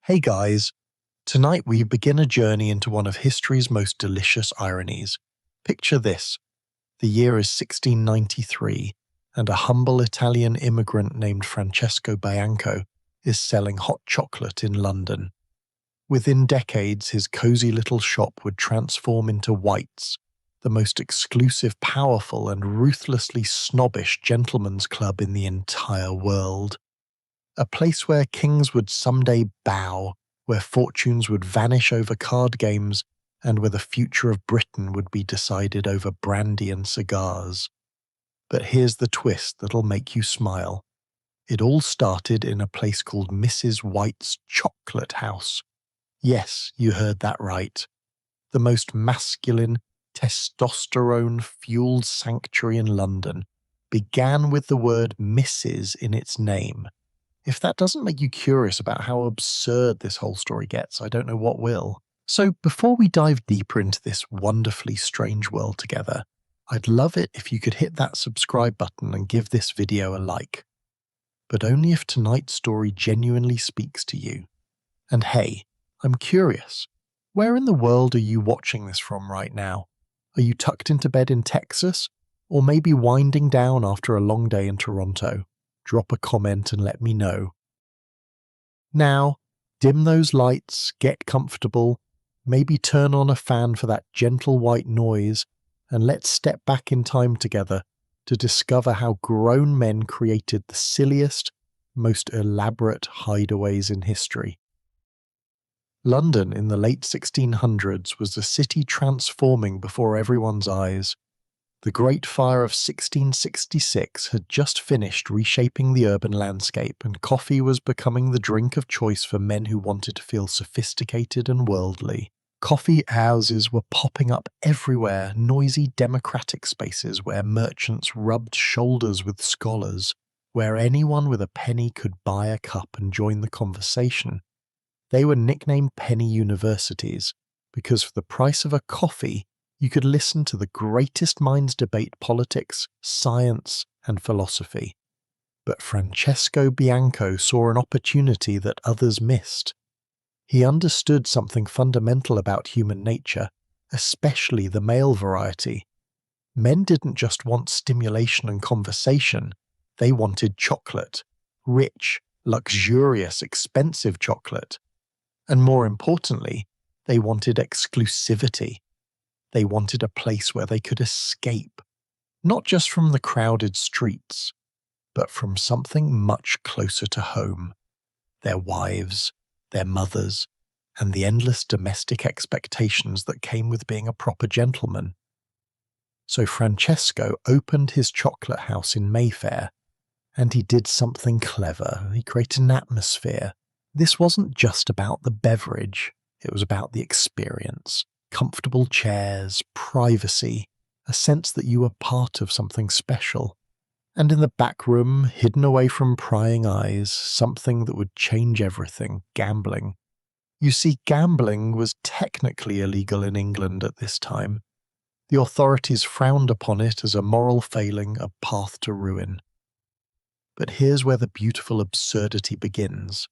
Hey guys, tonight we begin a journey into one of history's most delicious ironies. Picture this: the year is 1693, and a humble Italian immigrant named Francesco Bianco is selling hot chocolate in London. Within decades, his cozy little shop would transform into White's, the most exclusive, powerful, and ruthlessly snobbish gentlemen's club in the entire world. A place where kings would someday bow, where fortunes would vanish over card games, and where the future of Britain would be decided over brandy and cigars. But here's the twist that'll make you smile. It all started in a place called Mrs. White's Chocolate House. Yes, you heard that right. The most masculine, testosterone-fueled sanctuary in London began with the word Mrs. in its name. If that doesn't make you curious about how absurd this whole story gets, I don't know what will. So before we dive deeper into this wonderfully strange world together, I'd love it if you could hit that subscribe button and give this video a like. But only if tonight's story genuinely speaks to you. And hey, I'm curious, where in the world are you watching this from right now? Are you tucked into bed in Texas? Or maybe winding down after a long day in Toronto? Drop a comment and let me know. Now, dim those lights, get comfortable, maybe turn on a fan for that gentle white noise, and let's step back in time together to discover how grown men created the silliest, most elaborate hideaways in history. London in the late 1600s was a city transforming before everyone's eyes. The Great Fire of 1666 had just finished reshaping the urban landscape, and coffee was becoming the drink of choice for men who wanted to feel sophisticated and worldly. Coffee houses were popping up everywhere, noisy democratic spaces where merchants rubbed shoulders with scholars, where anyone with a penny could buy a cup and join the conversation. They were nicknamed penny universities, because for the price of a coffee, you could listen to the greatest minds debate politics, science, and philosophy. But Francesco Bianco saw an opportunity that others missed. He understood something fundamental about human nature, especially the male variety. Men didn't just want stimulation and conversation, they wanted chocolate. Rich, luxurious, expensive chocolate. And more importantly, they wanted exclusivity. They wanted a place where they could escape, not just from the crowded streets, but from something much closer to home: their wives, their mothers, and the endless domestic expectations that came with being a proper gentleman. So Francesco opened his chocolate house in Mayfair, and he did something clever. He created an atmosphere. This wasn't just about the beverage, it was about the experience. Comfortable chairs, privacy, a sense that you were part of something special. And in the back room, hidden away from prying eyes, something that would change everything: gambling. You see, gambling was technically illegal in England at this time. The authorities frowned upon it as a moral failing, a path to ruin. But here's where the beautiful absurdity begins.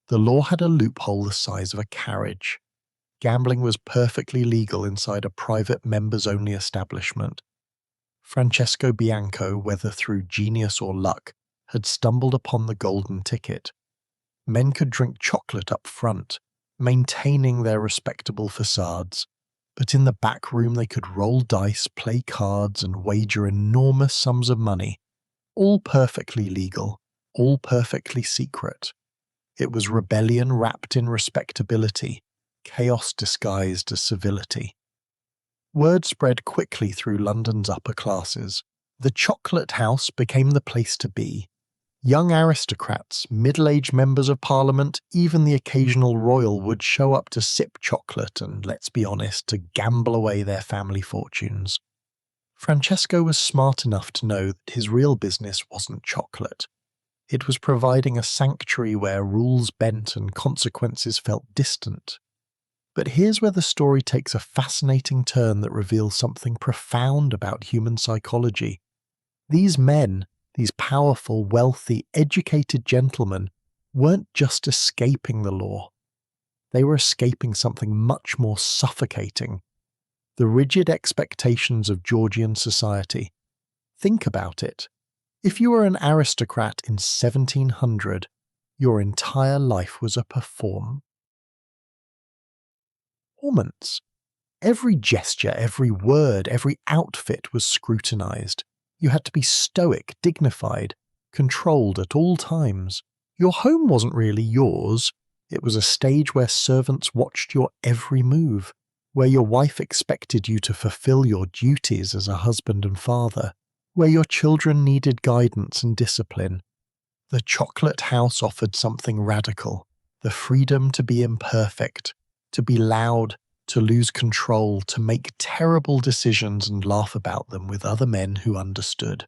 The law had a loophole the size of a carriage. Gambling was perfectly legal inside a private members-only establishment. Francesco Bianco, whether through genius or luck, had stumbled upon the golden ticket. Men could drink chocolate up front, maintaining their respectable facades, but in the back room they could roll dice, play cards, and wager enormous sums of money, all perfectly legal, all perfectly secret. It was rebellion wrapped in respectability, chaos disguised as civility. Word spread quickly through London's upper classes. The chocolate house became the place to be. Young aristocrats, middle-aged members of parliament, even the occasional royal would show up to sip chocolate and, let's be honest, to gamble away their family fortunes. Francesco was smart enough to know that his real business wasn't chocolate. It was providing a sanctuary where rules bent and consequences felt distant. But here's where the story takes a fascinating turn that reveals something profound about human psychology. These men, these powerful, wealthy, educated gentlemen, weren't just escaping the law. They were escaping something much more suffocating: the rigid expectations of Georgian society. Think about it. If you were an aristocrat in 1700, your entire life was a performance. Every gesture, every word, every outfit was scrutinized. You had to be stoic, dignified, controlled at all times. Your home wasn't really yours. It was a stage where servants watched your every move, where your wife expected you to fulfill your duties as a husband and father, where your children needed guidance and discipline. The chocolate house offered something radical: the freedom to be imperfect, to be loud, to lose control, to make terrible decisions and laugh about them with other men who understood.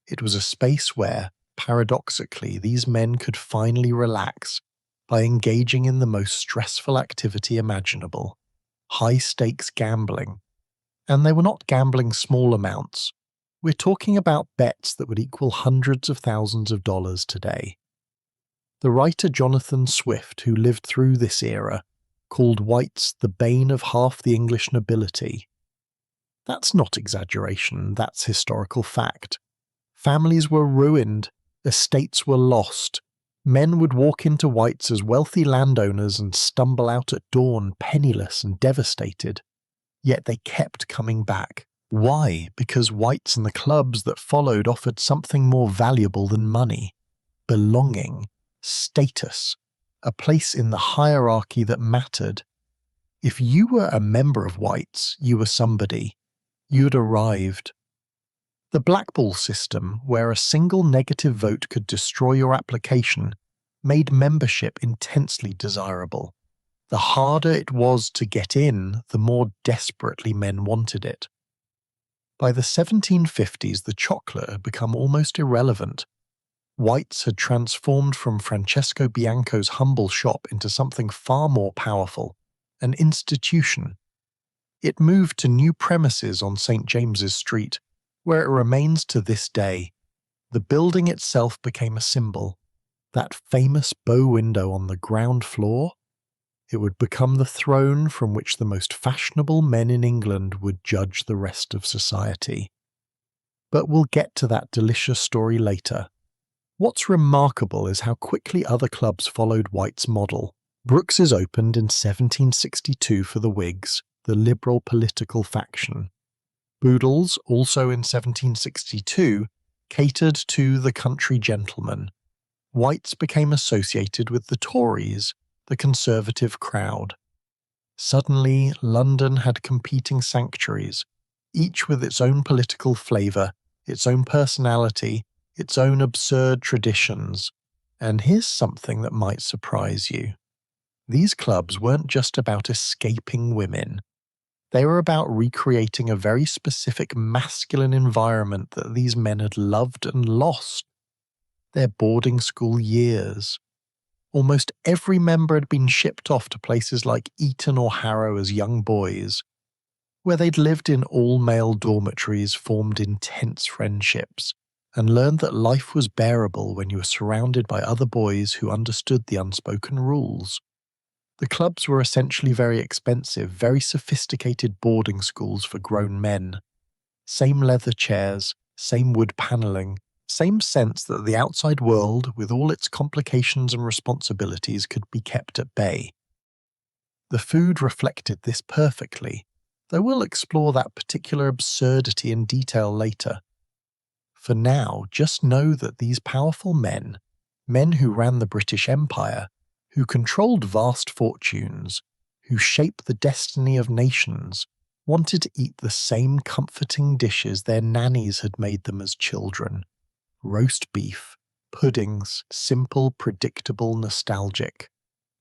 It was a space where, paradoxically, these men could finally relax by engaging in the most stressful activity imaginable: high-stakes gambling. And they were not gambling small amounts. We're talking about bets that would equal hundreds of thousands of dollars today. The writer Jonathan Swift, who lived through this era, called whites the bane of half the English nobility. That's not exaggeration, that's historical fact. Families were ruined, estates were lost. Men would walk into whites as wealthy landowners and stumble out at dawn penniless and devastated. Yet they kept coming back. Why? Because whites and the clubs that followed offered something more valuable than money: belonging, status, a place in the hierarchy that mattered. If you were a member of whites, you were somebody. You'd arrived. The blackball system, where a single negative vote could destroy your application, made membership intensely desirable. The harder it was to get in, the more desperately men wanted it. By the 1750s, the chocolate had become almost irrelevant. Whites had transformed from Francesco Bianco's humble shop into something far more powerful: an institution. It moved to new premises on St. James's Street, where it remains to this day. The building itself became a symbol. That famous bow window on the ground floor? It would become the throne from which the most fashionable men in England would judge the rest of society. But we'll get to that delicious story later. What's remarkable is how quickly other clubs followed White's model. Brooks's opened in 1762 for the Whigs, the liberal political faction. Boodle's, also in 1762, catered to the country gentleman. Whites became associated with the Tories, the conservative crowd. Suddenly, London had competing sanctuaries, each with its own political flavour, its own personality, its own absurd traditions. And here's something that might surprise you. These clubs weren't just about escaping women. They were about recreating a very specific masculine environment that these men had loved and lost: their boarding school years. Almost every member had been shipped off to places like Eton or Harrow as young boys, where they'd lived in all-male dormitories, formed intense friendships, and learned that life was bearable when you were surrounded by other boys who understood the unspoken rules. The clubs were essentially very expensive, very sophisticated boarding schools for grown men. Same leather chairs, same wood panelling, same sense that the outside world, with all its complications and responsibilities, could be kept at bay. The food reflected this perfectly, though we'll explore that particular absurdity in detail later. For now, just know that these powerful men who ran the British Empire, who controlled vast fortunes, who shaped the destiny of nations, wanted to eat the same comforting dishes their nannies had made them as children: roast beef, puddings, simple, predictable, nostalgic.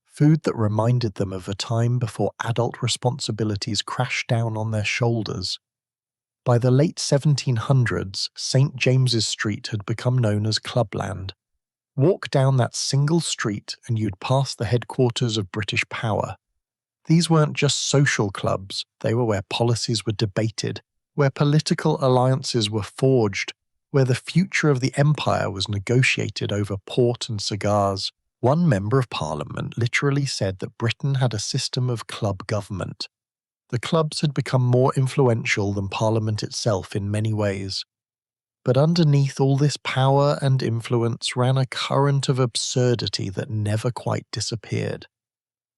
Food that reminded them of a time before adult responsibilities crashed down on their shoulders. By the late 1700s, St. James's Street had become known as Clubland. Walk down that single street and you'd pass the headquarters of British power. These weren't just social clubs, they were where policies were debated, where political alliances were forged, where the future of the empire was negotiated over port and cigars. One member of parliament literally said that Britain had a system of club government. The clubs had become more influential than parliament itself in many ways. But underneath all this power and influence ran a current of absurdity that never quite disappeared.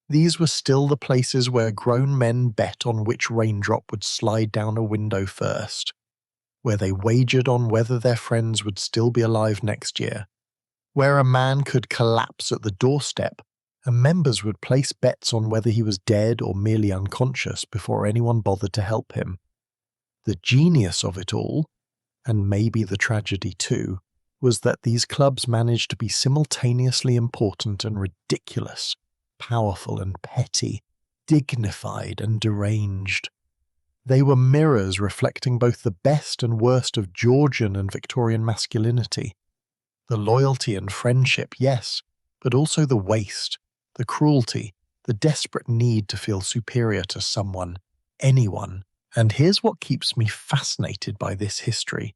These were still the places where grown men bet on which raindrop would slide down a window first, where they wagered on whether their friends would still be alive next year, where a man could collapse at the doorstep and members would place bets on whether he was dead or merely unconscious before anyone bothered to help him. The genius of it all, and maybe the tragedy too, was that these clubs managed to be simultaneously important and ridiculous, powerful and petty, dignified and deranged. They were mirrors reflecting both the best and worst of Georgian and Victorian masculinity. The loyalty and friendship, yes, but also the waste, the cruelty, the desperate need to feel superior to someone, anyone. And here's what keeps me fascinated by this history.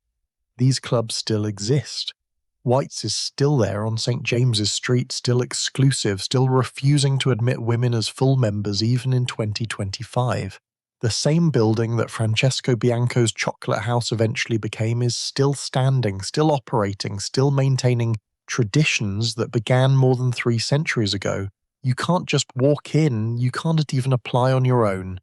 These clubs still exist. White's is still there on St. James's Street, still exclusive, still refusing to admit women as full members even in 2025. The same building that Francesco Bianco's chocolate house eventually became is still standing, still operating, still maintaining traditions that began more than 3 centuries ago. You can't just walk in, you can't even apply on your own.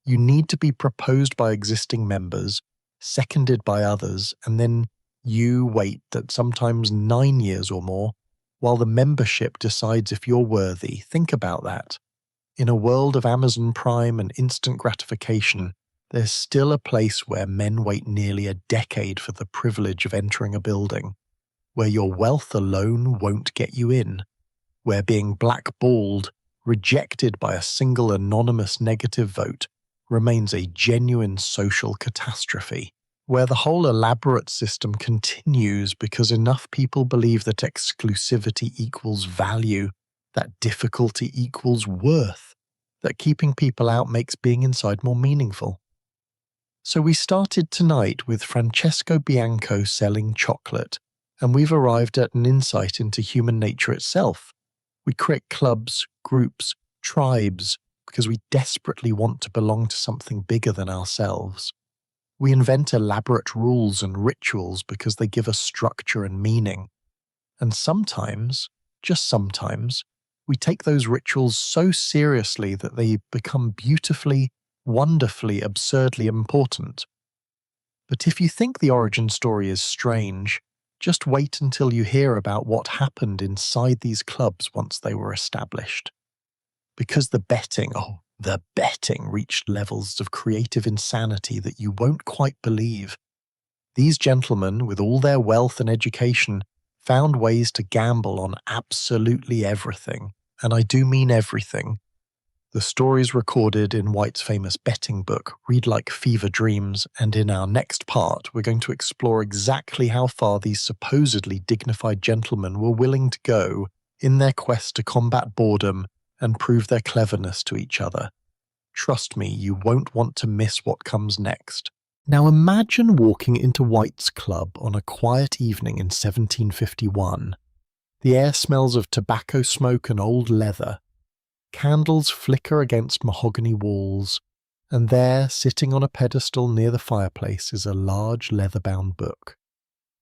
You need to be proposed by existing members, seconded by others, and then you wait that sometimes 9 years or more, while the membership decides if you're worthy. Think about that. In a world of Amazon Prime and instant gratification, there's still a place where men wait nearly a decade for the privilege of entering a building, where your wealth alone won't get you in, where being blackballed, rejected by a single anonymous negative vote, remains a genuine social catastrophe, where the whole elaborate system continues because enough people believe that exclusivity equals value, that difficulty equals worth, that keeping people out makes being inside more meaningful. So we started tonight with Francesco Bianco selling chocolate, and we've arrived at an insight into human nature itself. We create clubs, groups, tribes, because we desperately want to belong to something bigger than ourselves. We invent elaborate rules and rituals because they give us structure and meaning. And sometimes, just sometimes, we take those rituals so seriously that they become beautifully, wonderfully, absurdly important. But if you think the origin story is strange, just wait until you hear about what happened inside these clubs once they were established. Because the betting reached levels of creative insanity that you won't quite believe. These gentlemen, with all their wealth and education, found ways to gamble on absolutely everything, and I do mean everything. The stories recorded in White's famous betting book read like fever dreams, and in our next part we're going to explore exactly how far these supposedly dignified gentlemen were willing to go in their quest to combat boredom and prove their cleverness to each other. Trust me, you won't want to miss what comes next. Now imagine walking into White's Club on a quiet evening in 1751. The air smells of tobacco smoke and old leather. Candles flicker against mahogany walls, and there, sitting on a pedestal near the fireplace, is a large leather-bound book.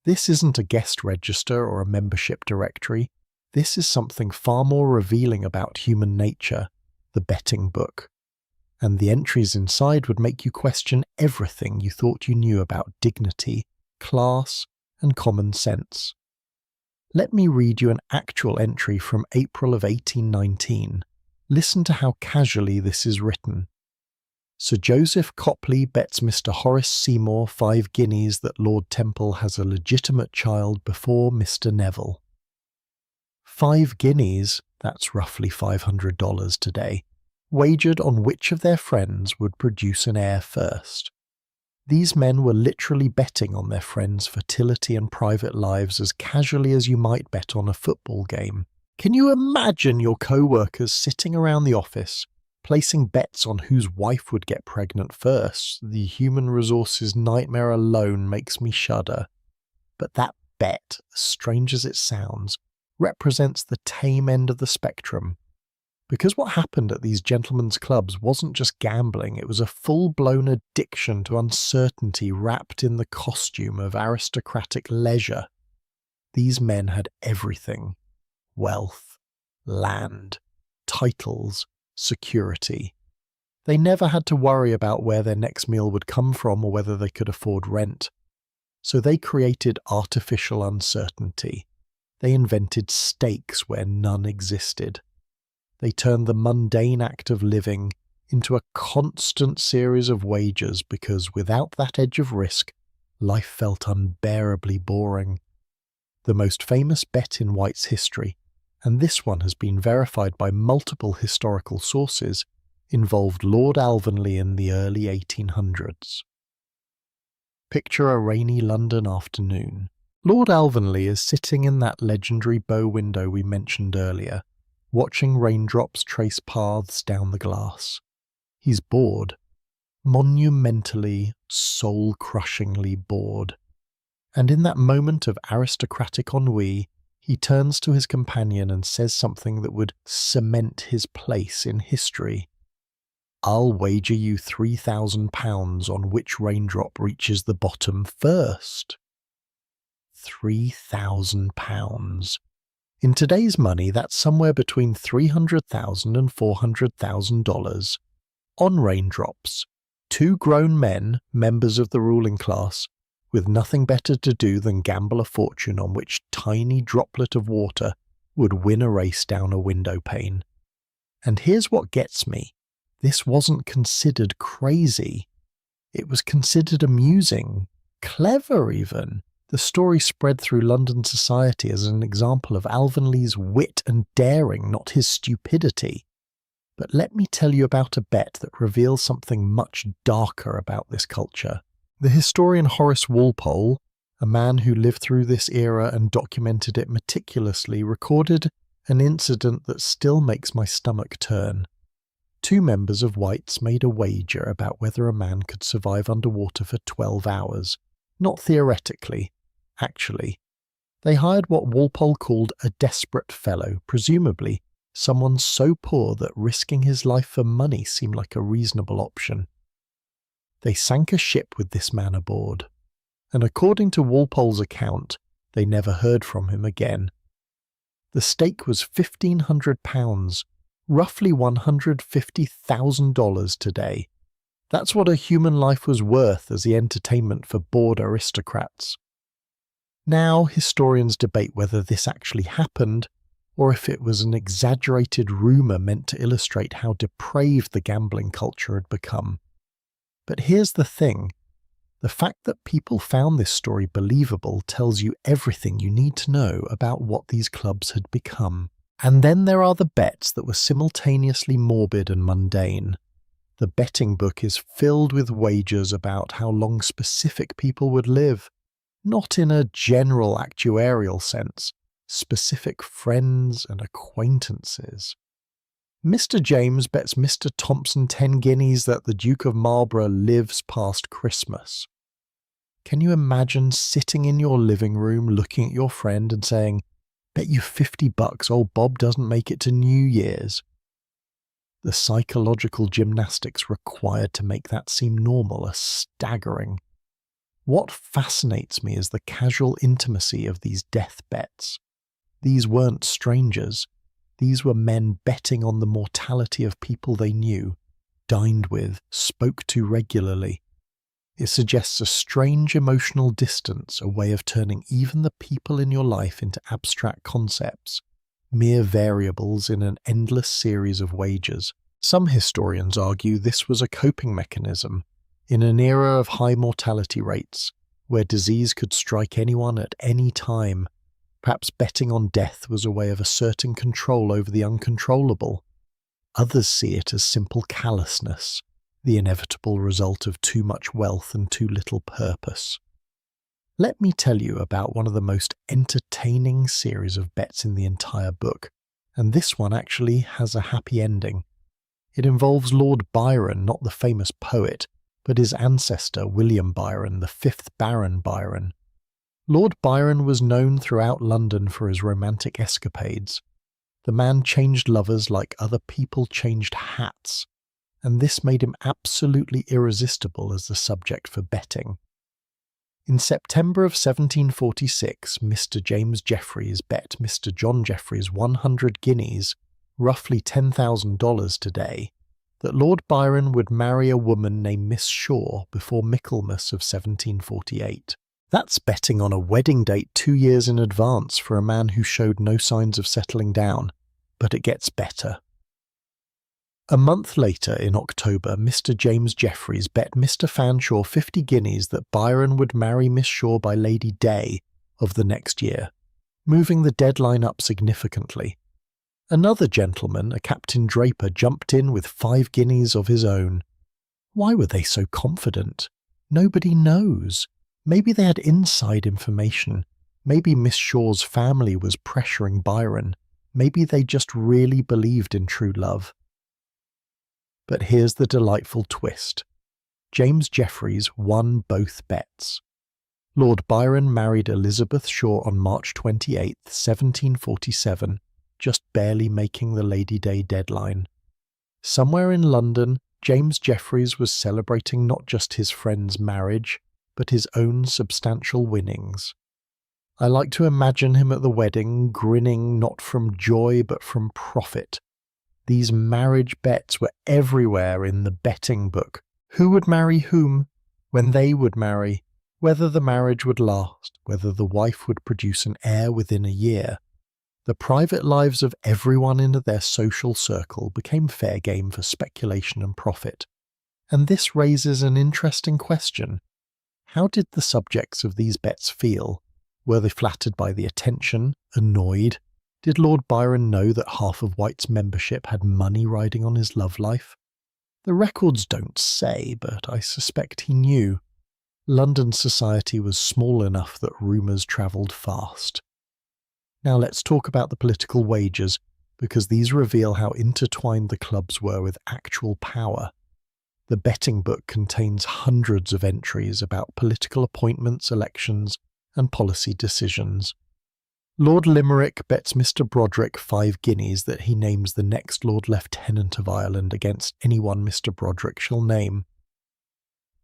This isn't a guest register or a membership directory. This is something far more revealing about human nature, the betting book. And the entries inside would make you question everything you thought you knew about dignity, class, and common sense. Let me read you an actual entry from April of 1819. Listen to how casually this is written. Sir Joseph Copley bets Mr. Horace Seymour 5 guineas that Lord Temple has a legitimate child before Mr. Neville. 5 guineas, that's roughly $500 today, wagered on which of their friends would produce an heir first. These men were literally betting on their friends' fertility and private lives as casually as you might bet on a football game. Can you imagine your co-workers sitting around the office, placing bets on whose wife would get pregnant first? The human resources nightmare alone makes me shudder. But that bet, as strange as it sounds, represents the tame end of the spectrum. Because what happened at these gentlemen's clubs wasn't just gambling, it was a full-blown addiction to uncertainty wrapped in the costume of aristocratic leisure. These men had everything: wealth, land, titles, security. They never had to worry about where their next meal would come from or whether they could afford rent. So they created artificial uncertainty. They invented stakes where none existed. They turned the mundane act of living into a constant series of wagers because without that edge of risk, life felt unbearably boring. The most famous bet in White's history, and this one has been verified by multiple historical sources, involved Lord Alvanley in the early 1800s. Picture a rainy London afternoon. Lord Alvanley is sitting in that legendary bow window we mentioned earlier, watching raindrops trace paths down the glass. He's bored. Monumentally, soul-crushingly bored. And in that moment of aristocratic ennui, he turns to his companion and says something that would cement his place in history. "I'll wager you £3,000 on which raindrop reaches the bottom first." £3,000. In today's money, that's somewhere between $300,000 and $400,000. On raindrops. Two grown men, members of the ruling class, with nothing better to do than gamble a fortune on which tiny droplet of water would win a race down a window pane. And here's what gets me. This wasn't considered crazy. It was considered amusing, clever even. The story spread through London society as an example of Alvanley's wit and daring, not his stupidity. But let me tell you about a bet that reveals something much darker about this culture. The historian Horace Walpole, a man who lived through this era and documented it meticulously, recorded an incident that still makes my stomach turn. Two members of White's made a wager about whether a man could survive underwater for 12 hours. Not theoretically, actually. They hired what Walpole called a desperate fellow, presumably someone so poor that risking his life for money seemed like a reasonable option. They sank a ship with this man aboard, and according to Walpole's account, they never heard from him again. The stake was £1,500, roughly $150,000 today. That's what a human life was worth as the entertainment for bored aristocrats. Now, historians debate whether this actually happened, or if it was an exaggerated rumour meant to illustrate how depraved the gambling culture had become. But here's the thing. The fact that people found this story believable tells you everything you need to know about what these clubs had become. And then there are the bets that were simultaneously morbid and mundane. The betting book is filled with wagers about how long specific people would live, not in a general actuarial sense, specific friends and acquaintances. Mr. James bets Mr. Thompson 10 guineas that the Duke of Marlborough lives past Christmas. Can you imagine sitting in your living room looking at your friend and saying, "Bet you $50 old Bob doesn't make it to New Year's"? The psychological gymnastics required to make that seem normal are staggering. What fascinates me is the casual intimacy of these death bets. These weren't strangers. These were men betting on the mortality of people they knew, dined with, spoke to regularly. It suggests a strange emotional distance, a way of turning even the people in your life into abstract concepts, mere variables in an endless series of wagers. Some historians argue this was a coping mechanism in an era of high mortality rates, where disease could strike anyone at any time. Perhaps betting on death was a way of asserting control over the uncontrollable. Others see it as simple callousness, the inevitable result of too much wealth and too little purpose. Let me tell you about one of the most entertaining series of bets in the entire book, and this one actually has a happy ending. It involves Lord Byron, not the famous poet, but his ancestor William Byron, the 5th Baron Byron. Lord Byron was known throughout London for his romantic escapades. The man changed lovers like other people changed hats, and this made him absolutely irresistible as the subject for betting. In September of 1746, Mr. James Jeffreys bet Mr. John Jeffreys 100 guineas, roughly $10,000 today, that Lord Byron would marry a woman named Miss Shaw before Michaelmas of 1748. That's betting on a wedding date 2 years in advance for a man who showed no signs of settling down, but it gets better. A month later, in October, Mr. James Jeffreys bet Mr. Fanshawe 50 guineas that Byron would marry Miss Shaw by Lady Day of the next year, moving the deadline up significantly. Another gentleman, a Captain Draper, jumped in with 5 guineas of his own. Why were they so confident? Nobody knows. Maybe they had inside information. Maybe Miss Shaw's family was pressuring Byron. Maybe they just really believed in true love. But here's the delightful twist. James Jeffreys won both bets. Lord Byron married Elizabeth Shaw on March 28, 1747, just barely making the Lady Day deadline. Somewhere in London, James Jeffreys was celebrating not just his friend's marriage, but his own substantial winnings. I like to imagine him at the wedding, grinning not from joy but from profit. These marriage bets were everywhere in the betting book. Who would marry whom, when they would marry, whether the marriage would last, whether the wife would produce an heir within a year. The private lives of everyone in their social circle became fair game for speculation and profit. And this raises an interesting question. How did the subjects of these bets feel? Were they flattered by the attention, annoyed? Did Lord Byron know that half of White's membership had money riding on his love life? The records don't say, but I suspect he knew. London society was small enough that rumours travelled fast. Now let's talk about the political wagers, because these reveal how intertwined the clubs were with actual power. The betting book contains hundreds of entries about political appointments, elections, and policy decisions. Lord Limerick bets Mr. Broderick 5 guineas that he names the next Lord Lieutenant of Ireland against anyone Mr. Broderick shall name.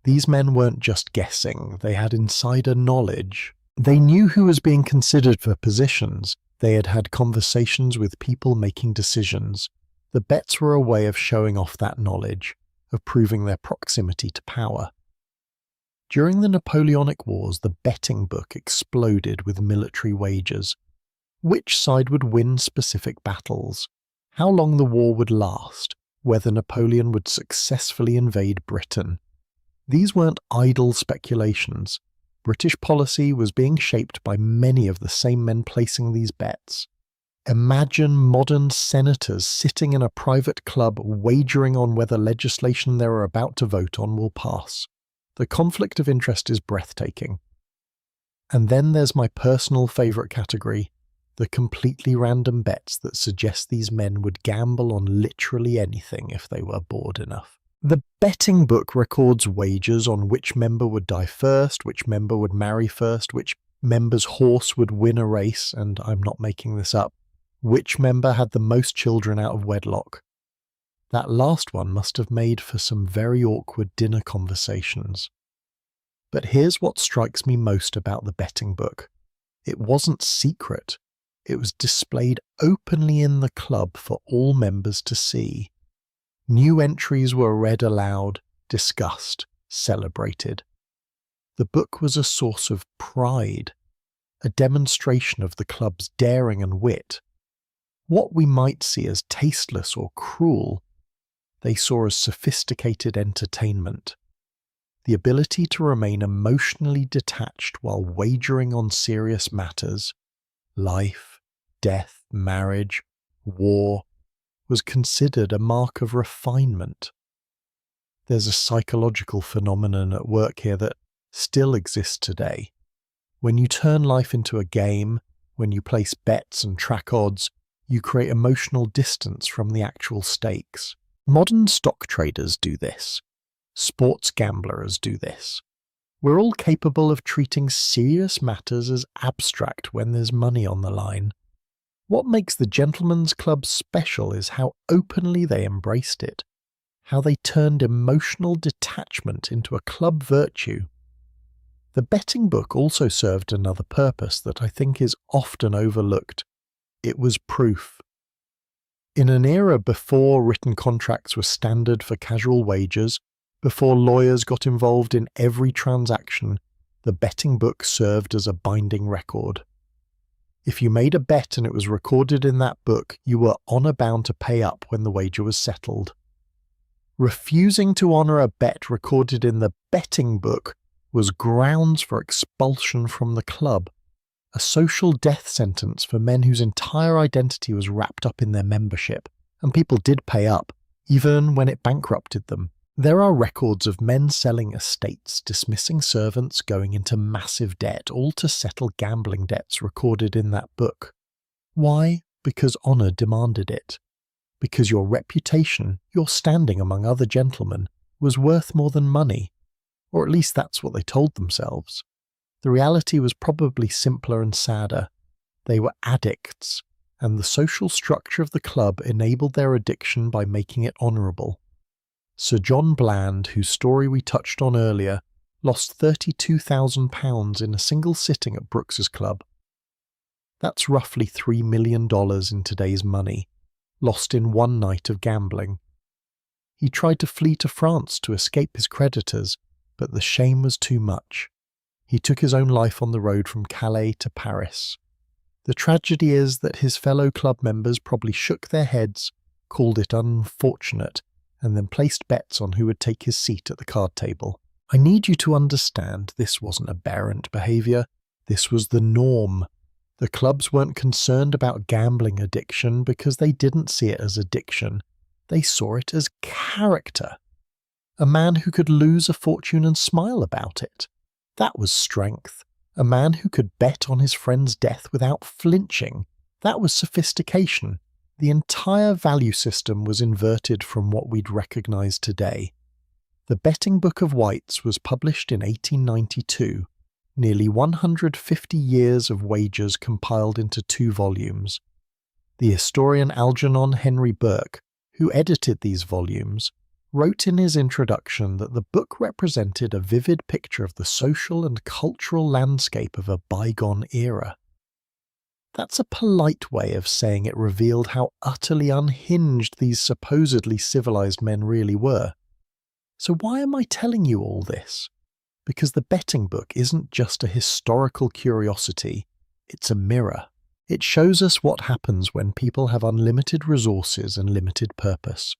These men weren't just guessing, they had insider knowledge. They knew who was being considered for positions. They had had conversations with people making decisions. The bets were a way of showing off that knowledge, of proving their proximity to power. During the Napoleonic Wars, the betting book exploded with military wagers. Which side would win specific battles? How long the war would last? Whether Napoleon would successfully invade Britain? These weren't idle speculations. British policy was being shaped by many of the same men placing these bets. Imagine modern senators sitting in a private club wagering on whether legislation they are about to vote on will pass. The conflict of interest is breathtaking. And then there's my personal favourite category, the completely random bets that suggest these men would gamble on literally anything if they were bored enough. The betting book records wagers on which member would die first, which member would marry first, which member's horse would win a race, and I'm not making this up, which member had the most children out of wedlock. That last one must have made for some very awkward dinner conversations. But here's what strikes me most about the betting book. It wasn't secret. It was displayed openly in the club for all members to see. New entries were read aloud, discussed, celebrated. The book was a source of pride, a demonstration of the club's daring and wit. What we might see as tasteless or cruel, they saw as sophisticated entertainment. The ability to remain emotionally detached while wagering on serious matters, life, death, marriage, war, was considered a mark of refinement. There's a psychological phenomenon at work here that still exists today. When you turn life into a game, when you place bets and track odds, you create emotional distance from the actual stakes. Modern stock traders do this. Sports gamblers do this. We're all capable of treating serious matters as abstract when there's money on the line. What makes the Gentlemen's Club special is how openly they embraced it, how they turned emotional detachment into a club virtue. The betting book also served another purpose that I think is often overlooked. It was proof. In an era before written contracts were standard for casual wagers, before lawyers got involved in every transaction, the betting book served as a binding record. If you made a bet and it was recorded in that book, you were honour bound to pay up when the wager was settled. Refusing to honour a bet recorded in the betting book was grounds for expulsion from the club, a social death sentence for men whose entire identity was wrapped up in their membership, and people did pay up, even when it bankrupted them. There are records of men selling estates, dismissing servants, going into massive debt, all to settle gambling debts recorded in that book. Why? Because honour demanded it. Because your reputation, your standing among other gentlemen, was worth more than money. Or at least that's what they told themselves. The reality was probably simpler and sadder. They were addicts, and the social structure of the club enabled their addiction by making it honourable. Sir John Bland, whose story we touched on earlier, lost £32,000 in a single sitting at Brooks's club. That's roughly $3 million in today's money, lost in one night of gambling. He tried to flee to France to escape his creditors, but the shame was too much. He took his own life on the road from Calais to Paris. The tragedy is that his fellow club members probably shook their heads, called it unfortunate, and then placed bets on who would take his seat at the card table. I need you to understand this wasn't aberrant behaviour, this was the norm. The clubs weren't concerned about gambling addiction because they didn't see it as addiction. They saw it as character. A man who could lose a fortune and smile about it. That was strength. A man who could bet on his friend's death without flinching. That was sophistication. The entire value system was inverted from what we'd recognise today. The Betting Book of Whites was published in 1892, nearly 150 years of wagers compiled into 2 volumes. The historian Algernon Henry Burke, who edited these volumes, wrote in his introduction that the book represented a vivid picture of the social and cultural landscape of a bygone era. That's a polite way of saying it revealed how utterly unhinged these supposedly civilized men really were. So why am I telling you all this? Because the betting book isn't just a historical curiosity, it's a mirror. It shows us what happens when people have unlimited resources and limited purpose.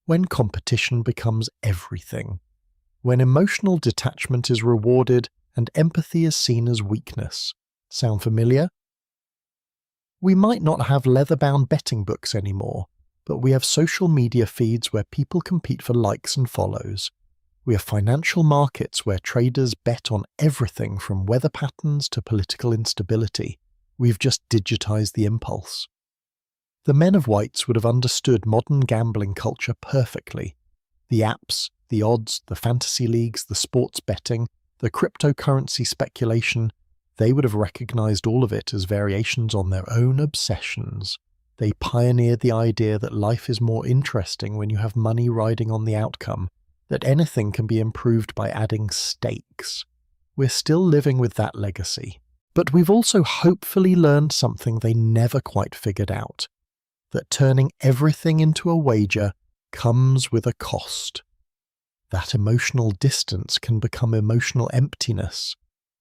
When competition becomes everything. When emotional detachment is rewarded and empathy is seen as weakness. Sound familiar? We might not have leather-bound betting books anymore, but we have social media feeds where people compete for likes and follows. We have financial markets where traders bet on everything from weather patterns to political instability. We've just digitized the impulse. The men of Whites would have understood modern gambling culture perfectly. The apps, the odds, the fantasy leagues, the sports betting, the cryptocurrency speculation, they would have recognized all of it as variations on their own obsessions. They pioneered the idea that life is more interesting when you have money riding on the outcome, that anything can be improved by adding stakes. We're still living with that legacy. But we've also hopefully learned something they never quite figured out, that turning everything into a wager comes with a cost. That emotional distance can become emotional emptiness,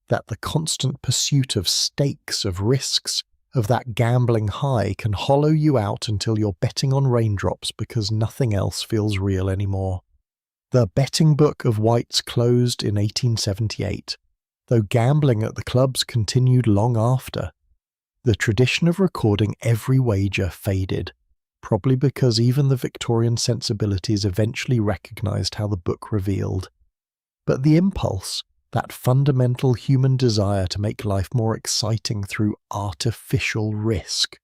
that the constant pursuit of stakes, of risks, of that gambling high can hollow you out until you're betting on raindrops because nothing else feels real anymore. The Betting Book of Whites closed in 1878, though gambling at the clubs continued long after. The tradition of recording every wager faded, probably because even the Victorian sensibilities eventually recognised how the book revealed. But the impulse, that fundamental human desire to make life more exciting through artificial risk,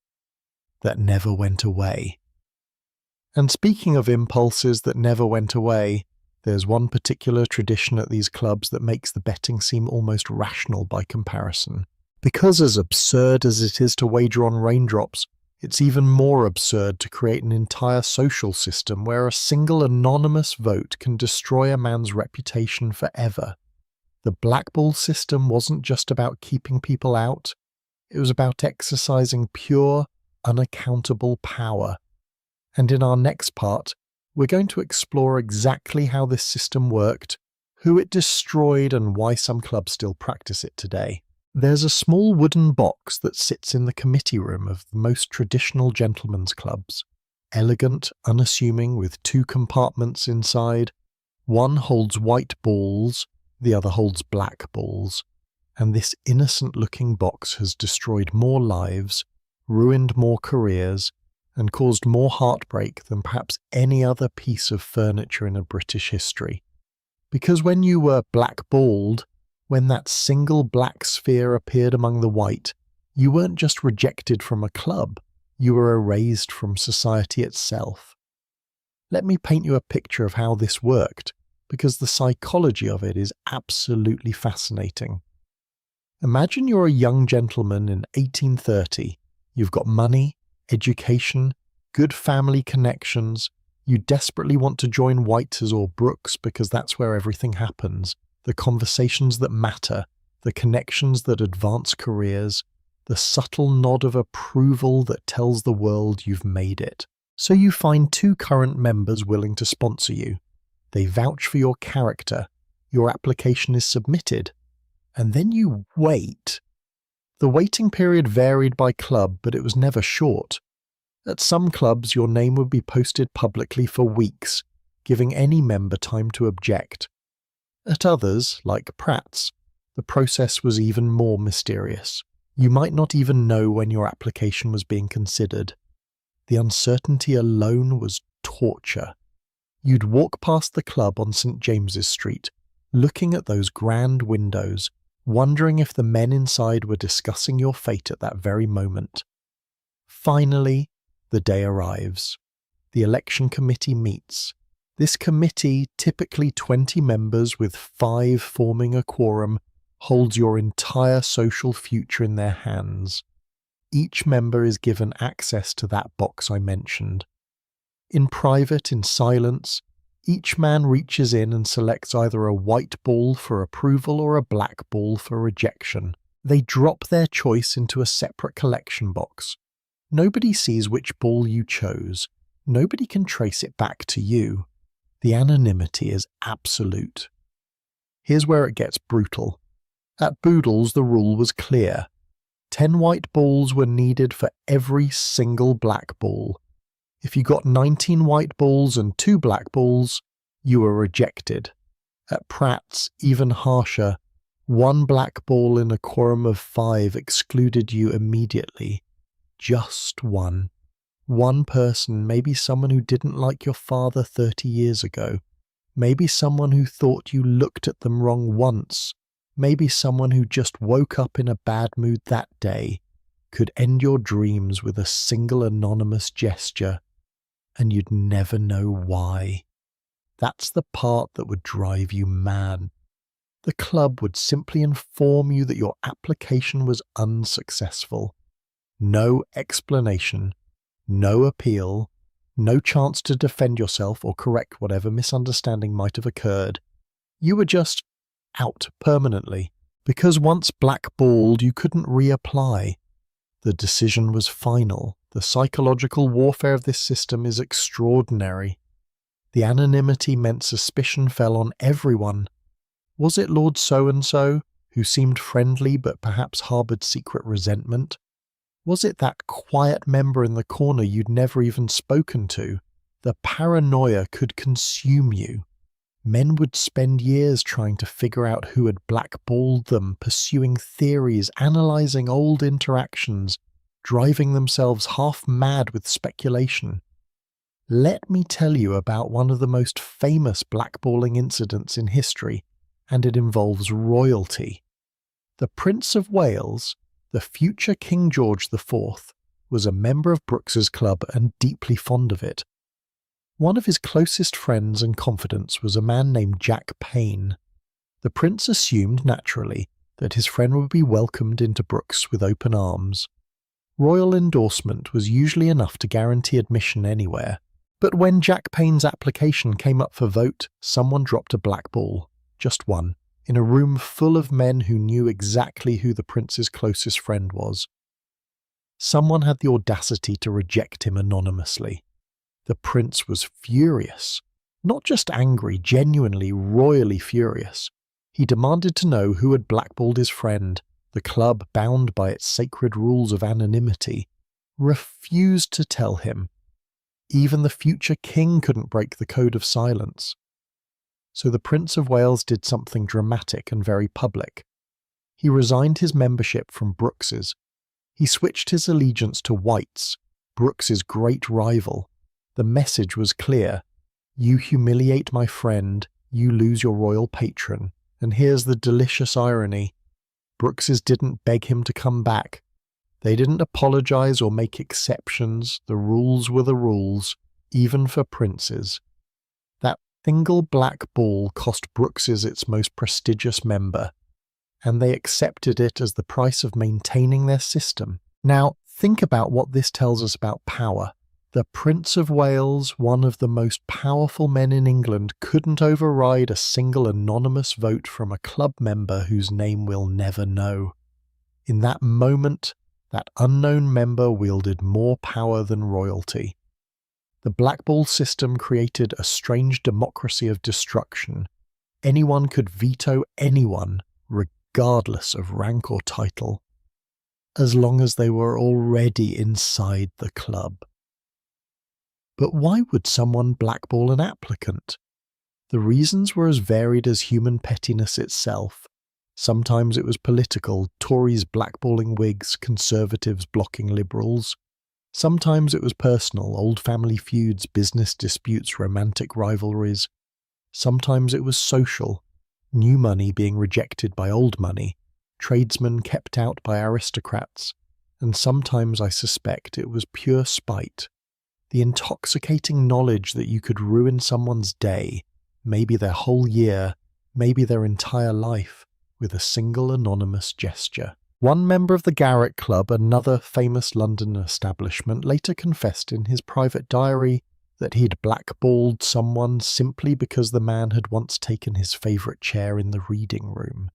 that never went away. And speaking of impulses that never went away, There's one particular tradition at these clubs that makes the betting seem almost rational by comparison. Because as absurd as it is to wager on raindrops, it's even more absurd to create an entire social system where a single anonymous vote can destroy a man's reputation forever. The blackball system wasn't just about keeping people out, it was about exercising pure, unaccountable power. And in our next part, we're going to explore exactly how this system worked, who it destroyed, and why some clubs still practice it today. There's a small wooden box that sits in the committee room of the most traditional gentlemen's clubs. Elegant, unassuming, with 2 compartments inside. One holds white balls, the other holds black balls. And this innocent-looking box has destroyed more lives, ruined more careers, and caused more heartbreak than perhaps any other piece of furniture in a British history. Because when you were blackballed, when that single black sphere appeared among the white, you weren't just rejected from a club, you were erased from society itself. Let me paint you a picture of how this worked, because the psychology of it is absolutely fascinating. Imagine you're a young gentleman in 1830. You've got money, education, good family connections. You desperately want to join White's or Brooks because that's where everything happens. The conversations that matter, the connections that advance careers, the subtle nod of approval that tells the world you've made it. So you find 2 current members willing to sponsor you. They vouch for your character. Your application is submitted. And then you wait. The waiting period varied by club, but it was never short. At some clubs, your name would be posted publicly for weeks, giving any member time to object. At others, like Pratt's, the process was even more mysterious. You might not even know when your application was being considered. The uncertainty alone was torture. You'd walk past the club on St. James's Street, looking at those grand windows, wondering if the men inside were discussing your fate at that very moment. Finally, the day arrives. The election committee meets. This committee, typically 20 members with 5 forming a quorum, holds your entire social future in their hands. Each member is given access to that box I mentioned. In private, in silence, each man reaches in and selects either a white ball for approval or a black ball for rejection. They drop their choice into a separate collection box. Nobody sees which ball you chose. Nobody can trace it back to you. The anonymity is absolute. Here's where it gets brutal. At Boodle's, the rule was clear. 10 white balls were needed for every single black ball. If you got 19 white balls and 2 black balls, you were rejected. At Pratt's, even harsher, 1 black ball in a quorum of 5 excluded you immediately. Just one. One person, maybe someone who didn't like your father 30 years ago. Maybe someone who thought you looked at them wrong once. Maybe someone who just woke up in a bad mood that day, could end your dreams with a single anonymous gesture, and you'd never know why. That's the part that would drive you mad. The club would simply inform you that your application was unsuccessful. No explanation, no appeal, no chance to defend yourself or correct whatever misunderstanding might have occurred. You were just out permanently, because once blackballed you couldn't reapply. The decision was final. The psychological warfare of this system is extraordinary. The anonymity meant suspicion fell on everyone. Was it Lord So-and-so, who seemed friendly but perhaps harboured secret resentment? Was it that quiet member in the corner you'd never even spoken to? The paranoia could consume you. Men would spend years trying to figure out who had blackballed them, pursuing theories, analysing old interactions, driving themselves half mad with speculation. Let me tell you about one of the most famous blackballing incidents in history, and it involves royalty. The Prince of Wales, the future King George IV, was a member of Brooks's club and deeply fond of it. One of his closest friends and confidants was a man named Jack Payne. The prince assumed, naturally, that his friend would be welcomed into Brooks with open arms. Royal endorsement was usually enough to guarantee admission anywhere, but when Jack Payne's application came up for vote, someone dropped a black ball, just one, in a room full of men who knew exactly who the prince's closest friend was. Someone had the audacity to reject him anonymously. The prince was furious. Not just angry, genuinely, royally furious. He demanded to know who had blackballed his friend. The club, bound by its sacred rules of anonymity, refused to tell him. Even the future king couldn't break the code of silence. So the Prince of Wales did something dramatic and very public. He resigned his membership from Brooks's. He switched his allegiance to White's, Brooks's great rival. The message was clear. You humiliate my friend, you lose your royal patron. And here's the delicious irony. Brooks's didn't beg him to come back. They didn't apologize or make exceptions. The rules were the rules, even for princes. That single black ball cost Brooks's its most prestigious member, and they accepted it as the price of maintaining their system. Now, think about what this tells us about power. The Prince of Wales, one of the most powerful men in England, couldn't override a single anonymous vote from a club member whose name we'll never know. In that moment, that unknown member wielded more power than royalty. The black ball system created a strange democracy of destruction. Anyone could veto anyone, regardless of rank or title, as long as they were already inside the club. But why would someone blackball an applicant? The reasons were as varied as human pettiness itself. Sometimes it was political, Tories blackballing Whigs, Conservatives blocking Liberals. Sometimes it was personal, old family feuds, business disputes, romantic rivalries. Sometimes it was social, new money being rejected by old money, tradesmen kept out by aristocrats. And sometimes I suspect it was pure spite. The intoxicating knowledge that you could ruin someone's day, maybe their whole year, maybe their entire life, with a single anonymous gesture. One member of the Garrick Club, another famous London establishment, later confessed in his private diary that he'd blackballed someone simply because the man had once taken his favourite chair in the reading room.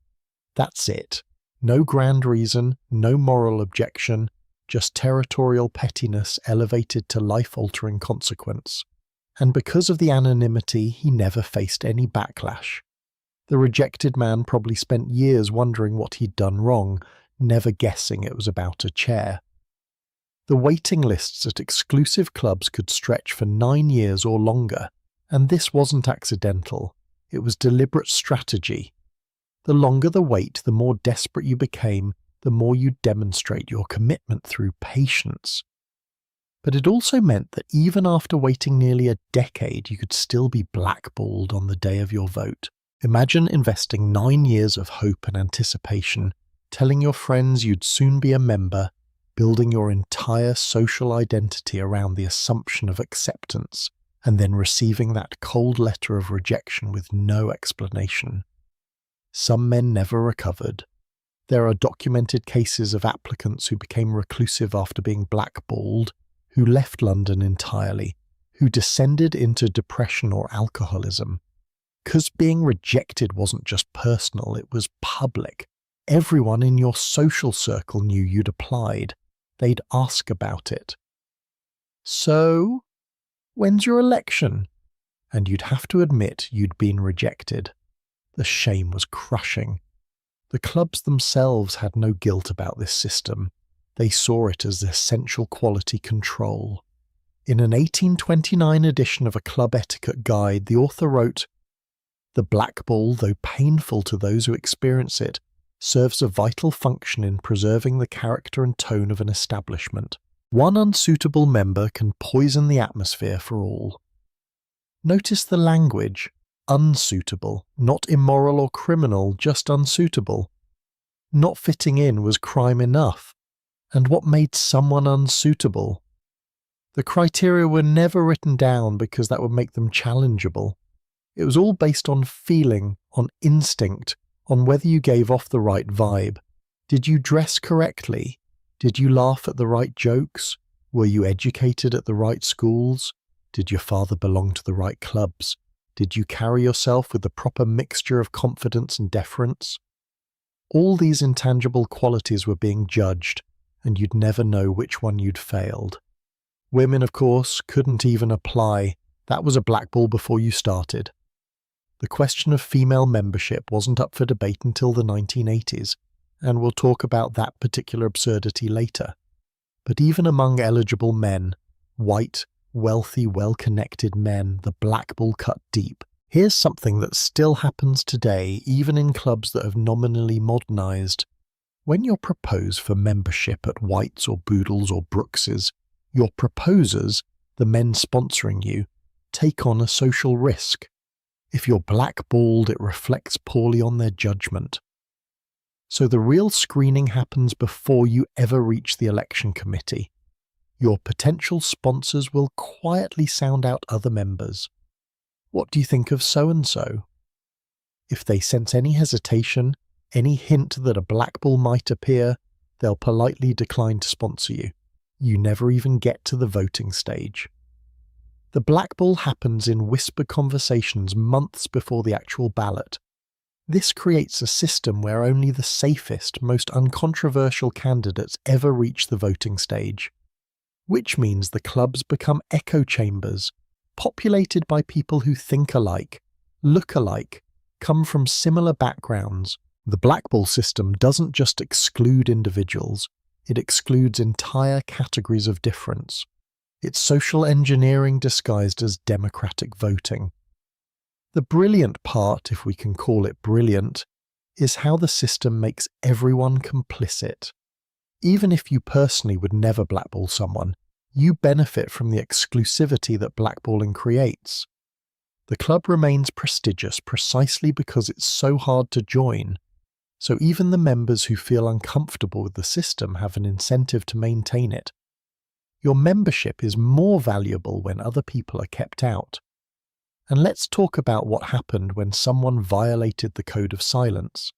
That's it. No grand reason, no moral objection, just territorial pettiness elevated to life-altering consequence. And because of the anonymity, he never faced any backlash. The rejected man probably spent years wondering what he'd done wrong, never guessing it was about a chair. The waiting lists at exclusive clubs could stretch for 9 years or longer, and this wasn't accidental. It was deliberate strategy. The longer the wait, the more desperate you became, the more you demonstrate your commitment through patience. But it also meant that even after waiting nearly a decade, you could still be blackballed on the day of your vote. Imagine investing 9 years of hope and anticipation, telling your friends you'd soon be a member, building your entire social identity around the assumption of acceptance, and then receiving that cold letter of rejection with no explanation. Some men never recovered. There are documented cases of applicants who became reclusive after being blackballed, who left London entirely, who descended into depression or alcoholism. Because being rejected wasn't just personal, it was public. Everyone in your social circle knew you'd applied. They'd ask about it. So, when's your election? And you'd have to admit you'd been rejected. The shame was crushing. The clubs themselves had no guilt about this system. They saw it as essential quality control. In an 1829 edition of a club etiquette guide, the author wrote, "The blackball, though painful to those who experience it, serves a vital function in preserving the character and tone of an establishment. One unsuitable member can poison the atmosphere for all." Notice the language. Unsuitable, not immoral or criminal, just unsuitable. Not fitting in was crime enough. And what made someone unsuitable? The criteria were never written down because that would make them challengeable. It was all based on feeling, on instinct, on whether you gave off the right vibe. Did you dress correctly? Did you laugh at the right jokes? Were you educated at the right schools? Did your father belong to the right clubs? Did you carry yourself with the proper mixture of confidence and deference? All these intangible qualities were being judged, and you'd never know which one you'd failed. Women, of course, couldn't even apply. That was a blackball before you started. The question of female membership wasn't up for debate until the 1980s, and we'll talk about that particular absurdity later. But even among eligible men, white, wealthy, well-connected men, the blackball cut deep. Here's something that still happens today, even in clubs that have nominally modernized. When you propose for membership at White's or Boodle's or Brooks's, your proposers, the men sponsoring you, take on a social risk. If you're blackballed, it reflects poorly on their judgment. So the real screening happens before you ever reach the election committee. Your potential sponsors will quietly sound out other members. What do you think of so-and-so? If they sense any hesitation, any hint that a blackball might appear, they'll politely decline to sponsor you. You never even get to the voting stage. The blackball happens in whisper conversations months before the actual ballot. This creates a system where only the safest, most uncontroversial candidates ever reach the voting stage, which means the clubs become echo chambers, populated by people who think alike, look alike, come from similar backgrounds. The blackball system doesn't just exclude individuals, it excludes entire categories of difference. It's social engineering disguised as democratic voting. The brilliant part, if we can call it brilliant, is how the system makes everyone complicit. Even if you personally would never blackball someone, you benefit from the exclusivity that blackballing creates. The club remains prestigious precisely because it's so hard to join, so even the members who feel uncomfortable with the system have an incentive to maintain it. Your membership is more valuable when other people are kept out. And let's talk about what happened when someone violated the code of silence.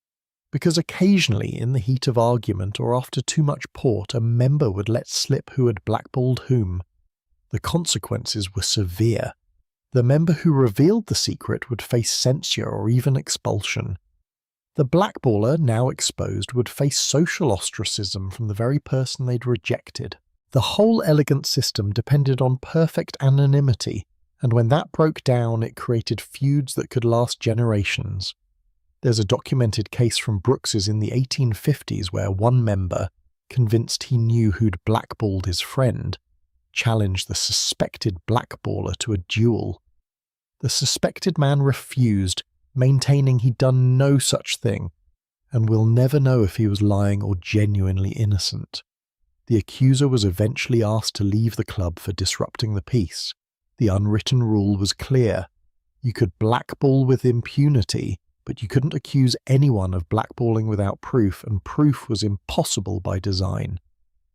Because occasionally, in the heat of argument or after too much port, a member would let slip who had blackballed whom. The consequences were severe. The member who revealed the secret would face censure or even expulsion. The blackballer, now exposed, would face social ostracism from the very person they'd rejected. The whole elegant system depended on perfect anonymity, and when that broke down, it created feuds that could last generations. There's a documented case from Brooks's in the 1850s where one member, convinced he knew who'd blackballed his friend, challenged the suspected blackballer to a duel. The suspected man refused, maintaining he'd done no such thing, and we'll never know if he was lying or genuinely innocent. The accuser was eventually asked to leave the club for disrupting the peace. The unwritten rule was clear. You could blackball with impunity, but you couldn't accuse anyone of blackballing without proof, and proof was impossible by design.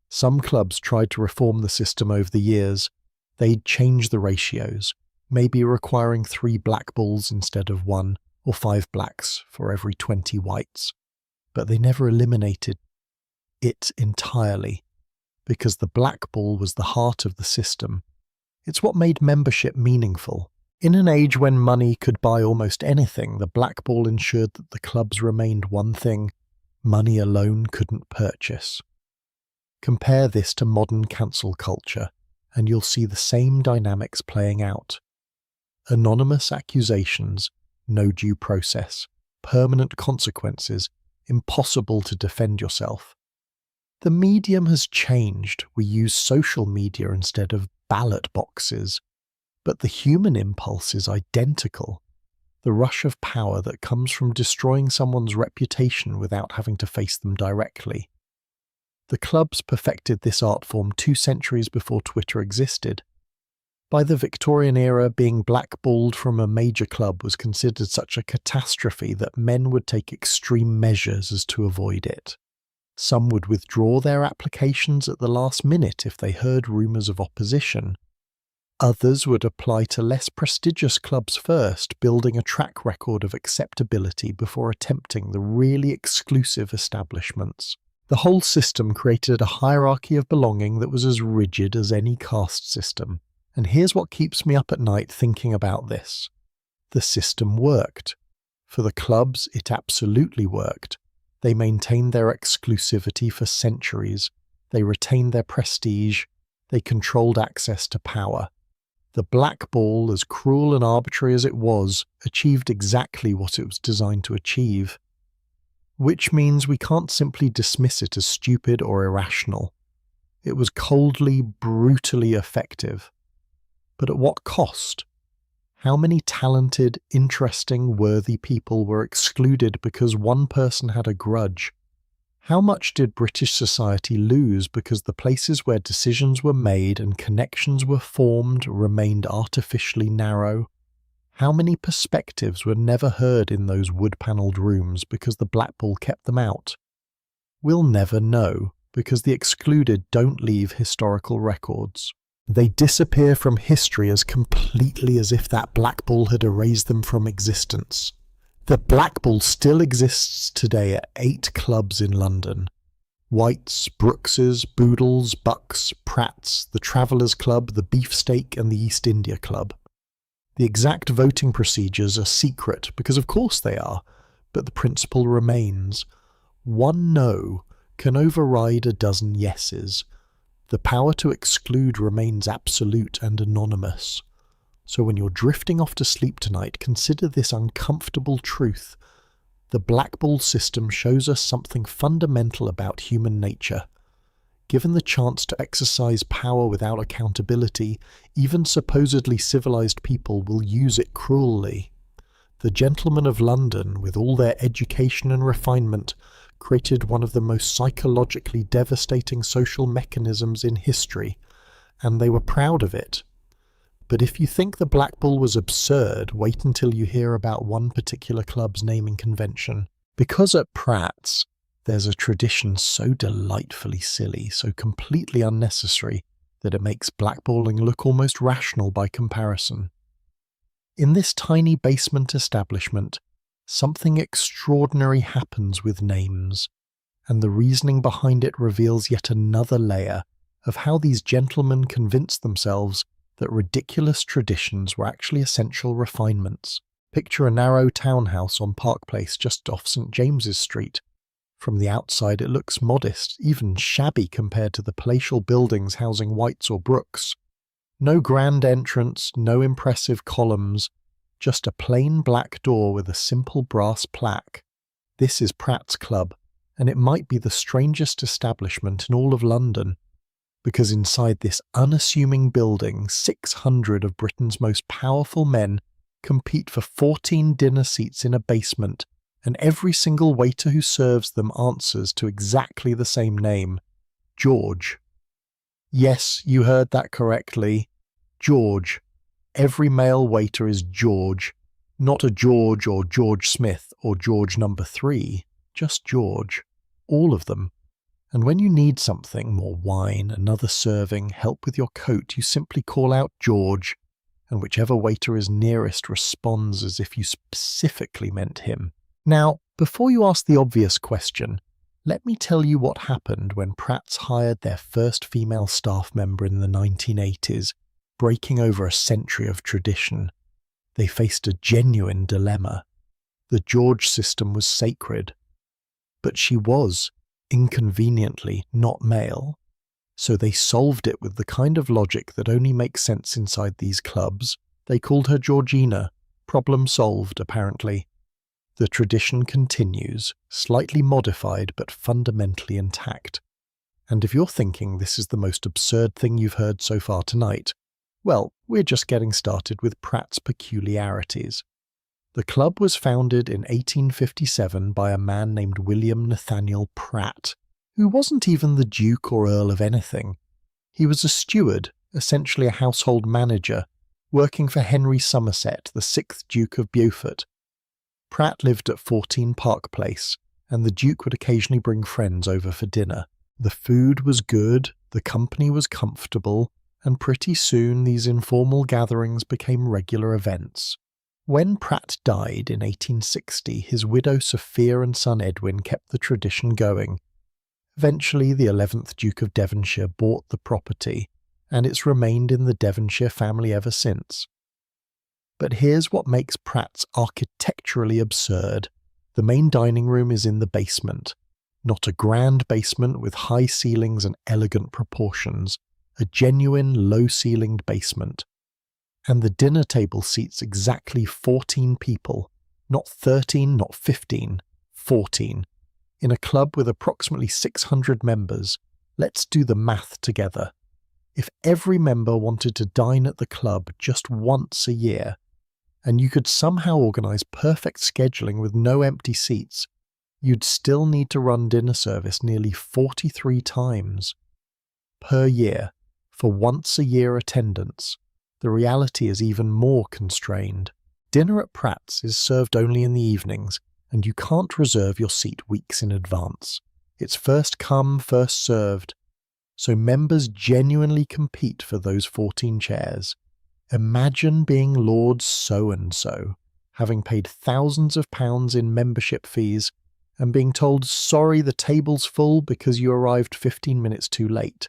Some clubs tried to reform the system over the years. They'd change the ratios, maybe requiring 3 blackballs instead of 1, or 5 blacks for every 20 whites. But they never eliminated it entirely, because the blackball was the heart of the system. It's what made membership meaningful. In an age when money could buy almost anything, the blackball ensured that the clubs remained one thing money alone couldn't purchase. Compare this to modern cancel culture, and you'll see the same dynamics playing out. Anonymous accusations, no due process, permanent consequences, impossible to defend yourself. The medium has changed. We use social media instead of ballot boxes. But the human impulse is identical. The rush of power that comes from destroying someone's reputation without having to face them directly. The clubs perfected this art form 2 centuries before Twitter existed. By the Victorian era, being blackballed from a major club was considered such a catastrophe that men would take extreme measures as to avoid it. Some would withdraw their applications at the last minute if they heard rumours of opposition. Others would apply to less prestigious clubs first, building a track record of acceptability before attempting the really exclusive establishments. The whole system created a hierarchy of belonging that was as rigid as any caste system. And here's what keeps me up at night thinking about this. The system worked. For the clubs, it absolutely worked. They maintained their exclusivity for centuries. They retained their prestige. They controlled access to power. The Black Ball, as cruel and arbitrary as it was, achieved exactly what it was designed to achieve. Which means we can't simply dismiss it as stupid or irrational. It was coldly, brutally effective. But at what cost? How many talented, interesting, worthy people were excluded because one person had a grudge? How much did British society lose because the places where decisions were made and connections were formed remained artificially narrow? How many perspectives were never heard in those wood-panelled rooms because the Black Ball kept them out? We'll never know, because the excluded don't leave historical records. They disappear from history as completely as if that Black Ball had erased them from existence. The Black Ball still exists today at 8 clubs in London. White's, Brooks's, Boodle's, Buck's, Pratt's, the Travellers' Club, the Beefsteak and the East India Club. The exact voting procedures are secret, because of course they are, but the principle remains. One no can override a dozen yeses. The power to exclude remains absolute and anonymous. So when you're drifting off to sleep tonight, consider this uncomfortable truth. The Black Ball system shows us something fundamental about human nature. Given the chance to exercise power without accountability, even supposedly civilized people will use it cruelly. The gentlemen of London, with all their education and refinement, created one of the most psychologically devastating social mechanisms in history, and they were proud of it. But if you think the Black Ball was absurd, wait until you hear about one particular club's naming convention. Because at Pratt's, there's a tradition so delightfully silly, so completely unnecessary, that it makes blackballing look almost rational by comparison. In this tiny basement establishment, something extraordinary happens with names, and the reasoning behind it reveals yet another layer of how these gentlemen convinced themselves that ridiculous traditions were actually essential refinements. Picture a narrow townhouse on Park Place just off St. James's Street. From the outside it looks modest, even shabby compared to the palatial buildings housing White's or Brooks. No grand entrance, no impressive columns, just a plain black door with a simple brass plaque. This is Pratt's Club, and it might be the strangest establishment in all of London, because inside this unassuming building, 600 of Britain's most powerful men compete for 14 dinner seats in a basement, and every single waiter who serves them answers to exactly the same name, George. Yes, you heard that correctly. George. Every male waiter is George, not a George or George Smith or George number 3, just George. All of them. And when you need something, more wine, another serving, help with your coat, you simply call out George, and whichever waiter is nearest responds as if you specifically meant him. Now, before you ask the obvious question, let me tell you what happened when Pratt's hired their first female staff member in the 1980s, breaking over a century of tradition. They faced a genuine dilemma. The George system was sacred, but she was, inconveniently, not male. So they solved it with the kind of logic that only makes sense inside these clubs. They called her Georgina. Problem solved, apparently. The tradition continues, slightly modified but fundamentally intact. And if you're thinking this is the most absurd thing you've heard so far tonight, well, we're just getting started with Pratt's peculiarities. The club was founded in 1857 by a man named William Nathaniel Pratt, who wasn't even the Duke or Earl of anything. He was a steward, essentially a household manager, working for Henry Somerset, the 6th Duke of Beaufort. Pratt lived at 14 Park Place, and the Duke would occasionally bring friends over for dinner. The food was good, the company was comfortable, and pretty soon these informal gatherings became regular events. When Pratt died in 1860, his widow Sophia and son Edwin kept the tradition going. Eventually, the 11th Duke of Devonshire bought the property, and it's remained in the Devonshire family ever since. But here's what makes Pratt's architecturally absurd. The main dining room is in the basement. Not a grand basement with high ceilings and elegant proportions, a genuine low-ceilinged basement. And the dinner table seats exactly 14 people, not 13, not 15, 14. In a club with approximately 600 members, let's do the math together. If every member wanted to dine at the club just once a year, and you could somehow organise perfect scheduling with no empty seats, you'd still need to run dinner service nearly 43 times per year for once-a-year attendance. The reality is even more constrained. Dinner at Pratt's is served only in the evenings, and you can't reserve your seat weeks in advance. It's first come, first served, so members genuinely compete for those 14 chairs. Imagine being Lord So-and-so, having paid thousands of pounds in membership fees, and being told, sorry, the table's full because you arrived 15 minutes too late.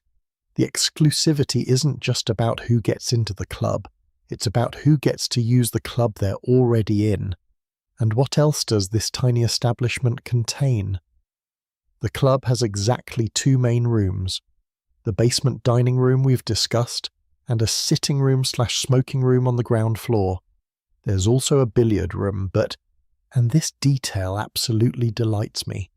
The exclusivity isn't just about who gets into the club, it's about who gets to use the club they're already in. And what else does this tiny establishment contain? The club has exactly 2 main rooms. The basement dining room we've discussed, and a sitting room/smoking room on the ground floor. There's also a billiard room, and this detail absolutely delights me.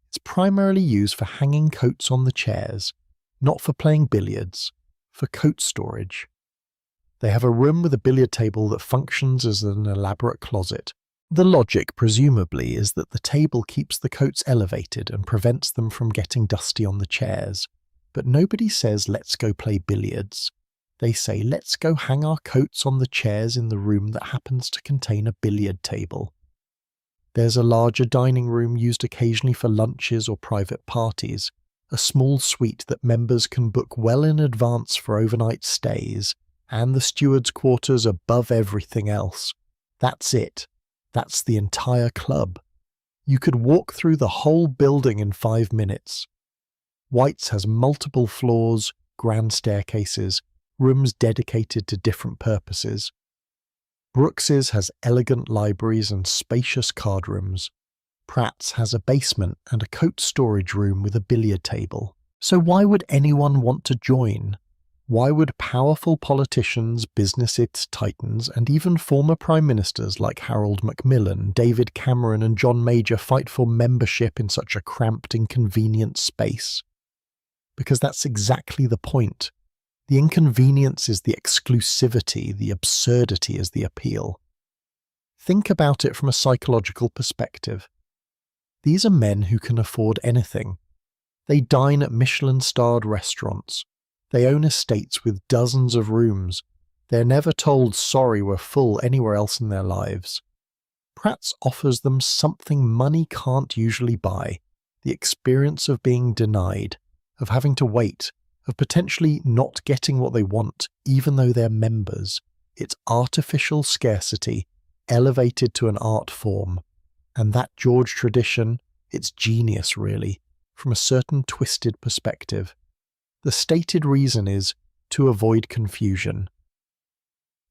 It's primarily used for hanging coats on the chairs, not for playing billiards, for coat storage. They have a room with a billiard table that functions as an elaborate closet. The logic, presumably, is that the table keeps the coats elevated and prevents them from getting dusty on the chairs. But nobody says, let's go play billiards. They say, let's go hang our coats on the chairs in the room that happens to contain a billiard table. There's a larger dining room used occasionally for lunches or private parties, a small suite that members can book well in advance for overnight stays, and the steward's quarters above everything else. That's it. That's the entire club. You could walk through the whole building in 5 minutes. White's has multiple floors, grand staircases, rooms dedicated to different purposes. Brooks's has elegant libraries and spacious card rooms. Pratt's has a basement and a coat storage room with a billiard table. So why would anyone want to join? Why would powerful politicians, business titans, and even former prime ministers like Harold Macmillan, David Cameron, and John Major fight for membership in such a cramped, inconvenient space? Because that's exactly the point. The inconvenience is the exclusivity, the absurdity is the appeal. Think about it from a psychological perspective. These are men who can afford anything. They dine at Michelin-starred restaurants. They own estates with dozens of rooms. They're never told, sorry, we're full anywhere else in their lives. Pratt's offers them something money can't usually buy, the experience of being denied, of having to wait, of potentially not getting what they want, even though they're members. It's artificial scarcity, elevated to an art form. And that George tradition, it's genius really, from a certain twisted perspective. The stated reason is to avoid confusion.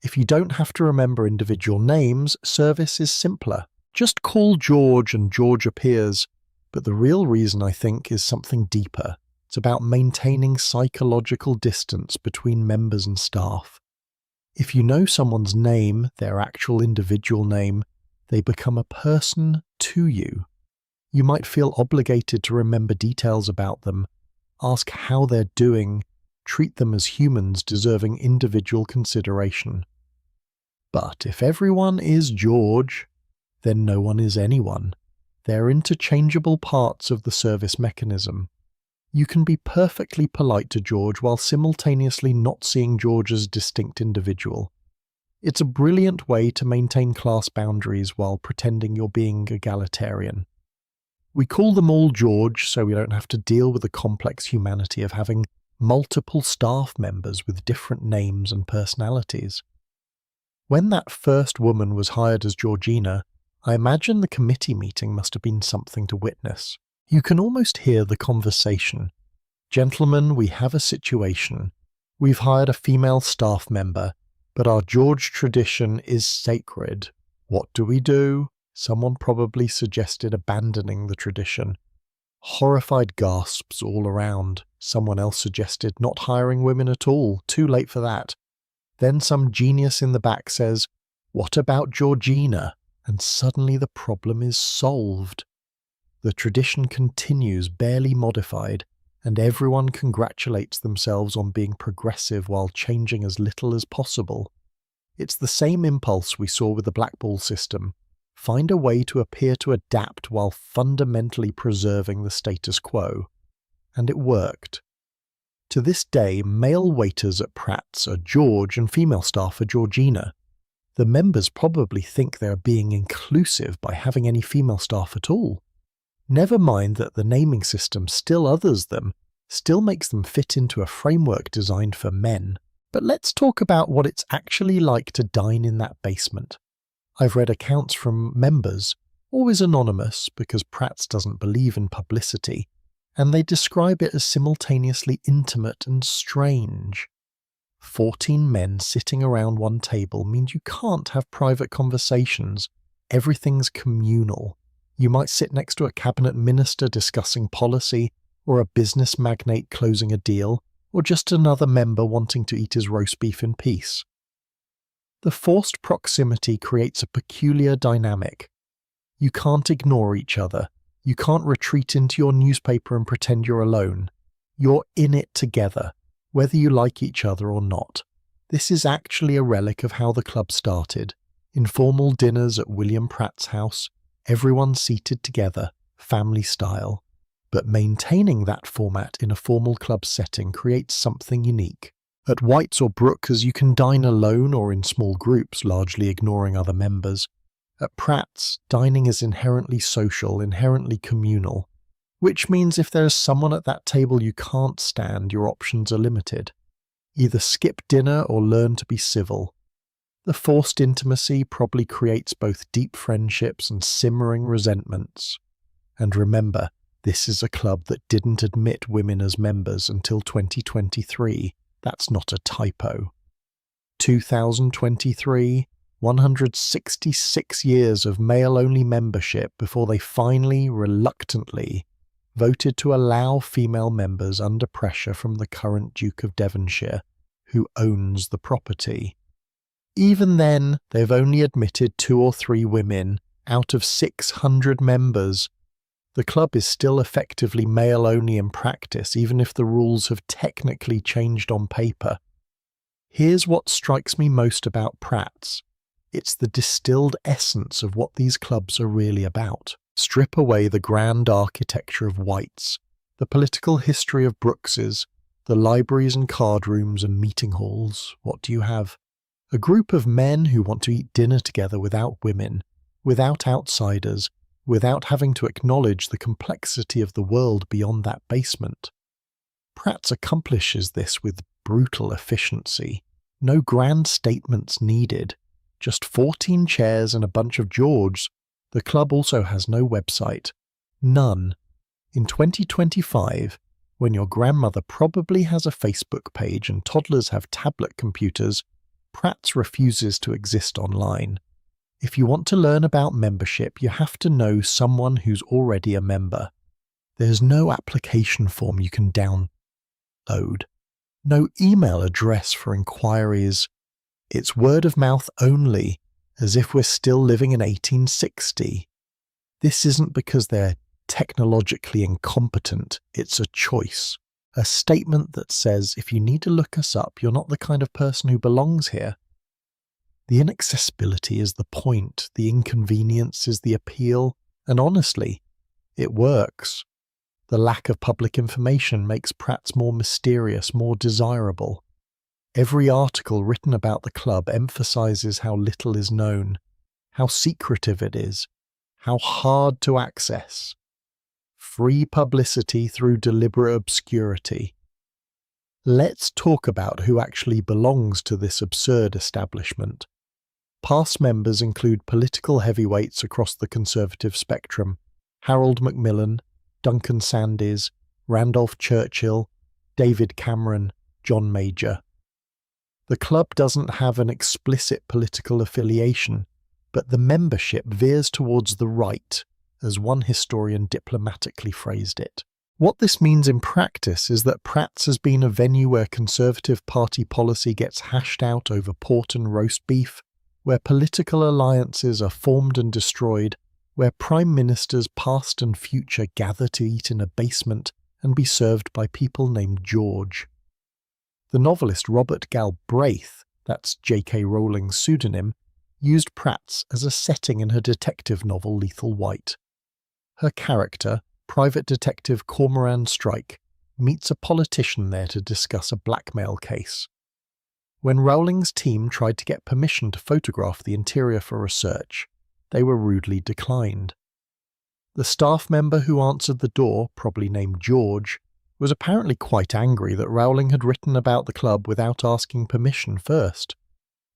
If you don't have to remember individual names, service is simpler. Just call George and George appears. But the real reason, I think, is something deeper. It's about maintaining psychological distance between members and staff. If you know someone's name, their actual individual name, they become a person to you. You might feel obligated to remember details about them, ask how they're doing, treat them as humans deserving individual consideration. But if everyone is George, then no one is anyone. They're interchangeable parts of the service mechanism. You can be perfectly polite to George while simultaneously not seeing George as a distinct individual. It's a brilliant way to maintain class boundaries while pretending you're being egalitarian. We call them all George so we don't have to deal with the complex humanity of having multiple staff members with different names and personalities. When that first woman was hired as Georgina, I imagine the committee meeting must have been something to witness. You can almost hear the conversation. "Gentlemen, we have a situation. We've hired a female staff member, but our George tradition is sacred. What do we do?" Someone probably suggested abandoning the tradition. Horrified gasps all around. Someone else suggested not hiring women at all. Too late for that. Then some genius in the back says, "What about Georgina?" And suddenly the problem is solved. The tradition continues, barely modified, and everyone congratulates themselves on being progressive while changing as little as possible. It's the same impulse we saw with the blackball system. Find a way to appear to adapt while fundamentally preserving the status quo. And it worked. To this day, male waiters at Pratt's are George and female staff are Georgina. The members probably think they're being inclusive by having any female staff at all. Never mind that the naming system still others them, still makes them fit into a framework designed for men. But let's talk about what it's actually like to dine in that basement. I've read accounts from members, always anonymous because Pratt's doesn't believe in publicity, and they describe it as simultaneously intimate and strange. 14 men sitting around one table means you can't have private conversations. Everything's communal. You might sit next to a cabinet minister discussing policy, or a business magnate closing a deal, or just another member wanting to eat his roast beef in peace. The forced proximity creates a peculiar dynamic. You can't ignore each other. You can't retreat into your newspaper and pretend you're alone. You're in it together, whether you like each other or not. This is actually a relic of how the club started. Informal dinners at William Pratt's house, everyone seated together, family style. But maintaining that format in a formal club setting creates something unique. At White's or Brooks, you can dine alone or in small groups, largely ignoring other members. At Pratt's, dining is inherently social, inherently communal, which means if there is someone at that table you can't stand, your options are limited. Either skip dinner or learn to be civil. The forced intimacy probably creates both deep friendships and simmering resentments. And remember, this is a club that didn't admit women as members until 2023. That's not a typo. 2023, 166 years of male-only membership before they finally, reluctantly, voted to allow female members under pressure from the current Duke of Devonshire, who owns the property. Even then, they've only admitted 2 or 3 women out of 600 members. The club is still effectively male-only in practice, even if the rules have technically changed on paper. Here's what strikes me most about Pratt's. It's the distilled essence of what these clubs are really about. Strip away the grand architecture of White's, the political history of Brooks's, the libraries and card rooms and meeting halls. What do you have? A group of men who want to eat dinner together without women, without outsiders, without having to acknowledge the complexity of the world beyond that basement. Pratt's accomplishes this with brutal efficiency. No grand statements needed. Just 14 chairs and a bunch of Georges. The club also has no website. None. In 2025, when your grandmother probably has a Facebook page and toddlers have tablet computers, Pratt's refuses to exist online. If you want to learn about membership, you have to know someone who's already a member. There's no application form you can download. No email address for inquiries. It's word of mouth only, as if we're still living in 1860. This isn't because they're technologically incompetent, it's a choice. A statement that says if you need to look us up, you're not the kind of person who belongs here. The inaccessibility is the point, the inconvenience is the appeal, and honestly, it works. The lack of public information makes Pratt's more mysterious, more desirable. Every article written about the club emphasizes how little is known, how secretive it is, how hard to access. free publicity through deliberate obscurity. Let's talk about who actually belongs to this absurd establishment. Past members include political heavyweights across the Conservative spectrum: Harold Macmillan, Duncan Sandys, Randolph Churchill, David Cameron, John Major. The club doesn't have an explicit political affiliation, but the membership veers towards the right, as one historian diplomatically phrased it. What this means in practice is that Pratt's has been a venue where Conservative Party policy gets hashed out over pork and roast beef, where political alliances are formed and destroyed, where prime ministers past and future gather to eat in a basement and be served by people named George. The novelist Robert Galbraith, that's J.K. Rowling's pseudonym, used Pratt's as a setting in her detective novel Lethal White. Her character, Private Detective Cormoran Strike, meets a politician there to discuss a blackmail case. When Rowling's team tried to get permission to photograph the interior for research, they were rudely declined. The staff member who answered the door, probably named George, was apparently quite angry that Rowling had written about the club without asking permission first.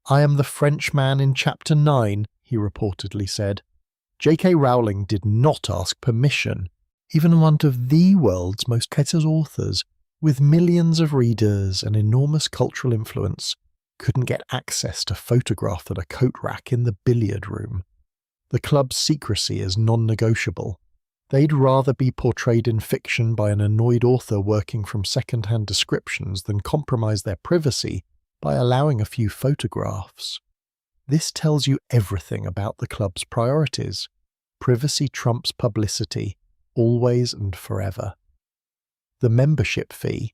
"I am the Frenchman in Chapter 9, he reportedly said. J.K. Rowling did not ask permission. Even one of the world's most cited authors, with millions of readers and enormous cultural influence, couldn't get access to photograph at a coat rack in the billiard room. The club's secrecy is non-negotiable. They'd rather be portrayed in fiction by an annoyed author working from second-hand descriptions than compromise their privacy by allowing a few photographs. This tells you everything about the club's priorities. Privacy trumps publicity, always and forever. The membership fee.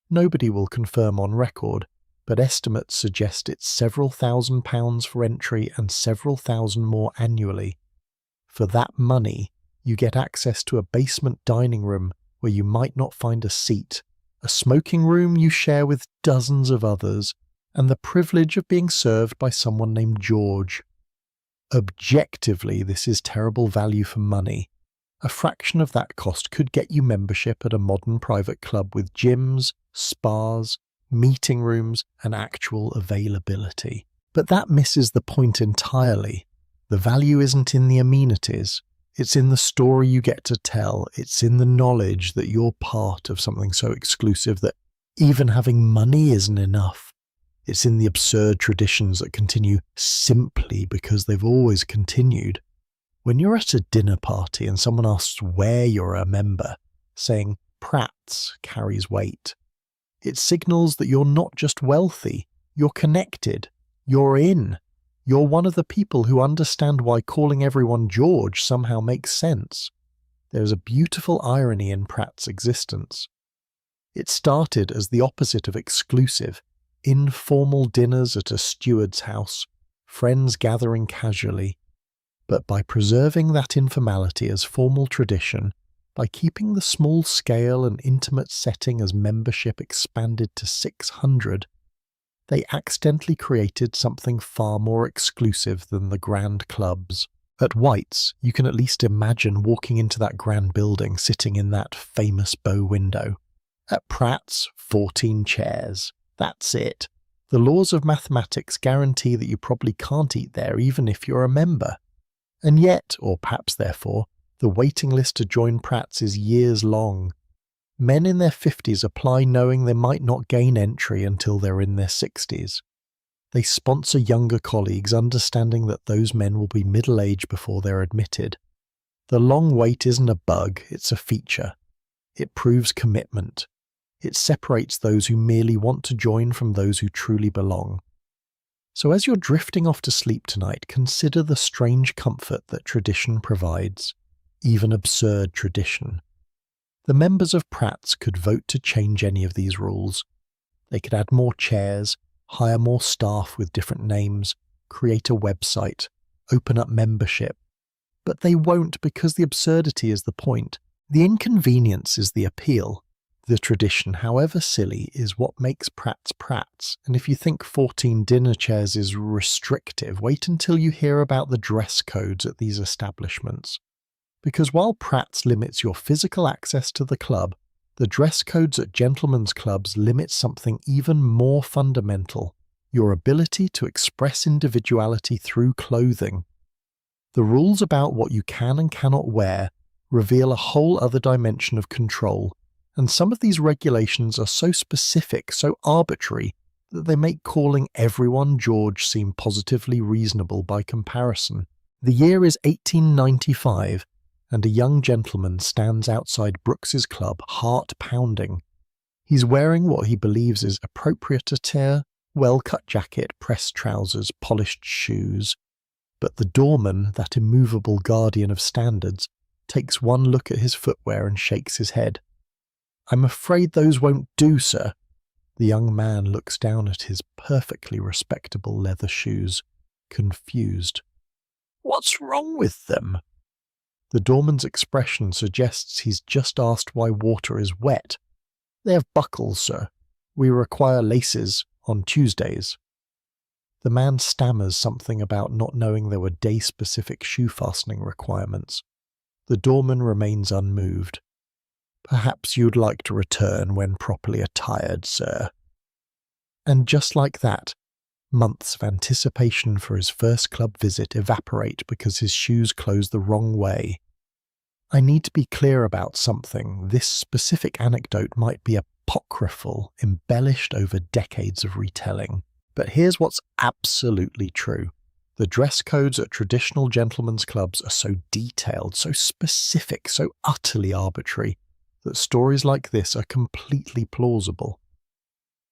Nobody will confirm on record, but estimates suggest it's several £1,000s for entry and several thousand more annually. For that money, you get access to a basement dining room where you might not find a seat, a smoking room you share with dozens of others, and the privilege of being served by someone named George. Objectively, this is terrible value for money. A fraction of that cost could get you membership at a modern private club with gyms, spas, meeting rooms, and actual availability. But that misses the point entirely. The value isn't in the amenities. It's in the story you get to tell. It's in the knowledge that you're part of something so exclusive that even having money isn't enough. It's in the absurd traditions that continue simply because they've always continued. When you're at a dinner party and someone asks where you're a member, saying Pratt's carries weight. It signals that you're not just wealthy, you're connected, you're in. You're one of the people who understand why calling everyone George somehow makes sense. There's a beautiful irony in Pratt's existence. It started as the opposite of exclusive, informal dinners at a steward's house, friends gathering casually. But by preserving that informality as formal tradition, by keeping the small scale and intimate setting as membership expanded to 600, they accidentally created something far more exclusive than the grand clubs. At White's, you can at least imagine walking into that grand building sitting in that famous bow window. At Pratt's, 14 chairs. That's it. The laws of mathematics guarantee that you probably can't eat there even if you're a member. And yet, or perhaps therefore, the waiting list to join Pratt's is years long. Men in their 50s apply knowing they might not gain entry until they're in their 60s. They sponsor younger colleagues understanding that those men will be middle-aged before they're admitted. The long wait isn't a bug, it's a feature. It proves commitment. It separates those who merely want to join from those who truly belong. So as you're drifting off to sleep tonight, consider the strange comfort that tradition provides, even absurd tradition. The members of Pratt's could vote to change any of these rules. They could add more chairs, hire more staff with different names, create a website, open up membership. But they won't because the absurdity is the point. The inconvenience is the appeal. The tradition, however silly, is what makes Pratt's Pratt's, and if you think 14 dinner chairs is restrictive, wait until you hear about the dress codes at these establishments. Because while Pratt's limits your physical access to the club, the dress codes at gentlemen's clubs limit something even more fundamental: your ability to express individuality through clothing. The rules about what you can and cannot wear reveal a whole other dimension of control, and some of these regulations are so specific, so arbitrary, that they make calling everyone George seem positively reasonable by comparison. The year is 1895, and a young gentleman stands outside Brooks's club, heart pounding. He's wearing what he believes is appropriate attire: well-cut jacket, pressed trousers, polished shoes. But the doorman, that immovable guardian of standards, takes one look at his footwear and shakes his head. "I'm afraid those won't do, sir." The young man looks down at his perfectly respectable leather shoes, confused. "What's wrong with them?" The doorman's expression suggests he's just asked why water is wet. "They have buckles, sir. We require laces on Tuesdays." The man stammers something about not knowing there were day-specific shoe fastening requirements. The doorman remains unmoved. "Perhaps you'd like to return when properly attired, sir." And just like that, months of anticipation for his first club visit evaporate because his shoes close the wrong way. I need to be clear about something. This specific anecdote might be apocryphal, embellished over decades of retelling. But here's what's absolutely true. The dress codes at traditional gentlemen's clubs are so detailed, so specific, so utterly arbitrary, that stories like this are completely plausible.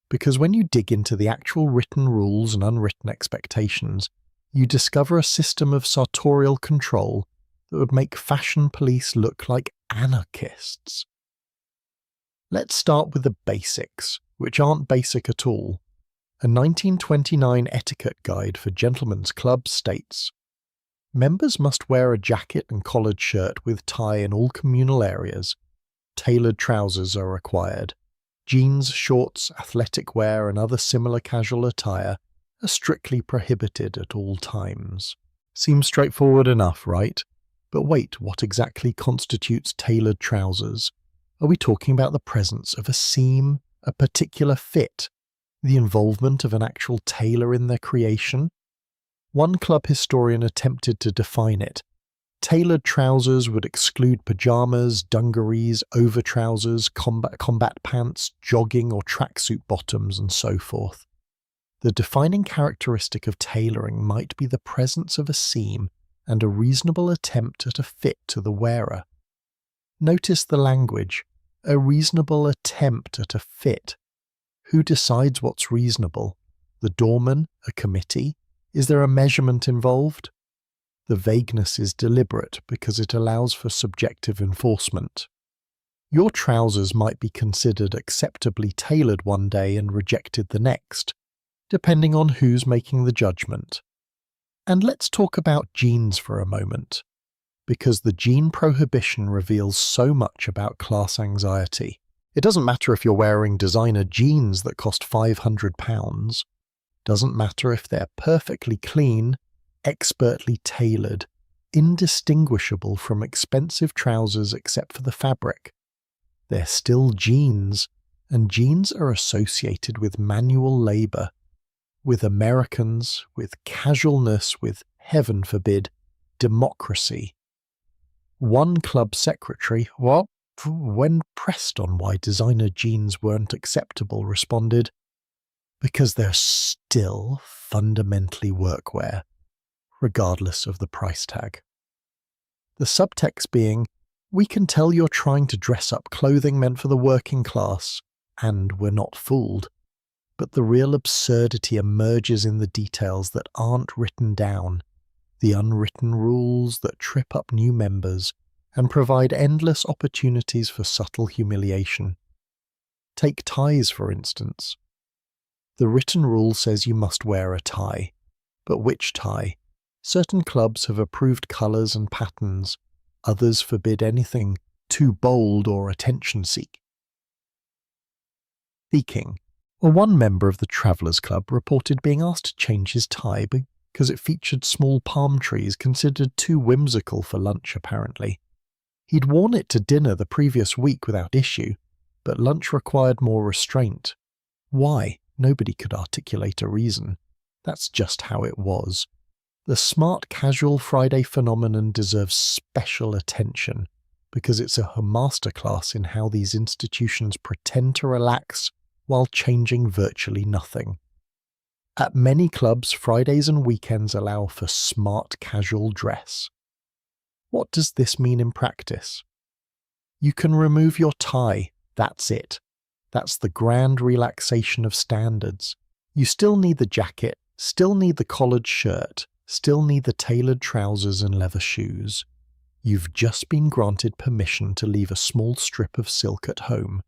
Because when you dig into the actual written rules and unwritten expectations, you discover a system of sartorial control that would make fashion police look like anarchists. Let's start with the basics, which aren't basic at all. A 1929 etiquette guide for gentlemen's clubs states, "Members must wear a jacket and collared shirt with tie in all communal areas. Tailored trousers are required. Jeans, shorts, athletic wear, and other similar casual attire are strictly prohibited at all times." Seems straightforward enough, right? But wait, what exactly constitutes tailored trousers? Are we talking about the presence of a seam, a particular fit, the involvement of an actual tailor in their creation? One club historian attempted to define it. Tailored trousers would exclude pajamas, dungarees, overtrousers, combat pants, jogging or tracksuit bottoms, and so forth. The defining characteristic of tailoring might be the presence of a seam and a reasonable attempt at a fit to the wearer. Notice the language: a reasonable attempt at a fit. Who decides what's reasonable? The doorman? A committee? Is there a measurement involved? The vagueness is deliberate because it allows for subjective enforcement. Your trousers might be considered acceptably tailored one day and rejected the next, depending on who's making the judgment. And let's talk about jeans for a moment, because the jean prohibition reveals so much about class anxiety. It doesn't matter if you're wearing designer jeans that cost £500. Doesn't matter if they're perfectly clean, expertly tailored, indistinguishable from expensive trousers except for the fabric. They're still jeans, and jeans are associated with manual labour, with Americans, with casualness, with, heaven forbid, democracy. One club secretary, when pressed on why designer jeans weren't acceptable, responded, "Because they're still fundamentally workwear, regardless of the price tag." The subtext being, we can tell you're trying to dress up clothing meant for the working class, and we're not fooled. But the real absurdity emerges in the details that aren't written down, the unwritten rules that trip up new members and provide endless opportunities for subtle humiliation. Take ties, for instance. The written rule says you must wear a tie. But which tie? Certain clubs have approved colours and patterns, others forbid anything too bold or attention-seeking. One member of the Travellers' Club reported being asked to change his tie because it featured small palm trees considered too whimsical for lunch, apparently. He'd worn it to dinner the previous week without issue, but lunch required more restraint. Why? Nobody could articulate a reason. That's just how it was. The smart casual Friday phenomenon deserves special attention because it's a masterclass in how these institutions pretend to relax while changing virtually nothing. At many clubs, Fridays and weekends allow for smart casual dress. What does this mean in practice? You can remove your tie, that's it. That's the grand relaxation of standards. You still need the jacket, still need the collared shirt, still need the tailored trousers and leather shoes. You've just been granted permission to leave a small strip of silk at home.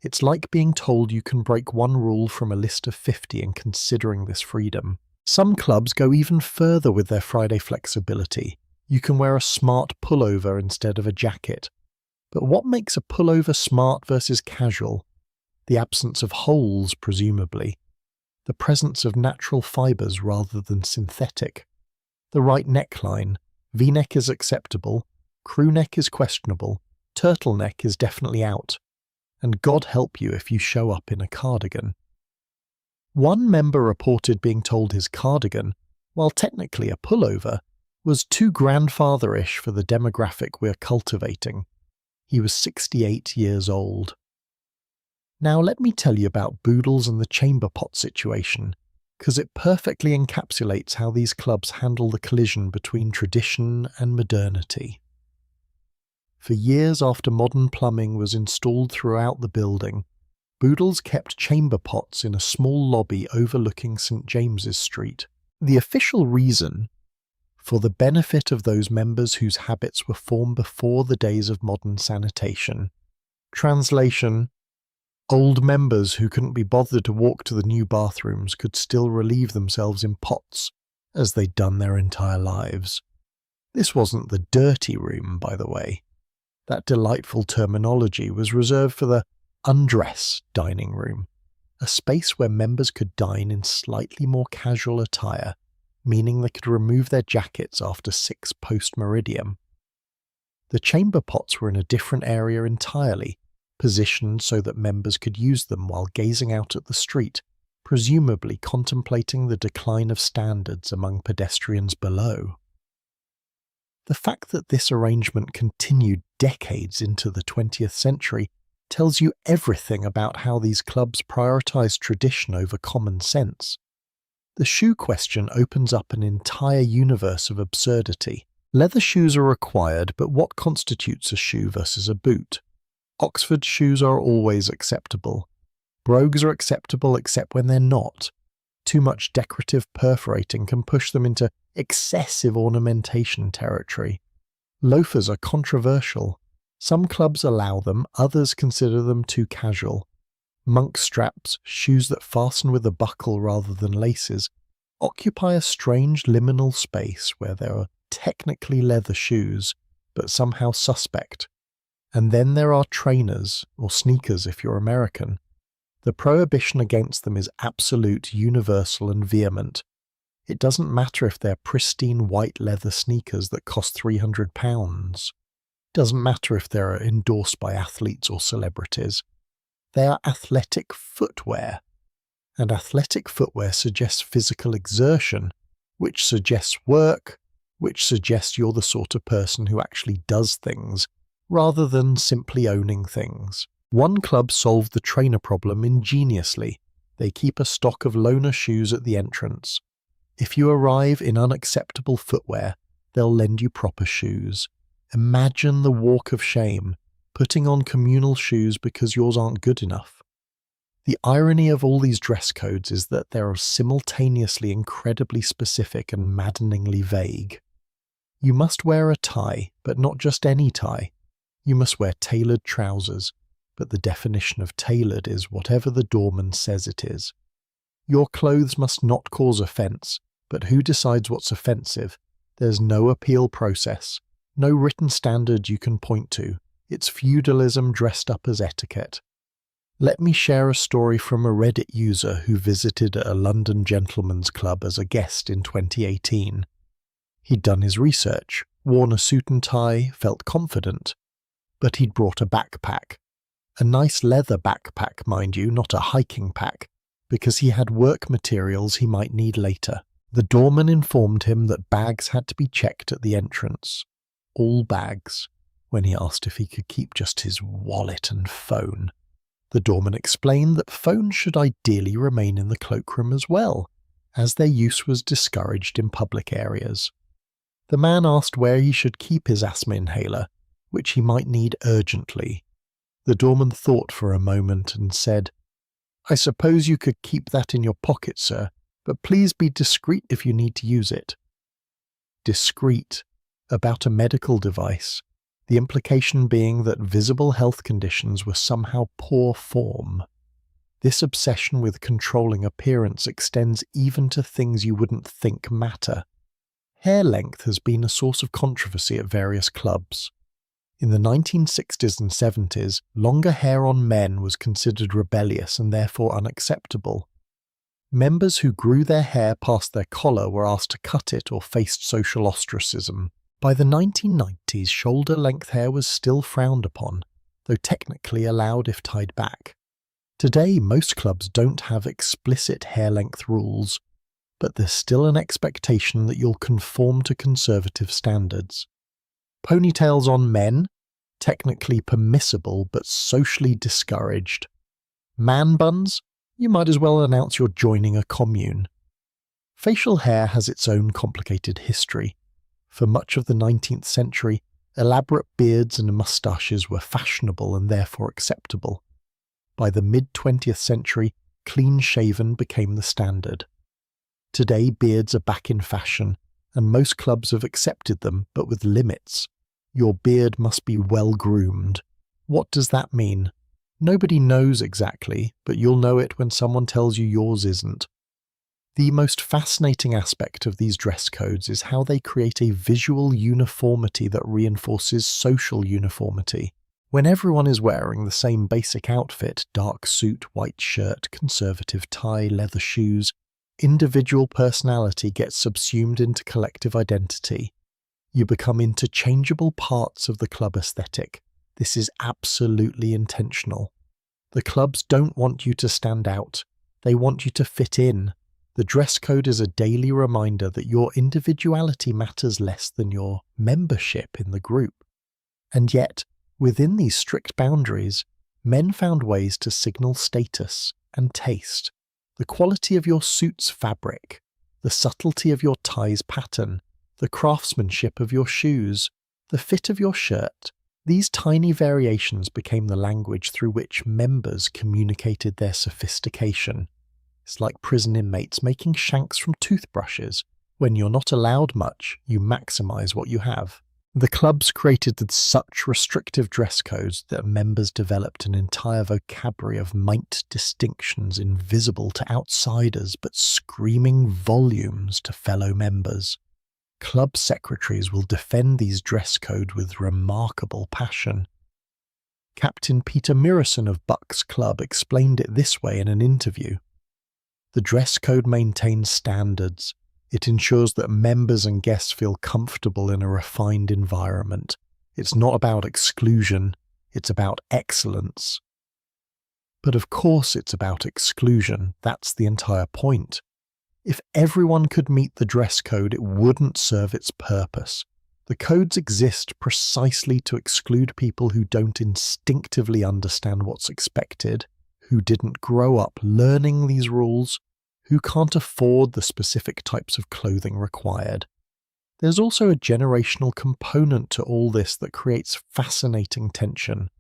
It's like being told you can break one rule from a list of 50 and considering this freedom. Some clubs go even further with their Friday flexibility. You can wear a smart pullover instead of a jacket. But what makes a pullover smart versus casual? The absence of holes, presumably. The presence of natural fibers rather than synthetic. The right neckline. V-neck is acceptable. Crew neck is questionable. Turtleneck is definitely out. And God help you if you show up in a cardigan. One member reported being told his cardigan, while technically a pullover, was too grandfatherish for the demographic we're cultivating. He was 68 years old. Now let me tell you about Boodles and the chamber pot situation, because it perfectly encapsulates how these clubs handle the collision between tradition and modernity. For years after modern plumbing was installed throughout the building, Boodles kept chamber pots in a small lobby overlooking St. James's Street. The official reason: for the benefit of those members whose habits were formed before the days of modern sanitation. Translation: old members who couldn't be bothered to walk to the new bathrooms could still relieve themselves in pots, as they'd done their entire lives. This wasn't the dirty room, by the way. That delightful terminology was reserved for the undress dining room, a space where members could dine in slightly more casual attire, meaning they could remove their jackets after 6 post-meridium. The chamber pots were in a different area entirely, positioned so that members could use them while gazing out at the street, presumably contemplating the decline of standards among pedestrians below. The fact that this arrangement continued decades into the 20th century tells you everything about how these clubs prioritize tradition over common sense. The shoe question opens up an entire universe of absurdity. Leather shoes are required, but what constitutes a shoe versus a boot? Oxford shoes are always acceptable. Brogues are acceptable except when they're not. Too much decorative perforating can push them into excessive ornamentation territory. Loafers are controversial. Some clubs allow them, others consider them too casual. Monk straps, shoes that fasten with a buckle rather than laces, occupy a strange liminal space where there are technically leather shoes, but somehow suspect. And then there are trainers, or sneakers if you're American. The prohibition against them is absolute, universal and vehement. It doesn't matter if they're pristine white leather sneakers that cost £300. Doesn't matter if they're endorsed by athletes or celebrities. They are athletic footwear. And athletic footwear suggests physical exertion, which suggests work, which suggests you're the sort of person who actually does things, rather than simply owning things. One club solved the trainer problem ingeniously. They keep a stock of loaner shoes at the entrance. If you arrive in unacceptable footwear, they'll lend you proper shoes. Imagine the walk of shame, putting on communal shoes because yours aren't good enough. The irony of all these dress codes is that they are simultaneously incredibly specific and maddeningly vague. You must wear a tie, but not just any tie. You must wear tailored trousers, but the definition of tailored is whatever the doorman says it is. Your clothes must not cause offence, but who decides what's offensive? There's no appeal process, no written standard you can point to. It's feudalism dressed up as etiquette. Let me share a story from a Reddit user who visited a London gentleman's club as a guest in 2018. He'd done his research, worn a suit and tie, felt confident, but he'd brought a backpack. A nice leather backpack, mind you, not a hiking pack, because he had work materials he might need later. The doorman informed him that bags had to be checked at the entrance. All bags, when he asked if he could keep just his wallet and phone. The doorman explained that phones should ideally remain in the cloakroom as well, as their use was discouraged in public areas. The man asked where he should keep his asthma inhaler, which he might need urgently. The doorman thought for a moment and said, "I suppose you could keep that in your pocket, sir, but please be discreet if you need to use it." Discreet about a medical device, the implication being that visible health conditions were somehow poor form. This obsession with controlling appearance extends even to things you wouldn't think matter. Hair length has been a source of controversy at various clubs. In the 1960s and 70s, longer hair on men was considered rebellious and therefore unacceptable. Members who grew their hair past their collar were asked to cut it or faced social ostracism. By the 1990s, shoulder-length hair was still frowned upon, though technically allowed if tied back. Today, most clubs don't have explicit hair length rules, but there's still an expectation that you'll conform to conservative standards. Ponytails on men? Technically permissible, but socially discouraged. Man buns? You might as well announce you're joining a commune. Facial hair has its own complicated history. For much of the 19th century, elaborate beards and moustaches were fashionable and therefore acceptable. By the mid-20th century, clean-shaven became the standard. Today, beards are back in fashion, and most clubs have accepted them, but with limits. Your beard must be well-groomed. What does that mean? Nobody knows exactly, but you'll know it when someone tells you yours isn't. The most fascinating aspect of these dress codes is how they create a visual uniformity that reinforces social uniformity. When everyone is wearing the same basic outfit, dark suit, white shirt, conservative tie, leather shoes, individual personality gets subsumed into collective identity. You become interchangeable parts of the club aesthetic. This is absolutely intentional. The clubs don't want you to stand out. They want you to fit in. The dress code is a daily reminder that your individuality matters less than your membership in the group. And yet, within these strict boundaries, men found ways to signal status and taste. The quality of your suit's fabric, the subtlety of your tie's pattern, the craftsmanship of your shoes, the fit of your shirt. These tiny variations became the language through which members communicated their sophistication. It's like prison inmates making shanks from toothbrushes. When you're not allowed much, you maximize what you have. The clubs created such restrictive dress codes that members developed an entire vocabulary of might distinctions invisible to outsiders but screaming volumes to fellow members. Club secretaries will defend these dress codes with remarkable passion. Captain Peter Mirison of Buck's Club explained it this way in an interview. The dress code maintains standards. It ensures that members and guests feel comfortable in a refined environment. It's not about exclusion, it's about excellence. But of course it's about exclusion, that's the entire point. If everyone could meet the dress code, it wouldn't serve its purpose. The codes exist precisely to exclude people who don't instinctively understand what's expected, who didn't grow up learning these rules, who can't afford the specific types of clothing required. There's also a generational component to all this that creates fascinating tension.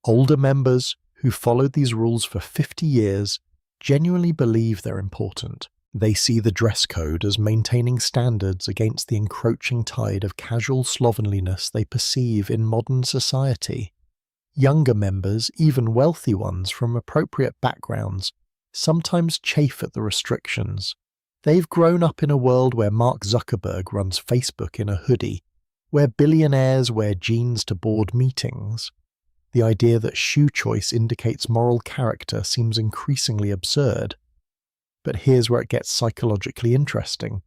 Older members, who followed these rules for 50 years, genuinely believe they're important. They see the dress code as maintaining standards against the encroaching tide of casual slovenliness they perceive in modern society. Younger members, even wealthy ones from appropriate backgrounds, sometimes chafe at the restrictions. They've grown up in a world where Mark Zuckerberg runs Facebook in a hoodie, where billionaires wear jeans to board meetings. The idea that shoe choice indicates moral character seems increasingly absurd. But here's where it gets psychologically interesting.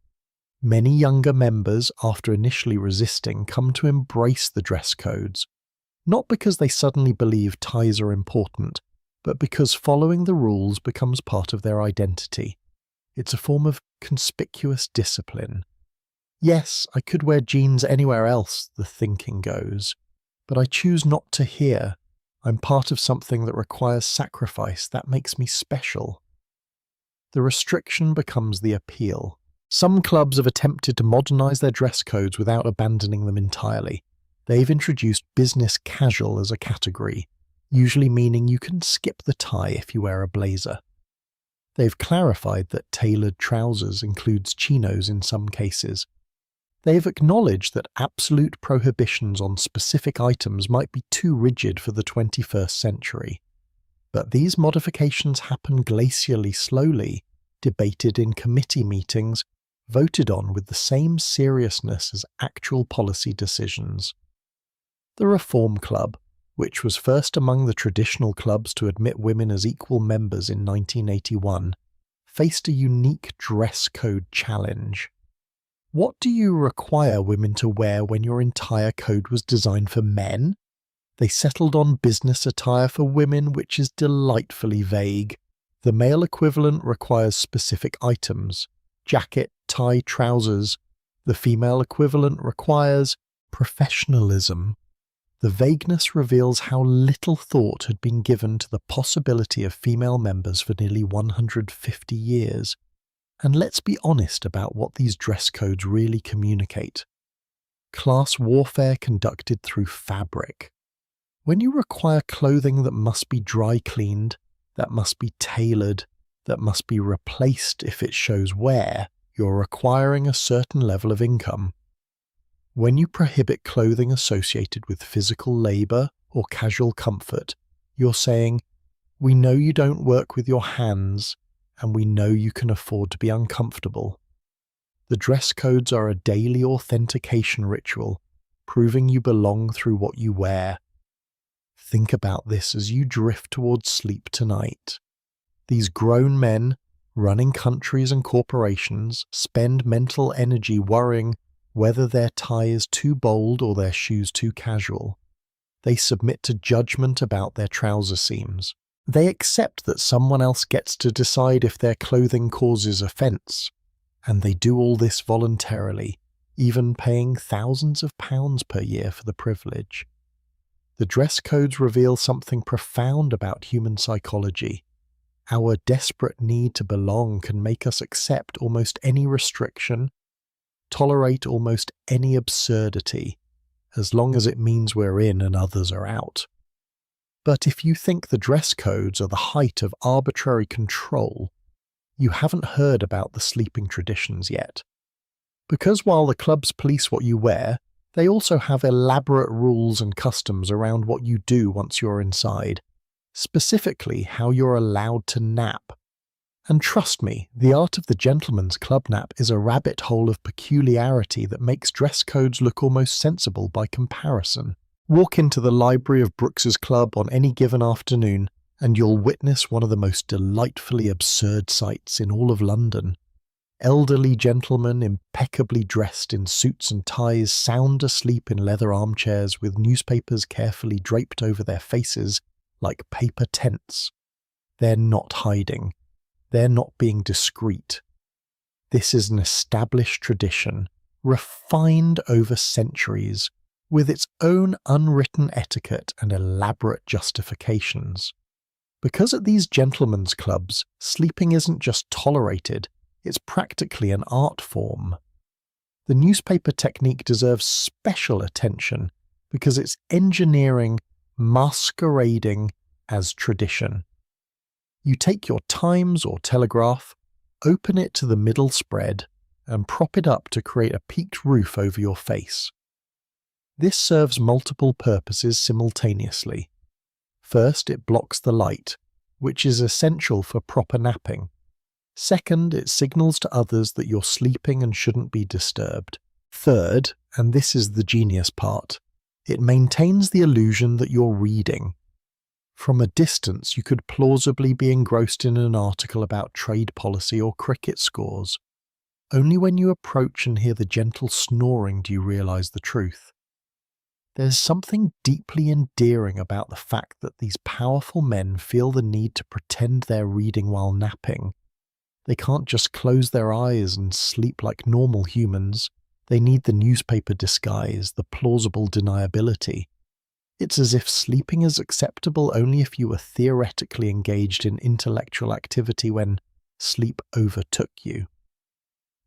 Many younger members, after initially resisting, come to embrace the dress codes. Not because they suddenly believe ties are important, but because following the rules becomes part of their identity. It's a form of conspicuous discipline. Yes, I could wear jeans anywhere else, the thinking goes, but I choose not to here. I'm part of something that requires sacrifice. That makes me special. The restriction becomes the appeal. Some clubs have attempted to modernize their dress codes without abandoning them entirely. They've introduced business casual as a category, usually meaning you can skip the tie if you wear a blazer. They've clarified that tailored trousers includes chinos in some cases. They've acknowledged that absolute prohibitions on specific items might be too rigid for the 21st century. But these modifications happen glacially slowly, debated in committee meetings, voted on with the same seriousness as actual policy decisions. The Reform Club, which was first among the traditional clubs to admit women as equal members in 1981, faced a unique dress code challenge. What do you require women to wear when your entire code was designed for men? They settled on business attire for women, which is delightfully vague. The male equivalent requires specific items: jacket, tie, trousers. The female equivalent requires professionalism. The vagueness reveals how little thought had been given to the possibility of female members for nearly 150 years. And let's be honest about what these dress codes really communicate. Class warfare conducted through fabric. When you require clothing that must be dry cleaned, that must be tailored, that must be replaced if it shows wear, you're requiring a certain level of income. When you prohibit clothing associated with physical labor or casual comfort, you're saying, we know you don't work with your hands, and we know you can afford to be uncomfortable. The dress codes are a daily authentication ritual, proving you belong through what you wear. Think about this as you drift towards sleep tonight. These grown men, running countries and corporations, spend mental energy worrying whether their tie is too bold or their shoes too casual. They submit to judgment about their trouser seams. They accept that someone else gets to decide if their clothing causes offense. And they do all this voluntarily, even paying thousands of pounds per year for the privilege. The dress codes reveal something profound about human psychology. Our desperate need to belong can make us accept almost any restriction, tolerate almost any absurdity, as long as it means we're in and others are out. But if you think the dress codes are the height of arbitrary control, you haven't heard about the sleeping traditions yet. Because while the clubs police what you wear, they also have elaborate rules and customs around what you do once you're inside, specifically how you're allowed to nap. And trust me, the art of the gentleman's club nap is a rabbit hole of peculiarity that makes dress codes look almost sensible by comparison. Walk into the library of Brooks's Club on any given afternoon, and you'll witness one of the most delightfully absurd sights in all of London. Elderly gentlemen impeccably dressed in suits and ties sound asleep in leather armchairs with newspapers carefully draped over their faces like paper tents. They're not hiding. They're not being discreet. This is an established tradition, refined over centuries, with its own unwritten etiquette and elaborate justifications. Because at these gentlemen's clubs, sleeping isn't just tolerated, it's practically an art form. The newspaper technique deserves special attention because it's engineering masquerading as tradition. You take your Times or Telegraph, open it to the middle spread, and prop it up to create a peaked roof over your face. This serves multiple purposes simultaneously. First, it blocks the light, which is essential for proper napping. Second, it signals to others that you're sleeping and shouldn't be disturbed. Third, and this is the genius part, it maintains the illusion that you're reading. From a distance, you could plausibly be engrossed in an article about trade policy or cricket scores. Only when you approach and hear the gentle snoring do you realize the truth. There's something deeply endearing about the fact that these powerful men feel the need to pretend they're reading while napping. They can't just close their eyes and sleep like normal humans. They need the newspaper disguise, the plausible deniability. It's as if sleeping is acceptable only if you were theoretically engaged in intellectual activity when sleep overtook you.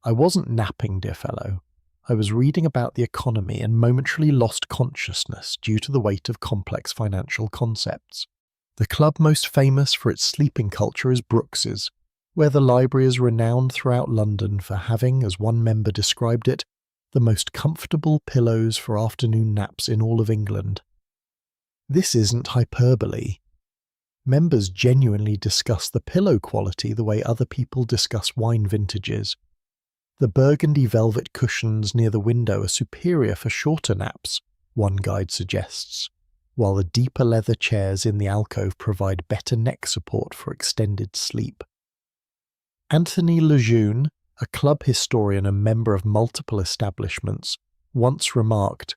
I wasn't napping, dear fellow. I was reading about the economy and momentarily lost consciousness due to the weight of complex financial concepts. The club most famous for its sleeping culture is Brooks's, where the library is renowned throughout London for having, as one member described it, the most comfortable pillows for afternoon naps in all of England. This isn't hyperbole. Members genuinely discuss the pillow quality the way other people discuss wine vintages. The burgundy velvet cushions near the window are superior for shorter naps, one guide suggests, while the deeper leather chairs in the alcove provide better neck support for extended sleep. Anthony Lejeune, a club historian and member of multiple establishments, once remarked,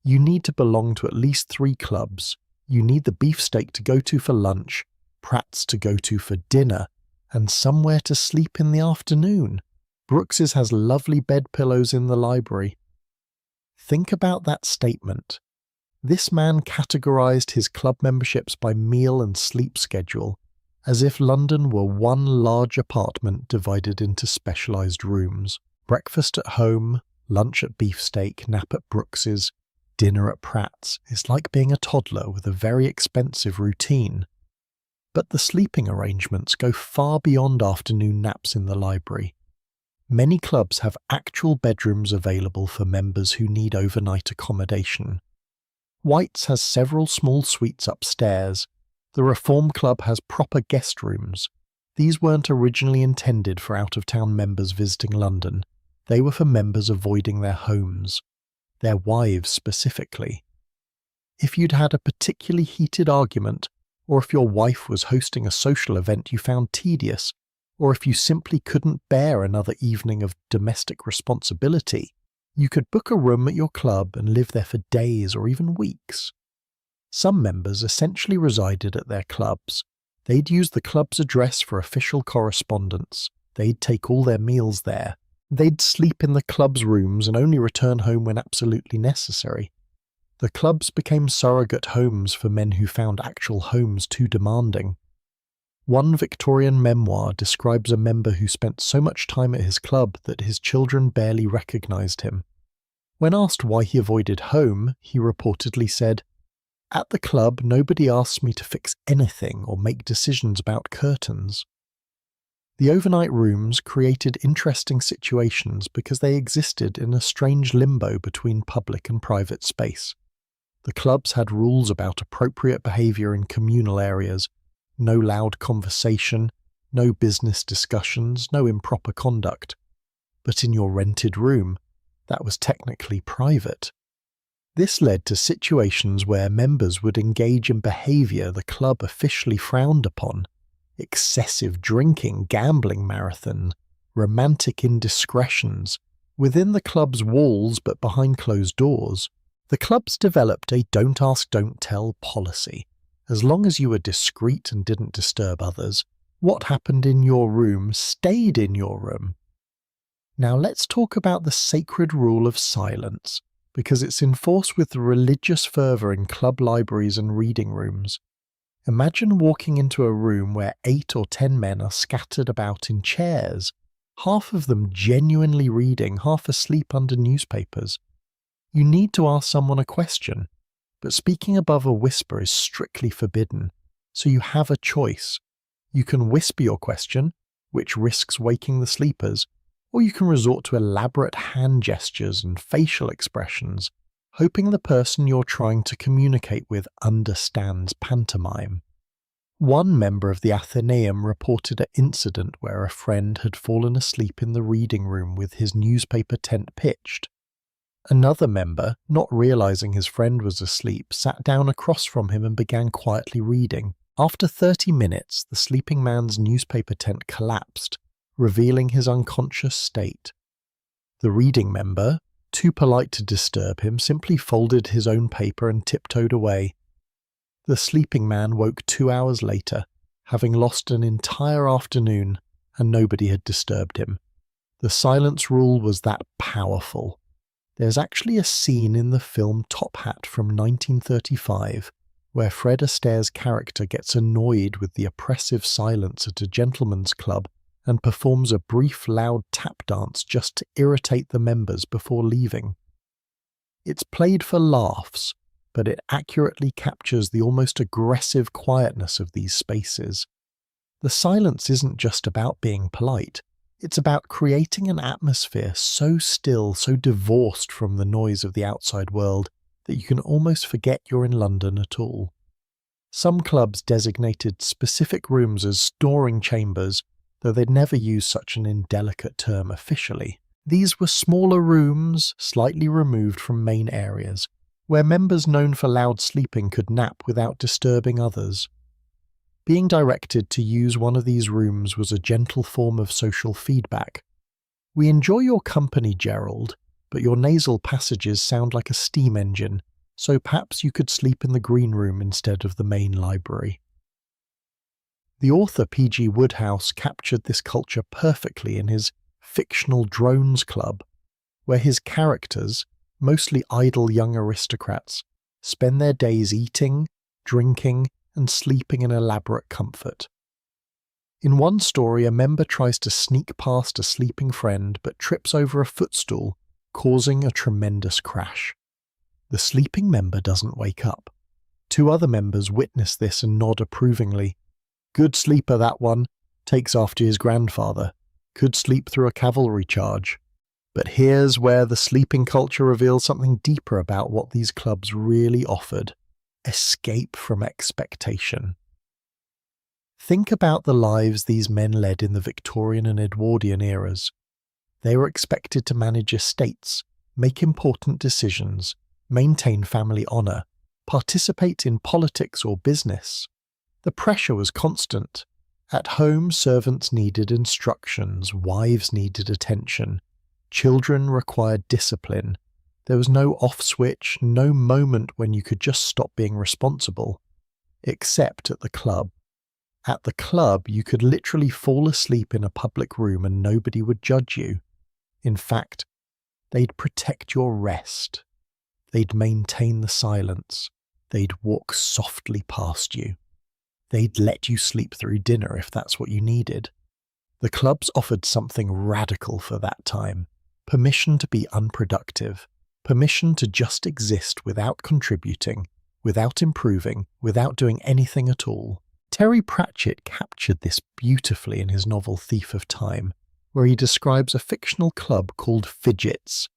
"You need to belong to at least 3 clubs. You need the beefsteak to go to for lunch, Pratt's to go to for dinner, and somewhere to sleep in the afternoon. Brooks's has lovely bed pillows in the library." Think about that statement. This man categorized his club memberships by meal and sleep schedule, as if London were one large apartment divided into specialized rooms. Breakfast at home, lunch at Beefsteak, nap at Brooks's, dinner at Pratt's is like being a toddler with a very expensive routine. But the sleeping arrangements go far beyond afternoon naps in the library. Many clubs have actual bedrooms available for members who need overnight accommodation. White's has several small suites upstairs. The Reform Club has proper guest rooms. These weren't originally intended for out-of-town members visiting London. They were for members avoiding their homes, their wives specifically. If you'd had a particularly heated argument, or if your wife was hosting a social event you found tedious, or if you simply couldn't bear another evening of domestic responsibility, you could book a room at your club and live there for days or even weeks. Some members essentially resided at their clubs. They'd use the club's address for official correspondence. They'd take all their meals there. They'd sleep in the club's rooms and only return home when absolutely necessary. The clubs became surrogate homes for men who found actual homes too demanding. One Victorian memoir describes a member who spent so much time at his club that his children barely recognized him. When asked why he avoided home, he reportedly said, "At the club, nobody asks me to fix anything or make decisions about curtains." The overnight rooms created interesting situations because they existed in a strange limbo between public and private space. The clubs had rules about appropriate behaviour in communal areas, no loud conversation, no business discussions, no improper conduct. But in your rented room, that was technically private. This led to situations where members would engage in behaviour the club officially frowned upon: excessive drinking, gambling marathon, romantic indiscretions, within the club's walls but behind closed doors. The clubs developed a don't ask, don't tell policy. As long as you were discreet and didn't disturb others, what happened in your room stayed in your room. Now let's talk about the sacred rule of silence, because it's enforced with religious fervour in club libraries and reading rooms. Imagine walking into a room where 8 or 10 men are scattered about in chairs, half of them genuinely reading, half asleep under newspapers. You need to ask someone a question, but speaking above a whisper is strictly forbidden, so you have a choice. You can whisper your question, which risks waking the sleepers, or you can resort to elaborate hand gestures and facial expressions, hoping the person you're trying to communicate with understands pantomime. One member of the Athenaeum reported an incident where a friend had fallen asleep in the reading room with his newspaper tent pitched. Another member, not realizing his friend was asleep, sat down across from him and began quietly reading. After 30 minutes, the sleeping man's newspaper tent collapsed, revealing his unconscious state. The reading member, too polite to disturb him, simply folded his own paper and tiptoed away. The sleeping man woke 2 hours later, having lost an entire afternoon, and nobody had disturbed him. The silence rule was that powerful. There's actually a scene in the film Top Hat from 1935 where Fred Astaire's character gets annoyed with the oppressive silence at a gentleman's club and performs a brief loud tap dance just to irritate the members before leaving. It's played for laughs, but it accurately captures the almost aggressive quietness of these spaces. The silence isn't just about being polite. It's about creating an atmosphere so still, so divorced from the noise of the outside world, that you can almost forget you're in London at all. Some clubs designated specific rooms as storing chambers, though they'd never use such an indelicate term officially. These were smaller rooms, slightly removed from main areas, where members known for loud sleeping could nap without disturbing others. Being directed to use one of these rooms was a gentle form of social feedback. "We enjoy your company, Gerald, but your nasal passages sound like a steam engine, so perhaps you could sleep in the green room instead of the main library." The author P.G. Wodehouse captured this culture perfectly in his fictional Drones Club, where his characters, mostly idle young aristocrats, spend their days eating, drinking, and sleeping in elaborate comfort. In one story, a member tries to sneak past a sleeping friend but trips over a footstool, causing a tremendous crash. The sleeping member doesn't wake up. 2 other members witness this and nod approvingly. "Good sleeper, that one. Takes after his grandfather. Could sleep through a cavalry charge." But here's where the sleeping culture reveals something deeper about what these clubs really offered: escape from expectation. Think about the lives these men led in the Victorian and Edwardian eras. They were expected to manage estates, make important decisions, maintain family honour, participate in politics or business. The pressure was constant. At home, servants needed instructions, wives needed attention, children required discipline. There was no off switch, no moment when you could just stop being responsible, except at the club. At the club, you could literally fall asleep in a public room and nobody would judge you. In fact, they'd protect your rest. They'd maintain the silence. They'd walk softly past you. They'd let you sleep through dinner if that's what you needed. The clubs offered something radical for that time: permission to be unproductive, permission to just exist without contributing, without improving, without doing anything at all. Terry Pratchett captured this beautifully in his novel Thief of Time, where he describes a fictional club called Fidgets.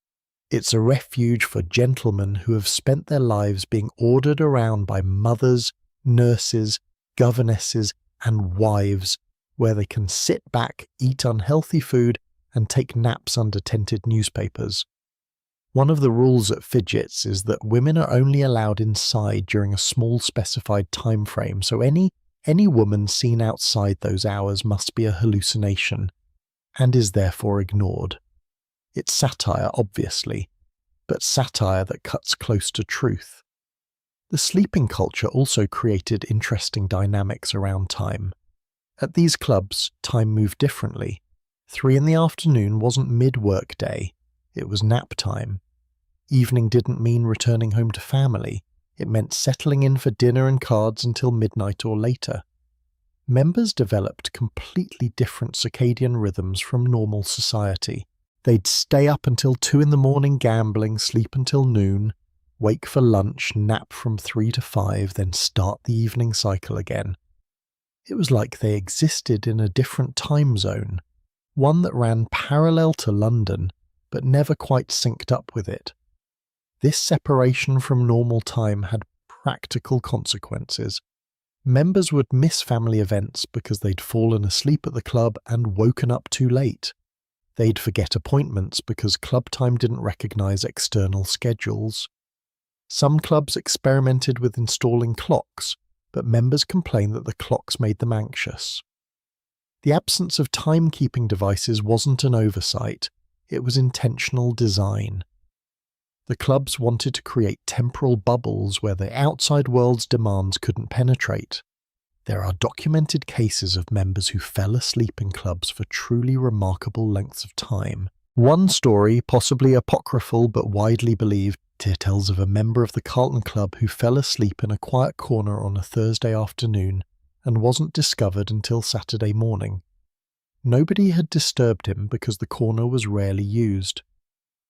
It's a refuge for gentlemen who have spent their lives being ordered around by mothers, nurses, governesses, and wives, where they can sit back, eat unhealthy food, and take naps under tinted newspapers. One of the rules at Fidgets is that women are only allowed inside during a small specified time frame, so any woman seen outside those hours must be a hallucination, and is therefore ignored. It's satire, obviously, but satire that cuts close to truth. The sleeping culture also created interesting dynamics around time. At these clubs, time moved differently. 3 in the afternoon wasn't mid-work day, it was nap time. Evening didn't mean returning home to family, it meant settling in for dinner and cards until midnight or later. Members developed completely different circadian rhythms from normal society. They'd stay up until 2 in the morning gambling, sleep until noon, wake for lunch, nap from 3 to 5, then start the evening cycle again. It was like they existed in a different time zone, one that ran parallel to London, but never quite synced up with it. This separation from normal time had practical consequences. Members would miss family events because they'd fallen asleep at the club and woken up too late. They'd forget appointments because club time didn't recognize external schedules. Some clubs experimented with installing clocks, but members complained that the clocks made them anxious. The absence of timekeeping devices wasn't an oversight, it was intentional design. The clubs wanted to create temporal bubbles where the outside world's demands couldn't penetrate. There are documented cases of members who fell asleep in clubs for truly remarkable lengths of time. One story, possibly apocryphal but widely believed, tells of a member of the Carlton Club who fell asleep in a quiet corner on a Thursday afternoon and wasn't discovered until Saturday morning. Nobody had disturbed him because the corner was rarely used.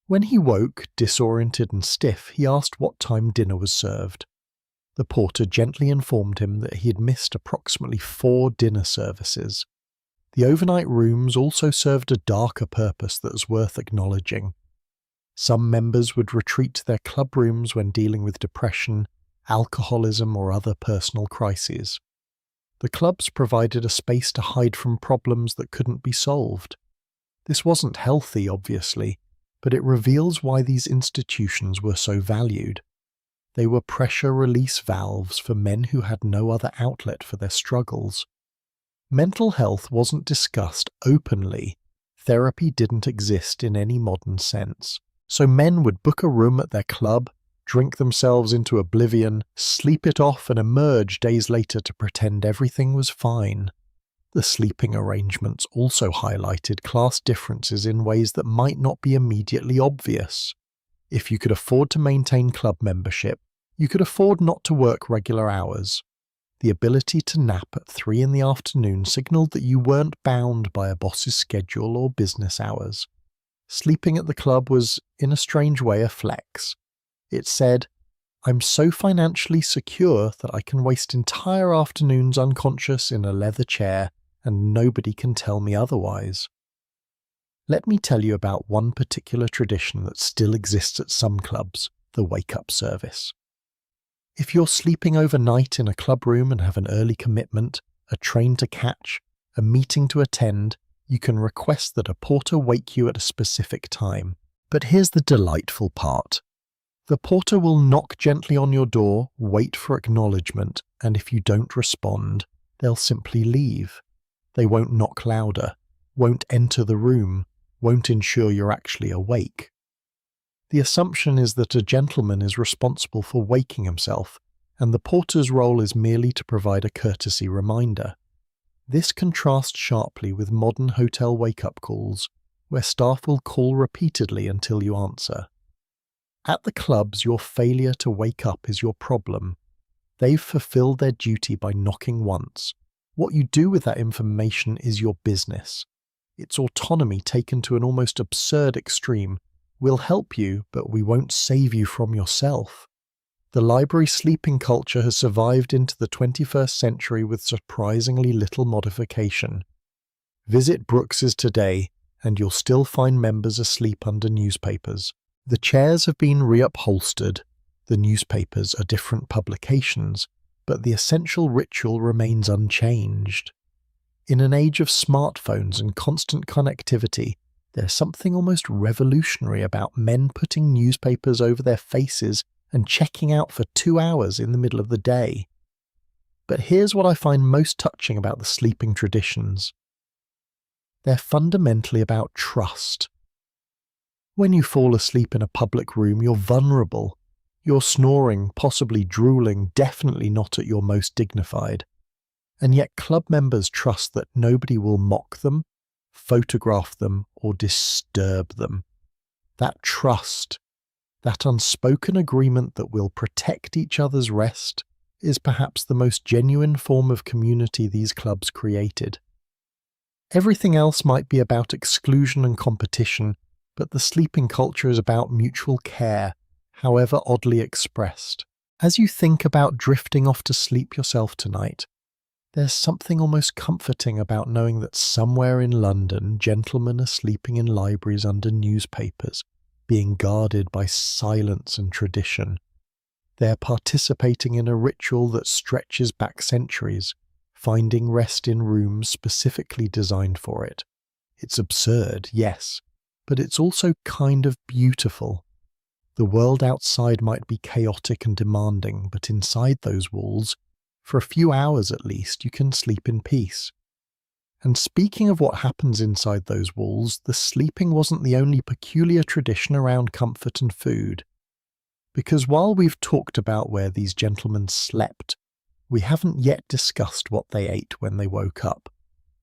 When he woke, disoriented and stiff, he asked what time dinner was served. The porter gently informed him that he had missed approximately 4 dinner services. The overnight rooms also served a darker purpose that was worth acknowledging. Some members would retreat to their club rooms when dealing with depression, alcoholism, or other personal crises. The clubs provided a space to hide from problems that couldn't be solved. This wasn't healthy, obviously, but it reveals why these institutions were so valued. They were pressure release valves for men who had no other outlet for their struggles. Mental health wasn't discussed openly. Therapy didn't exist in any modern sense. So men would book a room at their club, drink themselves into oblivion, sleep it off and emerge days later to pretend everything was fine. The sleeping arrangements also highlighted class differences in ways that might not be immediately obvious. If you could afford to maintain club membership, you could afford not to work regular hours. The ability to nap at 3 in the afternoon signaled that you weren't bound by a boss's schedule or business hours. Sleeping at the club was, in a strange way, a flex. It said, "I'm so financially secure that I can waste entire afternoons unconscious in a leather chair and nobody can tell me otherwise." Let me tell you about one particular tradition that still exists at some clubs, the wake-up service. If you're sleeping overnight in a club room and have an early commitment, a train to catch, a meeting to attend, you can request that a porter wake you at a specific time. But here's the delightful part. The porter will knock gently on your door, wait for acknowledgement, and if you don't respond, they'll simply leave. They won't knock louder, won't enter the room, won't ensure you're actually awake. The assumption is that a gentleman is responsible for waking himself, and the porter's role is merely to provide a courtesy reminder. This contrasts sharply with modern hotel wake-up calls, where staff will call repeatedly until you answer. At the clubs, your failure to wake up is your problem. They've fulfilled their duty by knocking once. What you do with that information is your business. It's autonomy taken to an almost absurd extreme. We'll help you, but we won't save you from yourself. The library sleeping culture has survived into the 21st century with surprisingly little modification. Visit Brooks's today, and you'll still find members asleep under newspapers. The chairs have been reupholstered, the newspapers are different publications, but the essential ritual remains unchanged. In an age of smartphones and constant connectivity, there's something almost revolutionary about men putting newspapers over their faces and checking out for 2 hours in the middle of the day. But here's what I find most touching about the sleeping traditions. They're fundamentally about trust. When you fall asleep in a public room, you're vulnerable. You're snoring, possibly drooling, definitely not at your most dignified. And yet club members trust that nobody will mock them, photograph them, or disturb them. That trust, that unspoken agreement that we'll protect each other's rest, is perhaps the most genuine form of community these clubs created. Everything else might be about exclusion and competition, but the sleeping culture is about mutual care, however oddly expressed. As you think about drifting off to sleep yourself tonight, there's something almost comforting about knowing that somewhere in London, gentlemen are sleeping in libraries under newspapers, being guarded by silence and tradition. They're participating in a ritual that stretches back centuries, finding rest in rooms specifically designed for it. It's absurd, yes, but it's also kind of beautiful. The world outside might be chaotic and demanding, but inside those walls, for a few hours at least, you can sleep in peace. And speaking of what happens inside those walls, the sleeping wasn't the only peculiar tradition around comfort and food. Because while we've talked about where these gentlemen slept, we haven't yet discussed what they ate when they woke up.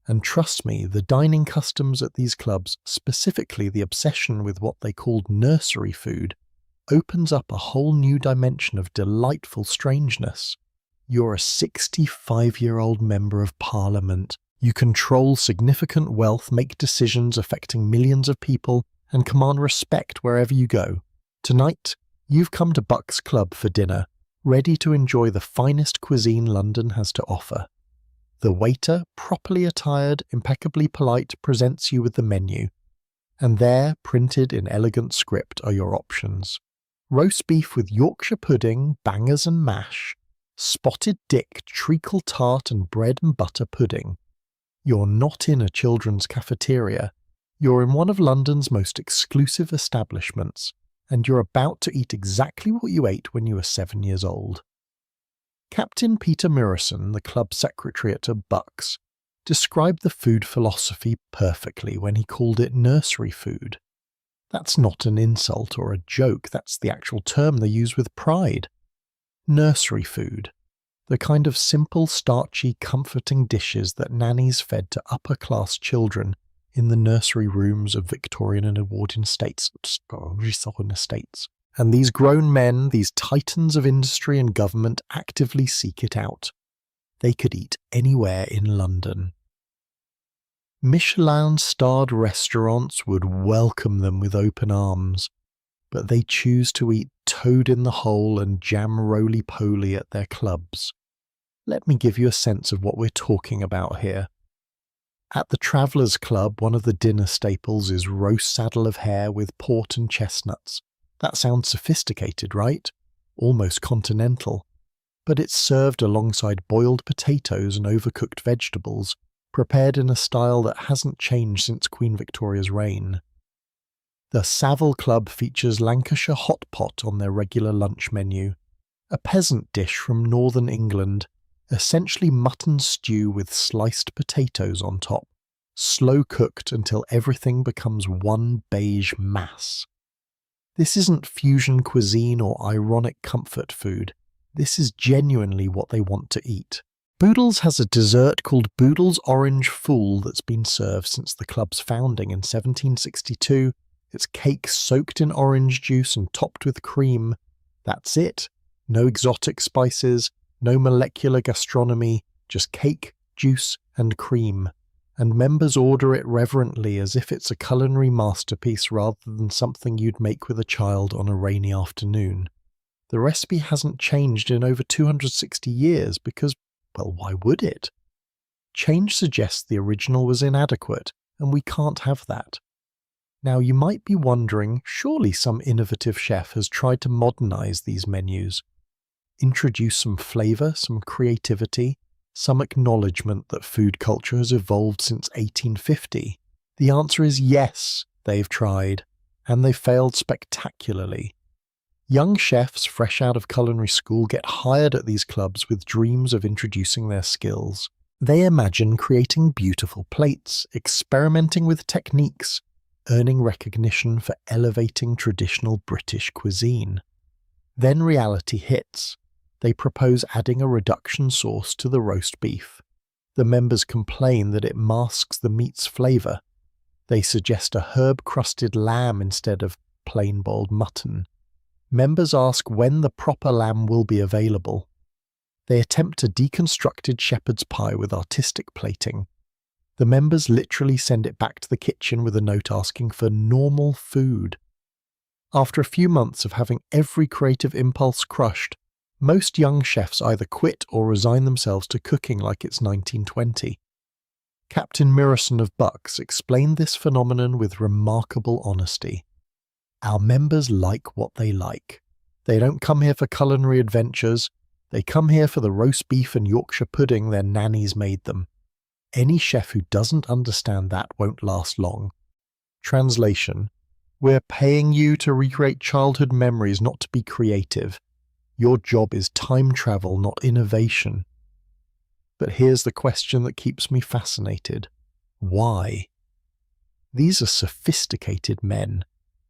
And trust me, the dining customs at these clubs, specifically the obsession with what they called nursery food, opens up a whole new dimension of delightful strangeness. You're a 65-year-old member of parliament. You control significant wealth, make decisions affecting millions of people, and command respect wherever you go. Tonight, you've come to Buck's Club for dinner, ready to enjoy the finest cuisine London has to offer. The waiter, properly attired, impeccably polite, presents you with the menu. And there, printed in elegant script, are your options. Roast beef with Yorkshire pudding, bangers and mash, spotted dick, treacle tart and bread and butter pudding. You're not in a children's cafeteria. You're in one of London's most exclusive establishments, and you're about to eat exactly what you ate when you were 7 years old. Captain Peter Murison, the club secretary at Buck's, described the food philosophy perfectly when he called it nursery food. That's not an insult or a joke, that's the actual term they use with pride. Nursery food. The kind of simple, starchy, comforting dishes that nannies fed to upper-class children in the nursery rooms of Victorian and Edwardian estates. And these grown men, these titans of industry and government, actively seek it out. They could eat anywhere in London. Michelin-starred restaurants would welcome them with open arms, but they choose to eat toad-in-the-hole and jam roly-poly at their clubs. Let me give you a sense of what we're talking about here. At the Travellers' Club, one of the dinner staples is roast saddle of hare with port and chestnuts. That sounds sophisticated, right? Almost continental. But it's served alongside boiled potatoes and overcooked vegetables, prepared in a style that hasn't changed since Queen Victoria's reign. The Savile Club features Lancashire hot pot on their regular lunch menu, a peasant dish from northern England, essentially mutton stew with sliced potatoes on top, slow cooked until everything becomes one beige mass. This isn't fusion cuisine or ironic comfort food. This is genuinely what they want to eat. Boodle's has a dessert called Boodle's Orange Fool that's been served since the club's founding in 1762. It's cake soaked in orange juice and topped with cream. That's it. No exotic spices, no molecular gastronomy, just cake, juice, and cream. And members order it reverently as if it's a culinary masterpiece rather than something you'd make with a child on a rainy afternoon. The recipe hasn't changed in over 260 years because, well, why would it? Change suggests the original was inadequate, and we can't have that. Now, you might be wondering, surely some innovative chef has tried to modernize these menus, introduce some flavor, some creativity, some acknowledgement that food culture has evolved since 1850? The answer is yes, they've tried, and they failed spectacularly. Young chefs fresh out of culinary school get hired at these clubs with dreams of introducing their skills. They imagine creating beautiful plates, experimenting with techniques, earning recognition for elevating traditional British cuisine. Then reality hits. They propose adding a reduction sauce to the roast beef. The members complain that it masks the meat's flavour. They suggest a herb-crusted lamb instead of plain boiled mutton. Members ask when the proper lamb will be available. They attempt a deconstructed shepherd's pie with artistic plating. The members literally send it back to the kitchen with a note asking for normal food. After a few months of having every creative impulse crushed, most young chefs either quit or resign themselves to cooking like it's 1920. Captain Murison of Buck's explained this phenomenon with remarkable honesty. Our members like what they like. They don't come here for culinary adventures. They come here for the roast beef and Yorkshire pudding their nannies made them. Any chef who doesn't understand that won't last long. Translation: we're paying you to recreate childhood memories, not to be creative. Your job is time travel, not innovation. But here's the question that keeps me fascinated. Why? These are sophisticated men.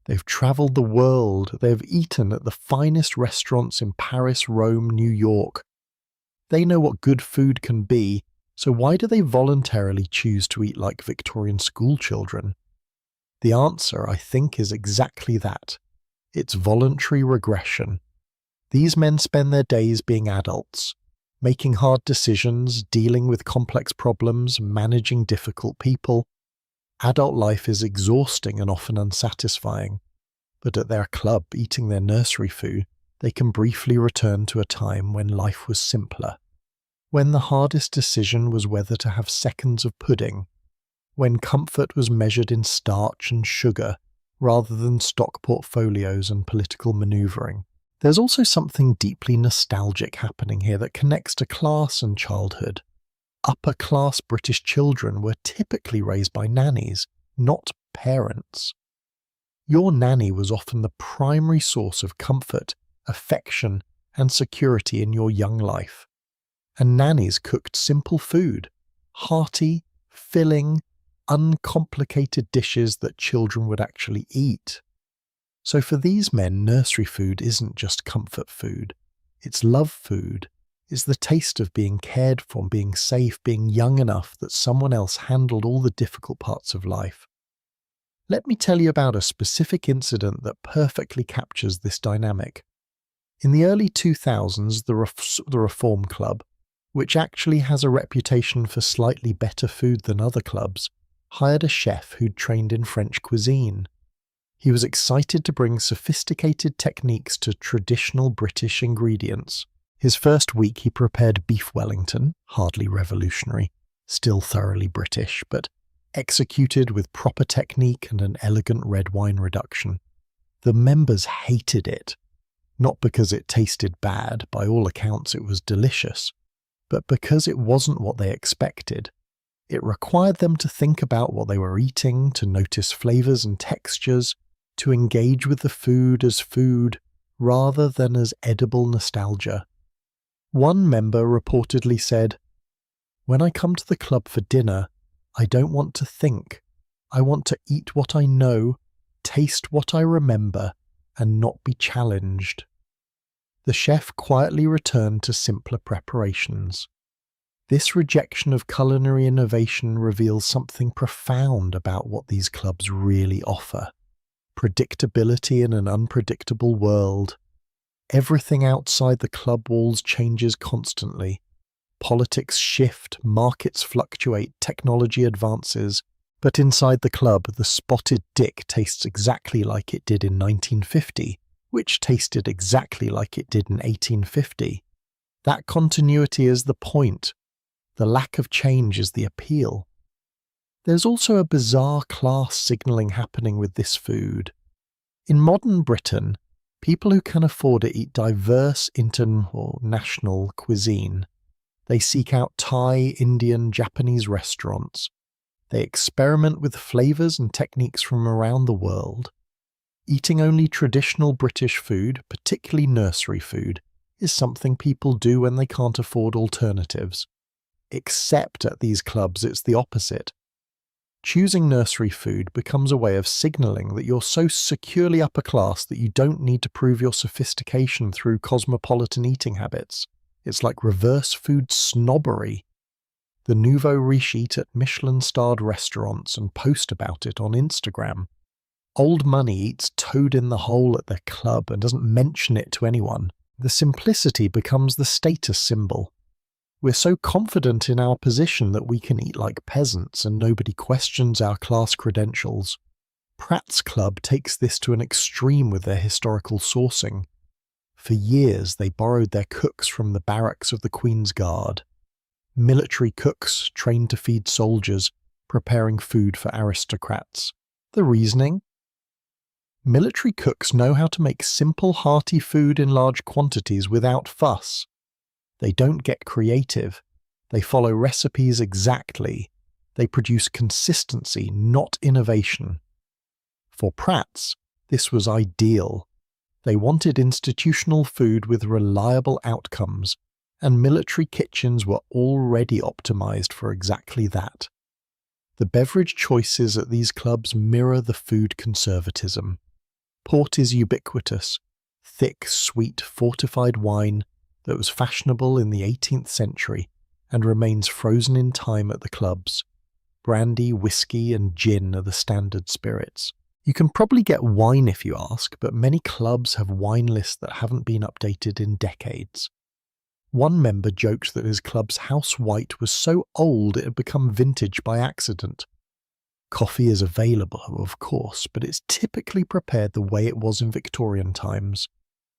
They've travelled the world. They've eaten at the finest restaurants in Paris, Rome, New York. They know what good food can be, so why do they voluntarily choose to eat like Victorian school children? The answer, I think, is exactly that. It's voluntary regression. These men spend their days being adults, making hard decisions, dealing with complex problems, managing difficult people. Adult life is exhausting and often unsatisfying, but at their club, eating their nursery food, they can briefly return to a time when life was simpler, when the hardest decision was whether to have seconds of pudding, when comfort was measured in starch and sugar rather than stock portfolios and political manoeuvring. There's also something deeply nostalgic happening here that connects to class and childhood. Upper-class British children were typically raised by nannies, not parents. Your nanny was often the primary source of comfort, affection, and security in your young life. And nannies cooked simple food, hearty, filling, uncomplicated dishes that children would actually eat. So for these men, nursery food isn't just comfort food. It's love food. It's the taste of being cared for, being safe, being young enough that someone else handled all the difficult parts of life. Let me tell you about a specific incident that perfectly captures this dynamic. In the early 2000s, the Reform Club, which actually has a reputation for slightly better food than other clubs, hired a chef who'd trained in French cuisine. He was excited to bring sophisticated techniques to traditional British ingredients. His first week he prepared beef Wellington, hardly revolutionary, still thoroughly British, but executed with proper technique and an elegant red wine reduction. The members hated it, not because it tasted bad, by all accounts it was delicious, but because it wasn't what they expected. It required them to think about what they were eating, to notice flavours and textures, to engage with the food as food, rather than as edible nostalgia. One member reportedly said, "When I come to the club for dinner, I don't want to think. I want to eat what I know, taste what I remember, and not be challenged." The chef quietly returned to simpler preparations. This rejection of culinary innovation reveals something profound about what these clubs really offer. Predictability in an unpredictable world. Everything outside the club walls changes constantly. Politics shift, markets fluctuate, technology advances, but inside the club, the spotted dick tastes exactly like it did in 1950, which tasted exactly like it did in 1850. That continuity is the point. The lack of change is the appeal. There's also a bizarre class signalling happening with this food. In modern Britain, people who can afford to eat diverse international cuisine. They seek out Thai, Indian, Japanese restaurants. They experiment with flavours and techniques from around the world. Eating only traditional British food, particularly nursery food, is something people do when they can't afford alternatives. Except at these clubs, it's the opposite. Choosing nursery food becomes a way of signalling that you're so securely upper class that you don't need to prove your sophistication through cosmopolitan eating habits. It's like reverse food snobbery. The nouveau riche eat at Michelin-starred restaurants and post about it on Instagram. Old money eats toad in the hole at their club and doesn't mention it to anyone. The simplicity becomes the status symbol. We're so confident in our position that we can eat like peasants and nobody questions our class credentials. Pratt's Club takes this to an extreme with their historical sourcing. For years they borrowed their cooks from the barracks of the Queen's Guard. Military cooks trained to feed soldiers, preparing food for aristocrats. The reasoning? Military cooks know how to make simple, hearty food in large quantities without fuss. They don't get creative. They follow recipes exactly. They produce consistency, not innovation. For Pratt's, this was ideal. They wanted institutional food with reliable outcomes, and military kitchens were already optimized for exactly that. The beverage choices at these clubs mirror the food conservatism. Port is ubiquitous, thick, sweet, fortified wine that was fashionable in the 18th century and remains frozen in time at the clubs. Brandy, whiskey, and gin are the standard spirits. You can probably get wine if you ask, but many clubs have wine lists that haven't been updated in decades. One member joked that his club's house white was so old it had become vintage by accident. Coffee is available, of course, but it's typically prepared the way it was in Victorian times.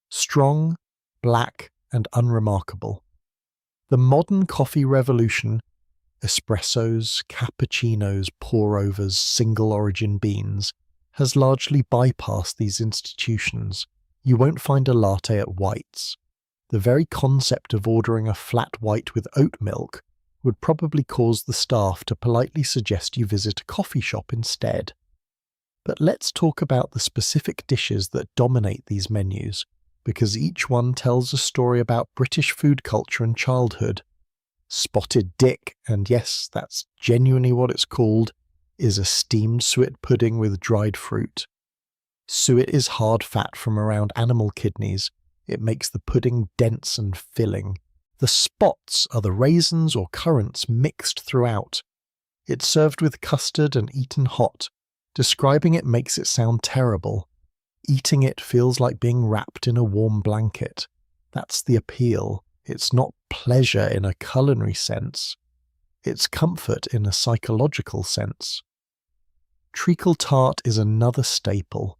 Strong, black, and unremarkable. The modern coffee revolution, espressos, cappuccinos, pour-overs, single-origin beans, has largely bypassed these institutions. You won't find a latte at White's. The very concept of ordering a flat white with oat milk would probably cause the staff to politely suggest you visit a coffee shop instead. But let's talk about the specific dishes that dominate these menus, because each one tells a story about British food culture and childhood. Spotted Dick, and yes, that's genuinely what it's called, is a steamed suet pudding with dried fruit. Suet is hard fat from around animal kidneys. It makes the pudding dense and filling. The spots are the raisins or currants mixed throughout. It's served with custard and eaten hot. Describing it makes it sound terrible. Eating it feels like being wrapped in a warm blanket. That's the appeal. It's not pleasure in a culinary sense. It's comfort in a psychological sense. Treacle tart is another staple.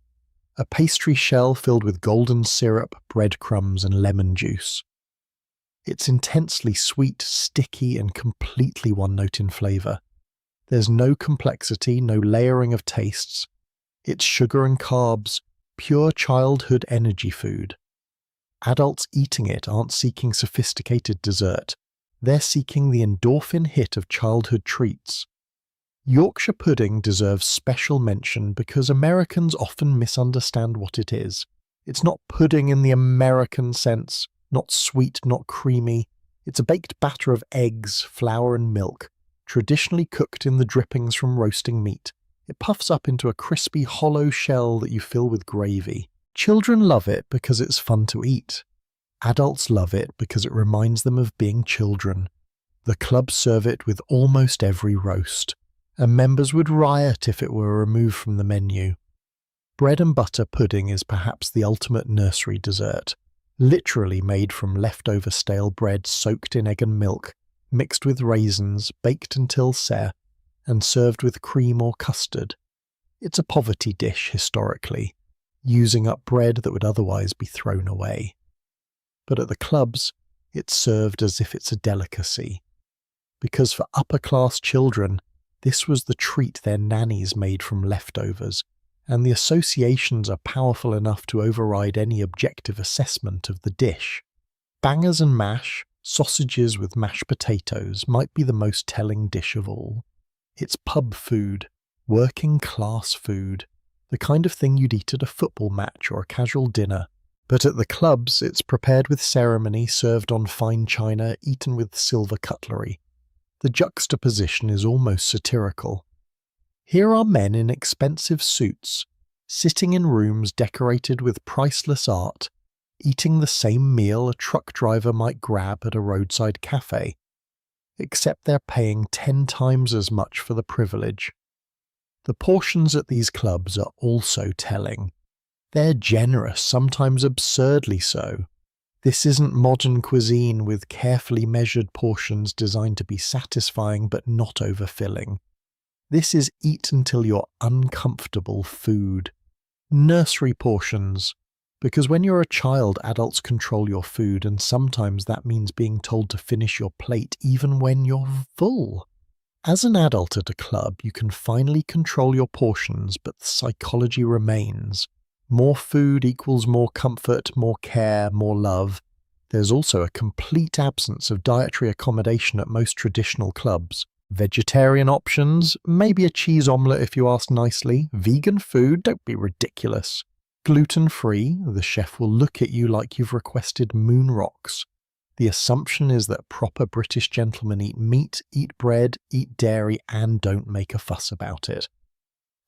A pastry shell filled with golden syrup, breadcrumbs, and lemon juice. It's intensely sweet, sticky, and completely one-note in flavour. There's no complexity, no layering of tastes. It's sugar and carbs, pure childhood energy food. Adults eating it aren't seeking sophisticated dessert. They're seeking the endorphin hit of childhood treats. Yorkshire pudding deserves special mention because Americans often misunderstand what it is. It's not pudding in the American sense, not sweet, not creamy. It's a baked batter of eggs, flour and milk, traditionally cooked in the drippings from roasting meat. It puffs up into a crispy, hollow shell that you fill with gravy. Children love it because it's fun to eat. Adults love it because it reminds them of being children. The clubs serve it with almost every roast, and members would riot if it were removed from the menu. Bread and butter pudding is perhaps the ultimate nursery dessert, literally made from leftover stale bread soaked in egg and milk, mixed with raisins, baked until sere, and served with cream or custard. It's a poverty dish historically, using up bread that would otherwise be thrown away. But at the clubs, it's served as if it's a delicacy. Because for upper-class children, this was the treat their nannies made from leftovers, and the associations are powerful enough to override any objective assessment of the dish. Bangers and mash, sausages with mashed potatoes, might be the most telling dish of all. It's pub food, working-class food, the kind of thing you'd eat at a football match or a casual dinner. But at the clubs, it's prepared with ceremony, served on fine china, eaten with silver cutlery. The juxtaposition is almost satirical. Here are men in expensive suits, sitting in rooms decorated with priceless art, eating the same meal a truck driver might grab at a roadside cafe, except they're paying 10 times as much for the privilege. The portions at these clubs are also telling. They're generous, sometimes absurdly so. This isn't modern cuisine with carefully measured portions designed to be satisfying but not overfilling. This is eat until you're uncomfortable food. Nursery portions. Because when you're a child, adults control your food, and sometimes that means being told to finish your plate even when you're full. As an adult at a club, you can finally control your portions, but the psychology remains. More food equals more comfort, more care, more love. There's also a complete absence of dietary accommodation at most traditional clubs. Vegetarian options, maybe a cheese omelette if you ask nicely. Vegan food, don't be ridiculous. Gluten-free, the chef will look at you like you've requested moon rocks. The assumption is that proper British gentlemen eat meat, eat bread, eat dairy, and don't make a fuss about it.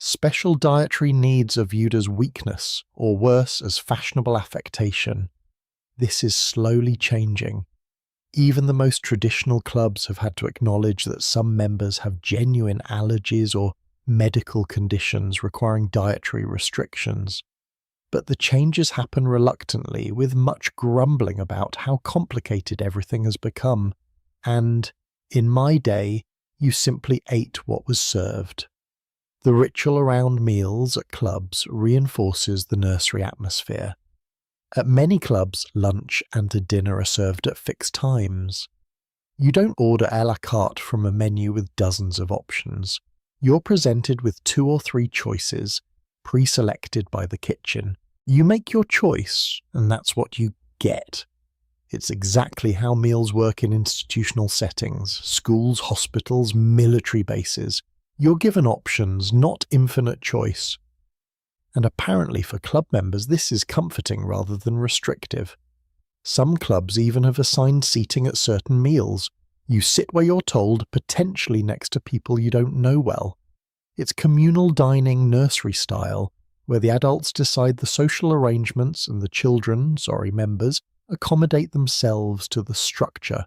Special dietary needs are viewed as weakness, or worse, as fashionable affectation. This is slowly changing. Even the most traditional clubs have had to acknowledge that some members have genuine allergies or medical conditions requiring dietary restrictions. But the changes happen reluctantly, with much grumbling about how complicated everything has become. And, in my day, you simply ate what was served. The ritual around meals at clubs reinforces the nursery atmosphere. At many clubs, lunch and dinner are served at fixed times. You don't order à la carte from a menu with dozens of options. You're presented with 2 or 3 choices, pre-selected by the kitchen. You make your choice, and that's what you get. It's exactly how meals work in institutional settings, schools, hospitals, military bases. You're given options, not infinite choice. And apparently for club members this is comforting rather than restrictive. Some clubs even have assigned seating at certain meals. You sit where you're told, potentially next to people you don't know well. It's communal dining nursery style, where the adults decide the social arrangements and the children, members, accommodate themselves to the structure.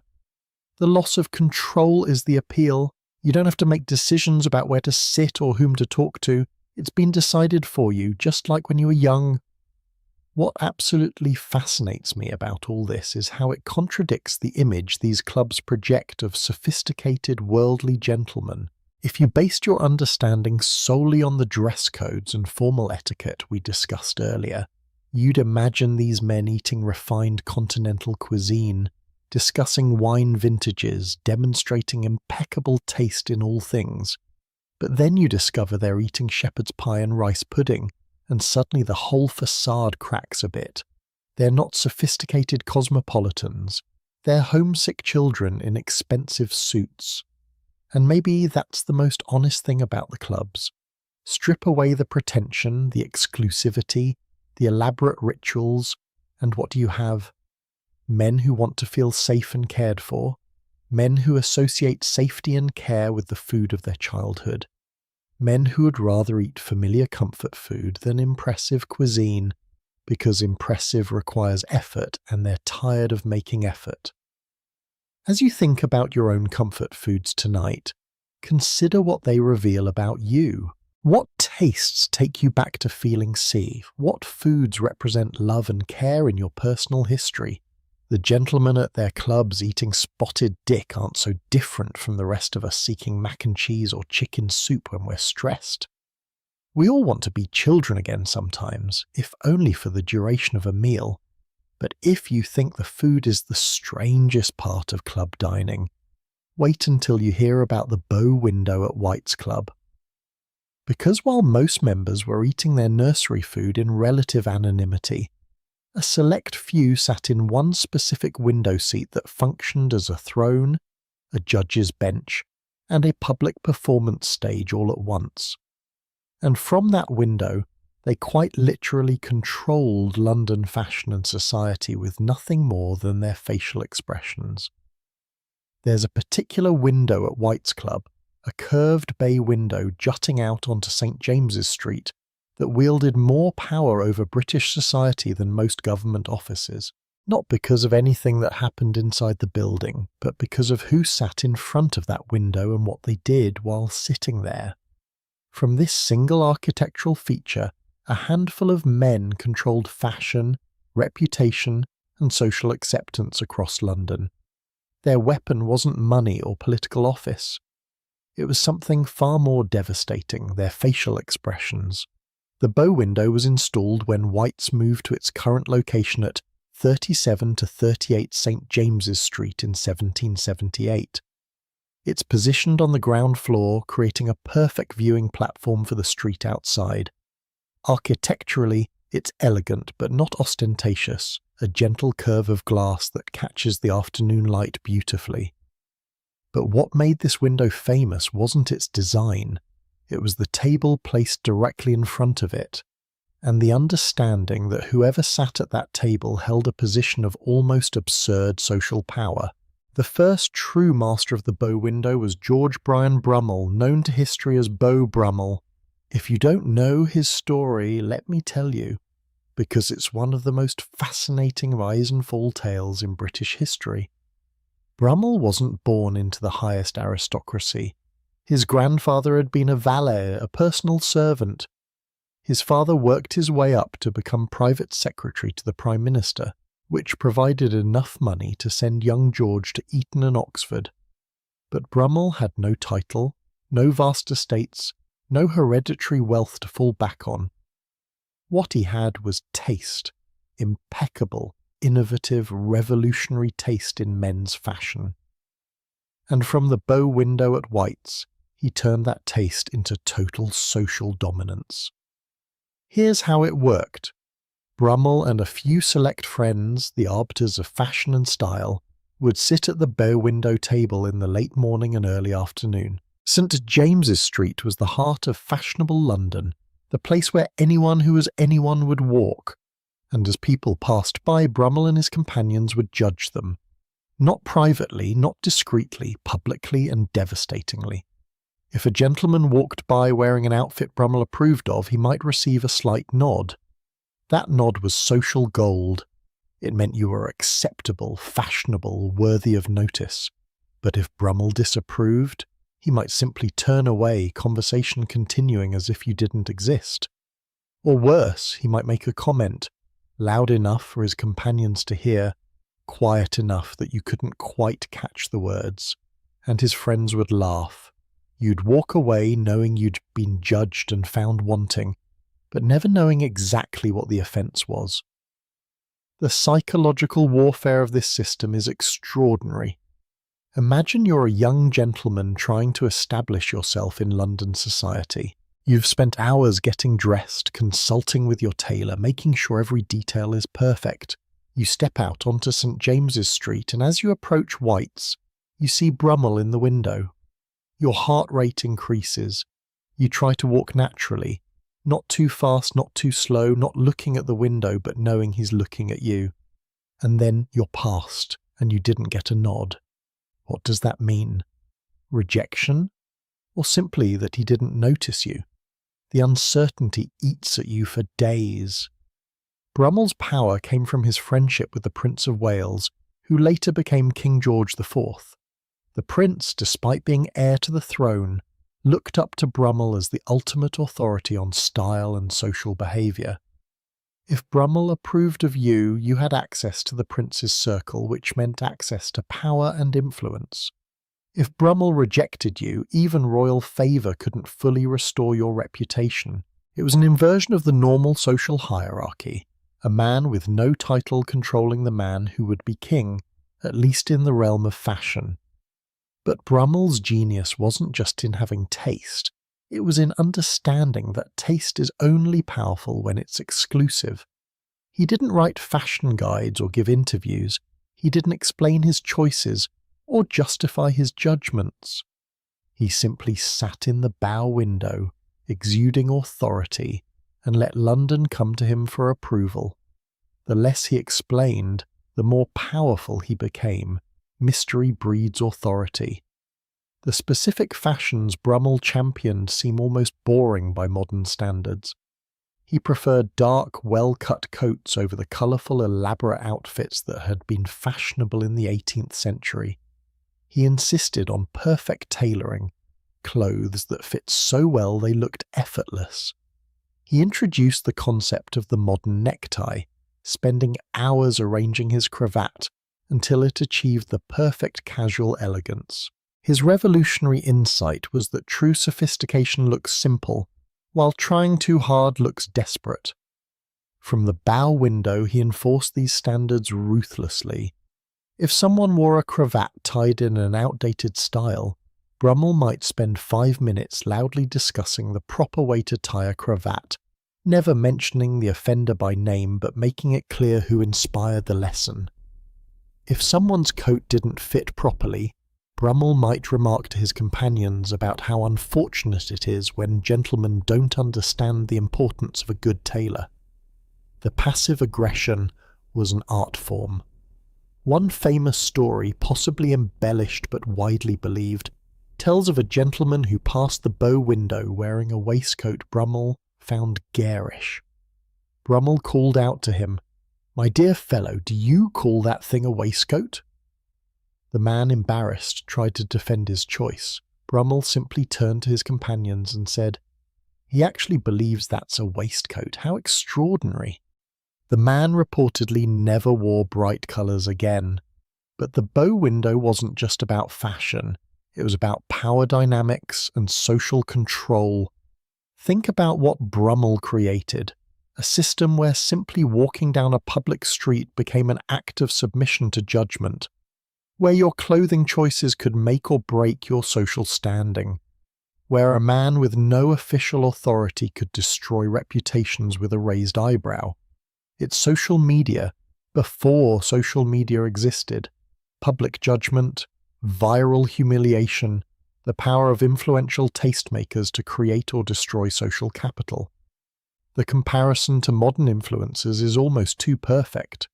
The loss of control is the appeal. You don't have to make decisions about where to sit or whom to talk to. It's been decided for you, just like when you were young. What absolutely fascinates me about all this is how it contradicts the image these clubs project of sophisticated worldly gentlemen. If you based your understanding solely on the dress codes and formal etiquette we discussed earlier, you'd imagine these men eating refined continental cuisine, discussing wine vintages, demonstrating impeccable taste in all things. But then you discover they're eating shepherd's pie and rice pudding, and suddenly the whole facade cracks a bit. They're not sophisticated cosmopolitans. They're homesick children in expensive suits. And maybe that's the most honest thing about the clubs. Strip away the pretension, the exclusivity, the elaborate rituals, and what do you have? Men who want to feel safe and cared for. Men who associate safety and care with the food of their childhood. Men who would rather eat familiar comfort food than impressive cuisine, because impressive requires effort and they're tired of making effort. As you think about your own comfort foods tonight, consider what they reveal about you. What tastes take you back to feeling safe? What foods represent love and care in your personal history? The gentlemen at their clubs eating spotted dick aren't so different from the rest of us seeking mac and cheese or chicken soup when we're stressed. We all want to be children again sometimes, if only for the duration of a meal. But if you think the food is the strangest part of club dining, wait until you hear about the bow window at White's Club. Because while most members were eating their nursery food in relative anonymity, a select few sat in one specific window seat that functioned as a throne, a judge's bench, and a public performance stage all at once. And from that window, they quite literally controlled London fashion and society with nothing more than their facial expressions. There's a particular window at White's Club, a curved bay window jutting out onto St. James's Street, that wielded more power over British society than most government offices, not because of anything that happened inside the building, but because of who sat in front of that window and what they did while sitting there. From this single architectural feature, a handful of men controlled fashion, reputation, and social acceptance across London. Their weapon wasn't money or political office. It was something far more devastating, their facial expressions. The bow window was installed when White's moved to its current location at 37 to 38 St. James's Street in 1778. It's positioned on the ground floor, creating a perfect viewing platform for the street outside. Architecturally, it's elegant but not ostentatious, a gentle curve of glass that catches the afternoon light beautifully. But what made this window famous wasn't its design. It was the table placed directly in front of it, and the understanding that whoever sat at that table held a position of almost absurd social power. The first true master of the bow window was George Bryan Brummell, known to history as Beau Brummell. If you don't know his story, let me tell you, because it's one of the most fascinating rise and fall tales in British history. Brummel wasn't born into the highest aristocracy. His grandfather had been a valet, a personal servant. His father worked his way up to become private secretary to the Prime Minister, which provided enough money to send young George to Eton and Oxford. But Brummel had no title, no vast estates, no hereditary wealth to fall back on. What he had was taste, impeccable, innovative, revolutionary taste in men's fashion. And from the bow window at White's, he turned that taste into total social dominance. Here's how it worked. Brummel and a few select friends, the arbiters of fashion and style, would sit at the bow window table in the late morning and early afternoon. St. James's Street was the heart of fashionable London, the place where anyone who was anyone would walk, and as people passed by, Brummel and his companions would judge them. Not privately, not discreetly, publicly and devastatingly. If a gentleman walked by wearing an outfit Brummel approved of, he might receive a slight nod. That nod was social gold. It meant you were acceptable, fashionable, worthy of notice. But if Brummel disapproved, he might simply turn away, conversation continuing as if you didn't exist. Or worse, he might make a comment, loud enough for his companions to hear, quiet enough that you couldn't quite catch the words, and his friends would laugh. You'd walk away knowing you'd been judged and found wanting, but never knowing exactly what the offence was. The psychological warfare of this system is extraordinary. Imagine you're a young gentleman trying to establish yourself in London society. You've spent hours getting dressed, consulting with your tailor, making sure every detail is perfect. You step out onto St. James's Street, and as you approach White's, you see Brummel in the window. Your heart rate increases. You try to walk naturally, not too fast, not too slow, not looking at the window, but knowing he's looking at you. And then you're past, and you didn't get a nod. What does that mean? Rejection? Or simply that he didn't notice you? The uncertainty eats at you for days. Brummel's power came from his friendship with the Prince of Wales, who later became King George IV. The prince, despite being heir to the throne, looked up to Brummel as the ultimate authority on style and social behaviour. If Brummel approved of you, you had access to the prince's circle, which meant access to power and influence. If Brummel rejected you, even royal favour couldn't fully restore your reputation. It was an inversion of the normal social hierarchy, a man with no title controlling the man who would be king, at least in the realm of fashion. But Brummel's genius wasn't just in having taste, it was in understanding that taste is only powerful when it's exclusive. He didn't write fashion guides or give interviews, he didn't explain his choices or justify his judgments. He simply sat in the bow window, exuding authority, and let London come to him for approval. The less he explained, the more powerful he became. Mystery breeds authority. The specific fashions Brummel championed seem almost boring by modern standards. He preferred dark, well-cut coats over the colourful, elaborate outfits that had been fashionable in the 18th century. He insisted on perfect tailoring, clothes that fit so well they looked effortless. He introduced the concept of the modern necktie, spending hours arranging his cravat until it achieved the perfect casual elegance. His revolutionary insight was that true sophistication looks simple, while trying too hard looks desperate. From the bow window he enforced these standards ruthlessly. If someone wore a cravat tied in an outdated style, Brummel might spend 5 minutes loudly discussing the proper way to tie a cravat, never mentioning the offender by name but making it clear who inspired the lesson. If someone's coat didn't fit properly, Brummel might remark to his companions about how unfortunate it is when gentlemen don't understand the importance of a good tailor. The passive aggression was an art form. One famous story, possibly embellished but widely believed, tells of a gentleman who passed the bow window wearing a waistcoat Brummel found garish. Brummel called out to him, "My dear fellow, do you call that thing a waistcoat?" The man, embarrassed, tried to defend his choice. Brummel simply turned to his companions and said, "He actually believes that's a waistcoat. How extraordinary." The man reportedly never wore bright colours again. But the bow window wasn't just about fashion. It was about power dynamics and social control. Think about what Brummel created. A system where simply walking down a public street became an act of submission to judgment, where your clothing choices could make or break your social standing, where a man with no official authority could destroy reputations with a raised eyebrow. It's social media, before social media existed. Public judgment, viral humiliation, the power of influential tastemakers to create or destroy social capital. The comparison to modern influencers is almost too perfect.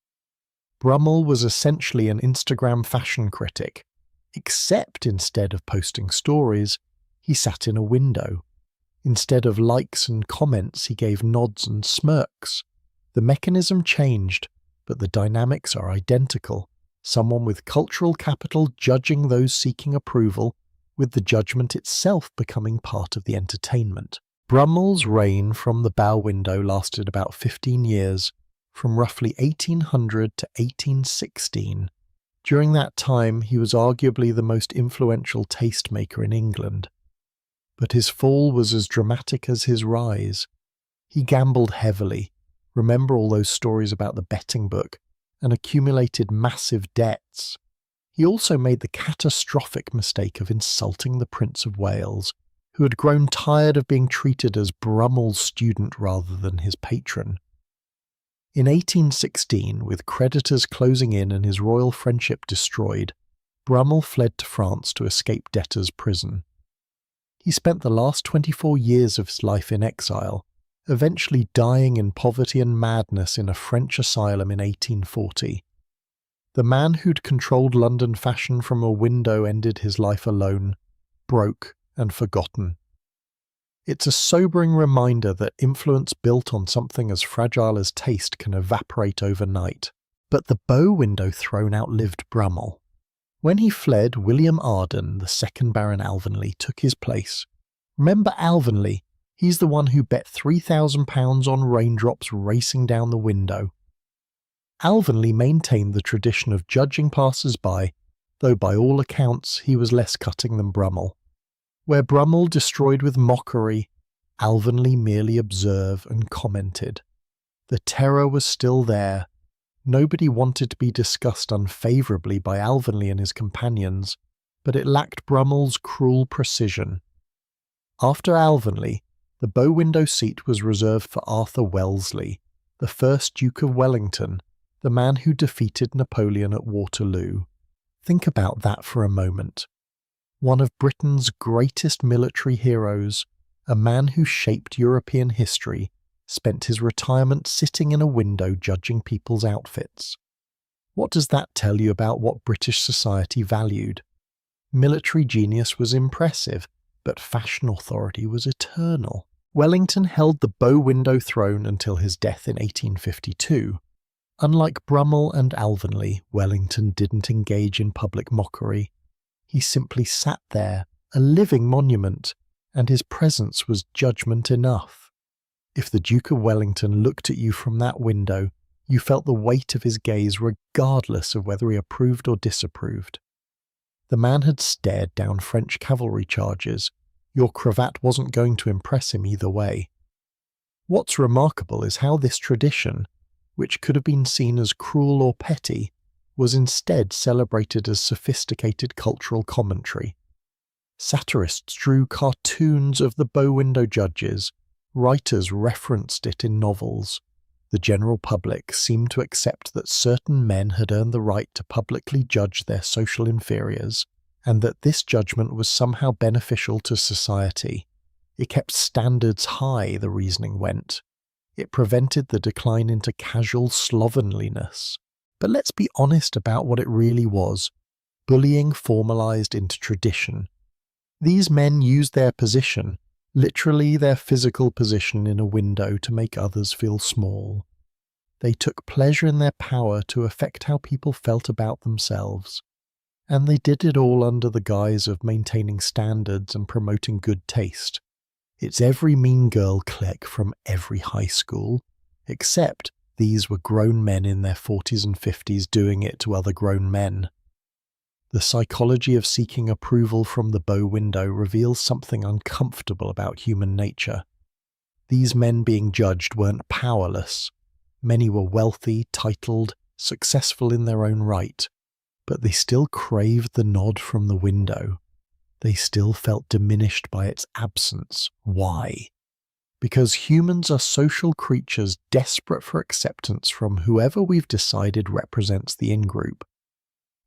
Brummel was essentially an Instagram fashion critic, except instead of posting stories, he sat in a window. Instead of likes and comments, he gave nods and smirks. The mechanism changed, but the dynamics are identical. Someone with cultural capital judging those seeking approval, with the judgment itself becoming part of the entertainment. Brummel's reign from the bow window lasted about 15 years, from roughly 1800 to 1816. During that time, he was arguably the most influential tastemaker in England. But his fall was as dramatic as his rise. He gambled heavily. Remember all those stories about the betting book, and accumulated massive debts. He also made the catastrophic mistake of insulting the Prince of Wales, who had grown tired of being treated as Brummel's student rather than his patron. In 1816, with creditors closing in and his royal friendship destroyed, Brummel fled to France to escape debtor's prison. He spent the last 24 years of his life in exile, eventually dying in poverty and madness in a French asylum in 1840. The man who'd controlled London fashion from a window ended his life alone, broke and forgotten. It's a sobering reminder that influence built on something as fragile as taste can evaporate overnight. But the bow window throne outlived Brummel. When he fled, William Arden, the second Baron Alvanley, took his place. Remember Alvanley? He's the one who bet £3,000 on raindrops racing down the window. Alvanley maintained the tradition of judging passers-by, though by all accounts he was less cutting than Brummel. Where Brummel destroyed with mockery, Alvanley merely observed and commented. The terror was still there. Nobody wanted to be discussed unfavourably by Alvanley and his companions, but it lacked Brummel's cruel precision. After Alvanley, the bow window seat was reserved for Arthur Wellesley, the first Duke of Wellington, the man who defeated Napoleon at Waterloo. Think about that for a moment. One of Britain's greatest military heroes, a man who shaped European history, spent his retirement sitting in a window judging people's outfits. What does that tell you about what British society valued? Military genius was impressive, but fashion authority was eternal. Wellington held the bow window throne until his death in 1852. Unlike Brummel and Alvanley, Wellington didn't engage in public mockery. He simply sat there, a living monument, and his presence was judgment enough. If the Duke of Wellington looked at you from that window, you felt the weight of his gaze regardless of whether he approved or disapproved. The man had stared down French cavalry charges. Your cravat wasn't going to impress him either way. What's remarkable is how this tradition, which could have been seen as cruel or petty, was instead celebrated as sophisticated cultural commentary. Satirists drew cartoons of the bow window judges, writers referenced it in novels. The general public seemed to accept that certain men had earned the right to publicly judge their social inferiors, and that this judgment was somehow beneficial to society. It kept standards high, the reasoning went. It prevented the decline into casual slovenliness. But let's be honest about what it really was. Bullying formalized into tradition. These men used their position, literally their physical position in a window, to make others feel small. They took pleasure in their power to affect how people felt about themselves. And they did it all under the guise of maintaining standards and promoting good taste. It's every mean girl clique from every high school, except these were grown men in their 40s and 50s doing it to other grown men. The psychology of seeking approval from the bow window reveals something uncomfortable about human nature. These men being judged weren't powerless. Many were wealthy, titled, successful in their own right, but they still craved the nod from the window. They still felt diminished by its absence. Why? Because humans are social creatures desperate for acceptance from whoever we've decided represents the in-group.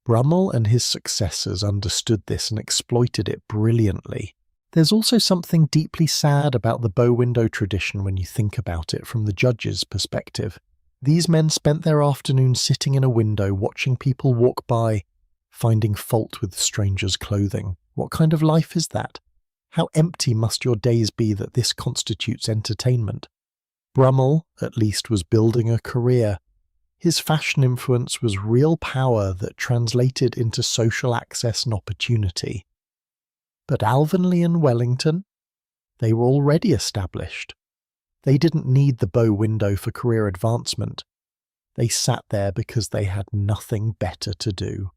Brummel and his successors understood this and exploited it brilliantly. There's also something deeply sad about the bow window tradition when you think about it from the judge's perspective. These men spent their afternoon sitting in a window watching people walk by, finding fault with strangers' clothing. What kind of life is that? How empty must your days be that this constitutes entertainment? Brummel, at least, was building a career. His fashion influence was real power that translated into social access and opportunity. But Alvanley and Wellington? They were already established. They didn't need the bow window for career advancement. They sat there because they had nothing better to do.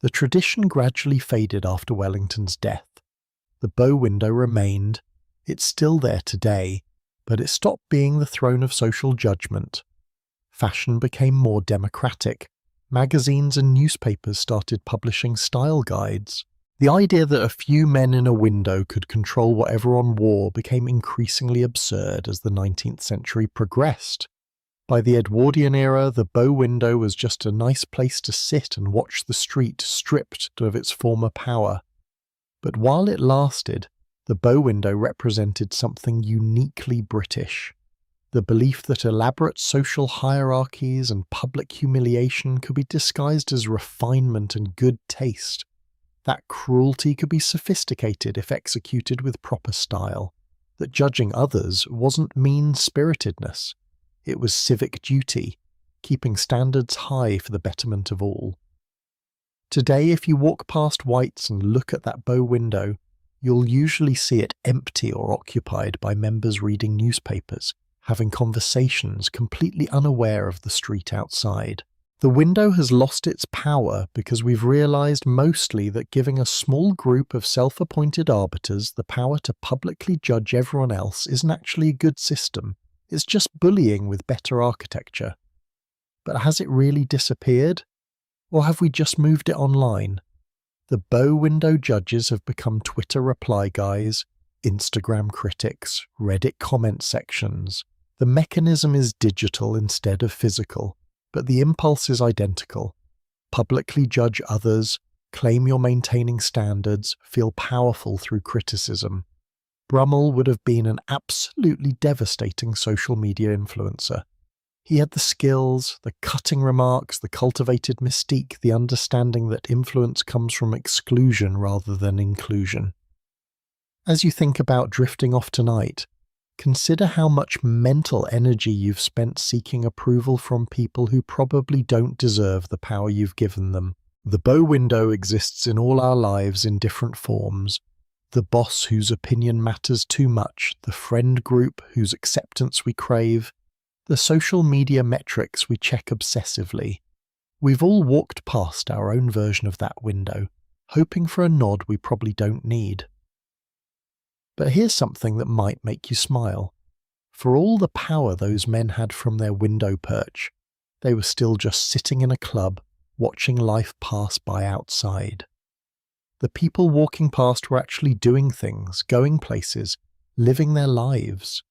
The tradition gradually faded after Wellington's death. The bow window remained. It's still there today, but it stopped being the throne of social judgment. Fashion became more democratic. Magazines and newspapers started publishing style guides. The idea that a few men in a window could control what everyone wore became increasingly absurd as the 19th century progressed. By the Edwardian era, the bow window was just a nice place to sit and watch the street stripped of its former power. But while it lasted, the bow window represented something uniquely British. The belief that elaborate social hierarchies and public humiliation could be disguised as refinement and good taste. That cruelty could be sophisticated if executed with proper style. That judging others wasn't mean-spiritedness. It was civic duty, keeping standards high for the betterment of all. Today, if you walk past White's and look at that bow window, you'll usually see it empty or occupied by members reading newspapers, having conversations completely unaware of the street outside. The window has lost its power because we've realized mostly that giving a small group of self-appointed arbiters the power to publicly judge everyone else isn't actually a good system. It's just bullying with better architecture. But has it really disappeared? Or have we just moved it online? The bow window judges have become Twitter reply guys, Instagram critics, Reddit comment sections. The mechanism is digital instead of physical, but the impulse is identical. Publicly judge others, claim you're maintaining standards, feel powerful through criticism. Brummel would have been an absolutely devastating social media influencer. He had the skills, the cutting remarks, the cultivated mystique, the understanding that influence comes from exclusion rather than inclusion. As you think about drifting off tonight, consider how much mental energy you've spent seeking approval from people who probably don't deserve the power you've given them. The bow window exists in all our lives in different forms. The boss whose opinion matters too much, the friend group whose acceptance we crave, the social media metrics we check obsessively. We've all walked past our own version of that window, hoping for a nod we probably don't need. But here's something that might make you smile. For all the power those men had from their window perch, they were still just sitting in a club, watching life pass by outside. The people walking past were actually doing things, going places, living their lives.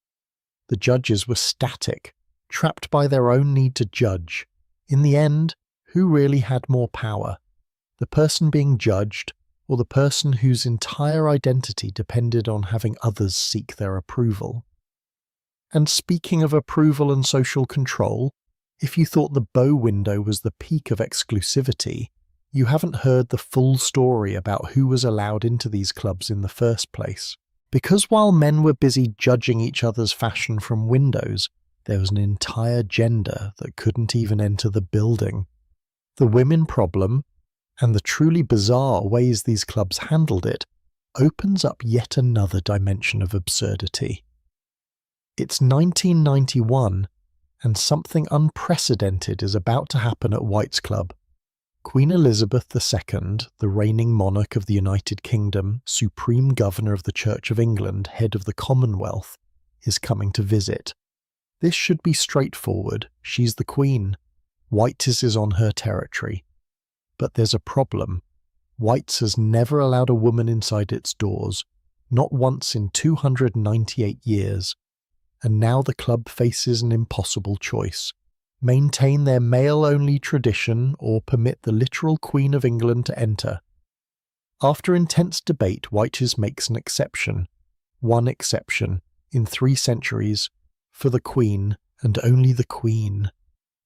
The judges were static, trapped by their own need to judge. In the end, who really had more power? The person being judged, or the person whose entire identity depended on having others seek their approval? And speaking of approval and social control, if you thought the bow window was the peak of exclusivity, you haven't heard the full story about who was allowed into these clubs in the first place. Because while men were busy judging each other's fashion from windows, there was an entire gender that couldn't even enter the building. The women problem, and the truly bizarre ways these clubs handled it, opens up yet another dimension of absurdity. It's 1991, and something unprecedented is about to happen at White's Club. Queen Elizabeth II, the reigning monarch of the United Kingdom, Supreme Governor of the Church of England, head of the Commonwealth, is coming to visit. This should be straightforward. She's the Queen. White's is on her territory. But there's a problem. White's has never allowed a woman inside its doors, not once in 298 years. And now the club faces an impossible choice. Maintain their male-only tradition or permit the literal Queen of England to enter. After intense debate, White's makes an exception. One exception, in 3 centuries, for the Queen, and only the Queen.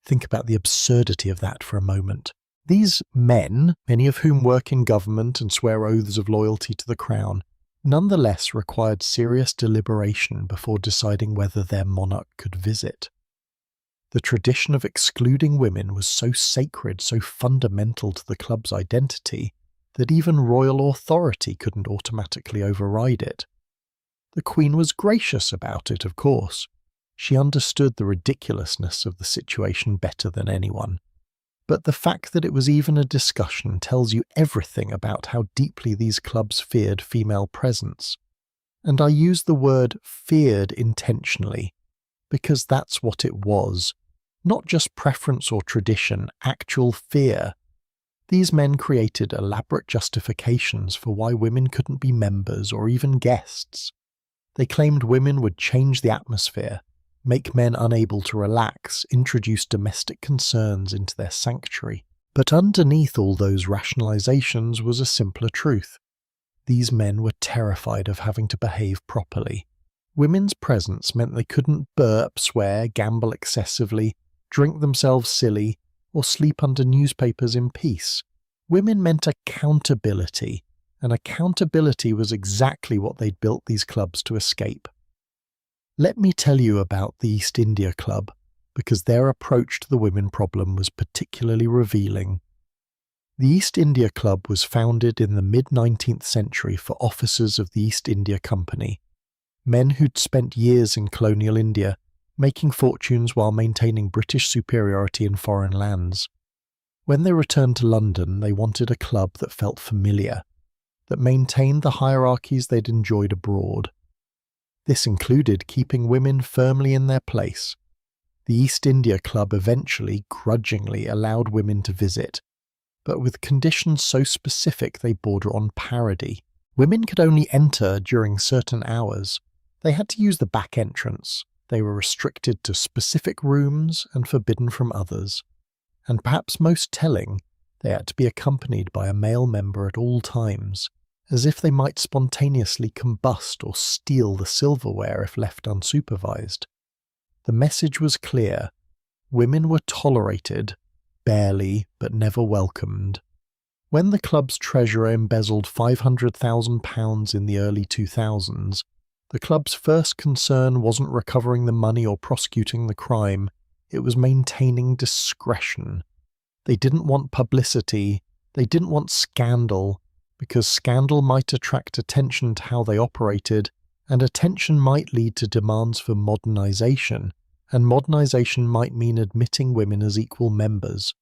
Think about the absurdity of that for a moment. These men, many of whom work in government and swear oaths of loyalty to the crown, nonetheless required serious deliberation before deciding whether their monarch could visit. The tradition of excluding women was so sacred, so fundamental to the club's identity, that even royal authority couldn't automatically override it. The Queen was gracious about it, of course. She understood the ridiculousness of the situation better than anyone. But the fact that it was even a discussion tells you everything about how deeply these clubs feared female presence. And I use the word feared intentionally, because that's what it was. Not just preference or tradition, actual fear. These men created elaborate justifications for why women couldn't be members or even guests. They claimed women would change the atmosphere, make men unable to relax, introduce domestic concerns into their sanctuary. But underneath all those rationalizations was a simpler truth. These men were terrified of having to behave properly. Women's presence meant they couldn't burp, swear, gamble excessively, drink themselves silly, or sleep under newspapers in peace. Women meant accountability, and accountability was exactly what they'd built these clubs to escape. Let me tell you about the East India Club, because their approach to the women problem was particularly revealing. The East India Club was founded in the mid-19th century for officers of the East India Company, men who'd spent years in colonial India, making fortunes while maintaining British superiority in foreign lands. When they returned to London, they wanted a club that felt familiar, that maintained the hierarchies they'd enjoyed abroad. This included keeping women firmly in their place. The East India Club eventually, grudgingly, allowed women to visit, but with conditions so specific they border on parody. Women could only enter during certain hours. They had to use the back entrance. They were restricted to specific rooms and forbidden from others. And perhaps most telling, they had to be accompanied by a male member at all times, as if they might spontaneously combust or steal the silverware if left unsupervised. The message was clear. Women were tolerated, barely, but never welcomed. When the club's treasurer embezzled £500,000 in the early 2000s, the club's first concern wasn't recovering the money or prosecuting the crime, it was maintaining discretion. They didn't want publicity, they didn't want scandal, because scandal might attract attention to how they operated, and attention might lead to demands for modernization, and modernization might mean admitting women as equal members.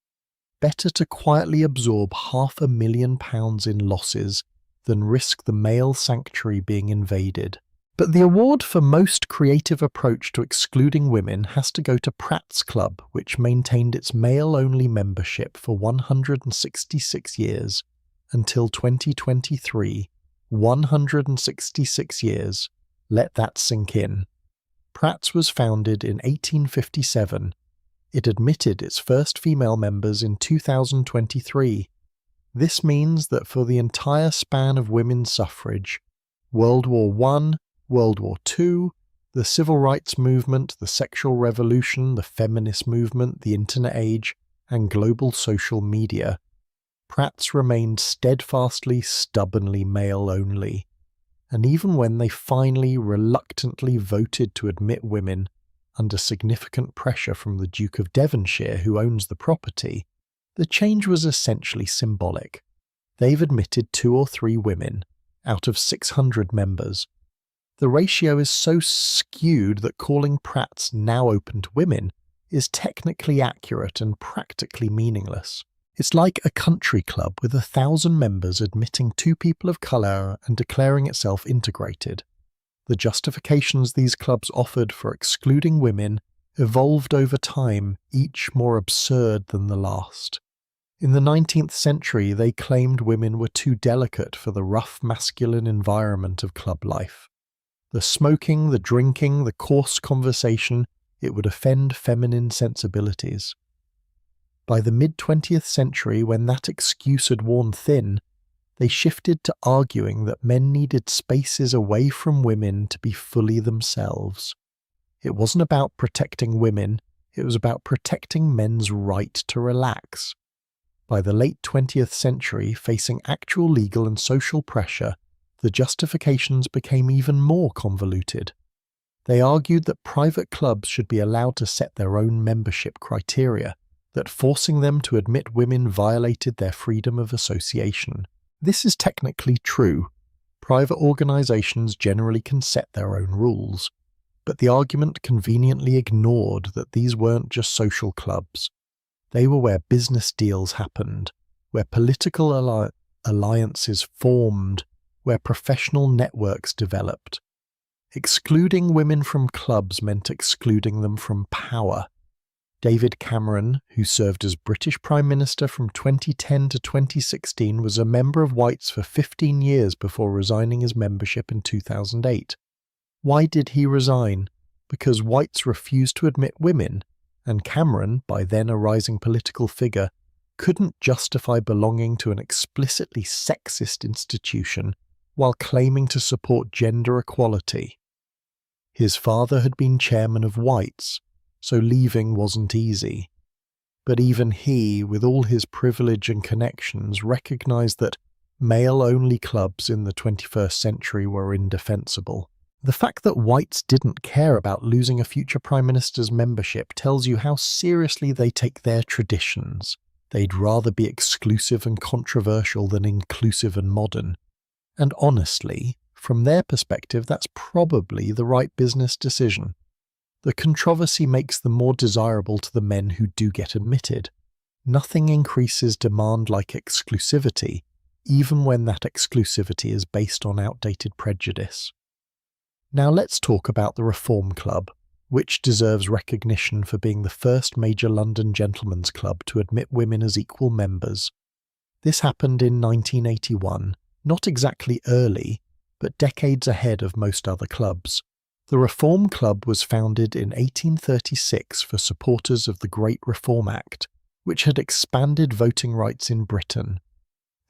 Better to quietly absorb £500,000 in losses than risk the male sanctuary being invaded. But the award for most creative approach to excluding women has to go to Pratt's Club, which maintained its male-only membership for 166 years, until 2023. 166 years. Let that sink in. Pratt's was founded in 1857. It admitted its first female members in 2023. This means that for the entire span of women's suffrage, World War I, World War II, the civil rights movement, the sexual revolution, the feminist movement, the internet age, and global social media, Pratts remained steadfastly, stubbornly male-only, and even when they finally reluctantly voted to admit women, under significant pressure from the Duke of Devonshire, who owns the property, the change was essentially symbolic. They've admitted 2 or 3 women out of 600 members. The ratio is so skewed that calling Pratts now open to women is technically accurate and practically meaningless. It's like a country club with 1,000 members admitting 2 people of colour and declaring itself integrated. The justifications these clubs offered for excluding women evolved over time, each more absurd than the last. In the 19th century, they claimed women were too delicate for the rough masculine environment of club life. The smoking, the drinking, the coarse conversation, it would offend feminine sensibilities. By the mid-20th century, when that excuse had worn thin, they shifted to arguing that men needed spaces away from women to be fully themselves. It wasn't about protecting women, it was about protecting men's right to relax. By the late 20th century, facing actual legal and social pressure, the justifications became even more convoluted. They argued that private clubs should be allowed to set their own membership criteria, that forcing them to admit women violated their freedom of association. This is technically true. Private organisations generally can set their own rules, but the argument conveniently ignored that these weren't just social clubs. They were where business deals happened, where political alliances formed, where professional networks developed. Excluding women from clubs meant excluding them from power. David Cameron, who served as British Prime Minister from 2010 to 2016, was a member of White's for 15 years before resigning his membership in 2008. Why did he resign? Because White's refused to admit women, and Cameron, by then a rising political figure, couldn't justify belonging to an explicitly sexist institution while claiming to support gender equality. His father had been chairman of White's, so leaving wasn't easy. But even he, with all his privilege and connections, recognised that male-only clubs in the 21st century were indefensible. The fact that White's didn't care about losing a future Prime Minister's membership tells you how seriously they take their traditions. They'd rather be exclusive and controversial than inclusive and modern. And honestly, from their perspective, that's probably the right business decision. The controversy makes them more desirable to the men who do get admitted. Nothing increases demand like exclusivity, even when that exclusivity is based on outdated prejudice. Now let's talk about the Reform Club, which deserves recognition for being the first major London gentlemen's club to admit women as equal members. This happened in 1981, not exactly early, but decades ahead of most other clubs. The Reform Club was founded in 1836 for supporters of the Great Reform Act, which had expanded voting rights in Britain.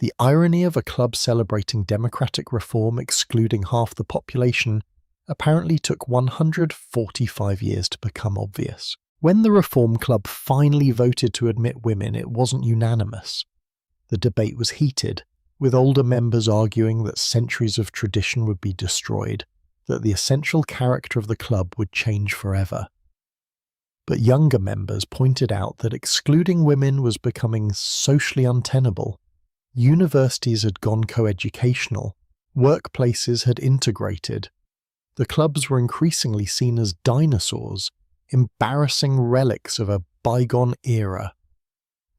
The irony of a club celebrating democratic reform excluding half the population apparently took 145 years to become obvious. When the Reform Club finally voted to admit women, it wasn't unanimous. The debate was heated, with older members arguing that centuries of tradition would be destroyed, that the essential character of the club would change forever. But younger members pointed out that excluding women was becoming socially untenable. Universities had gone coeducational, workplaces had integrated. The clubs were increasingly seen as dinosaurs, embarrassing relics of a bygone era.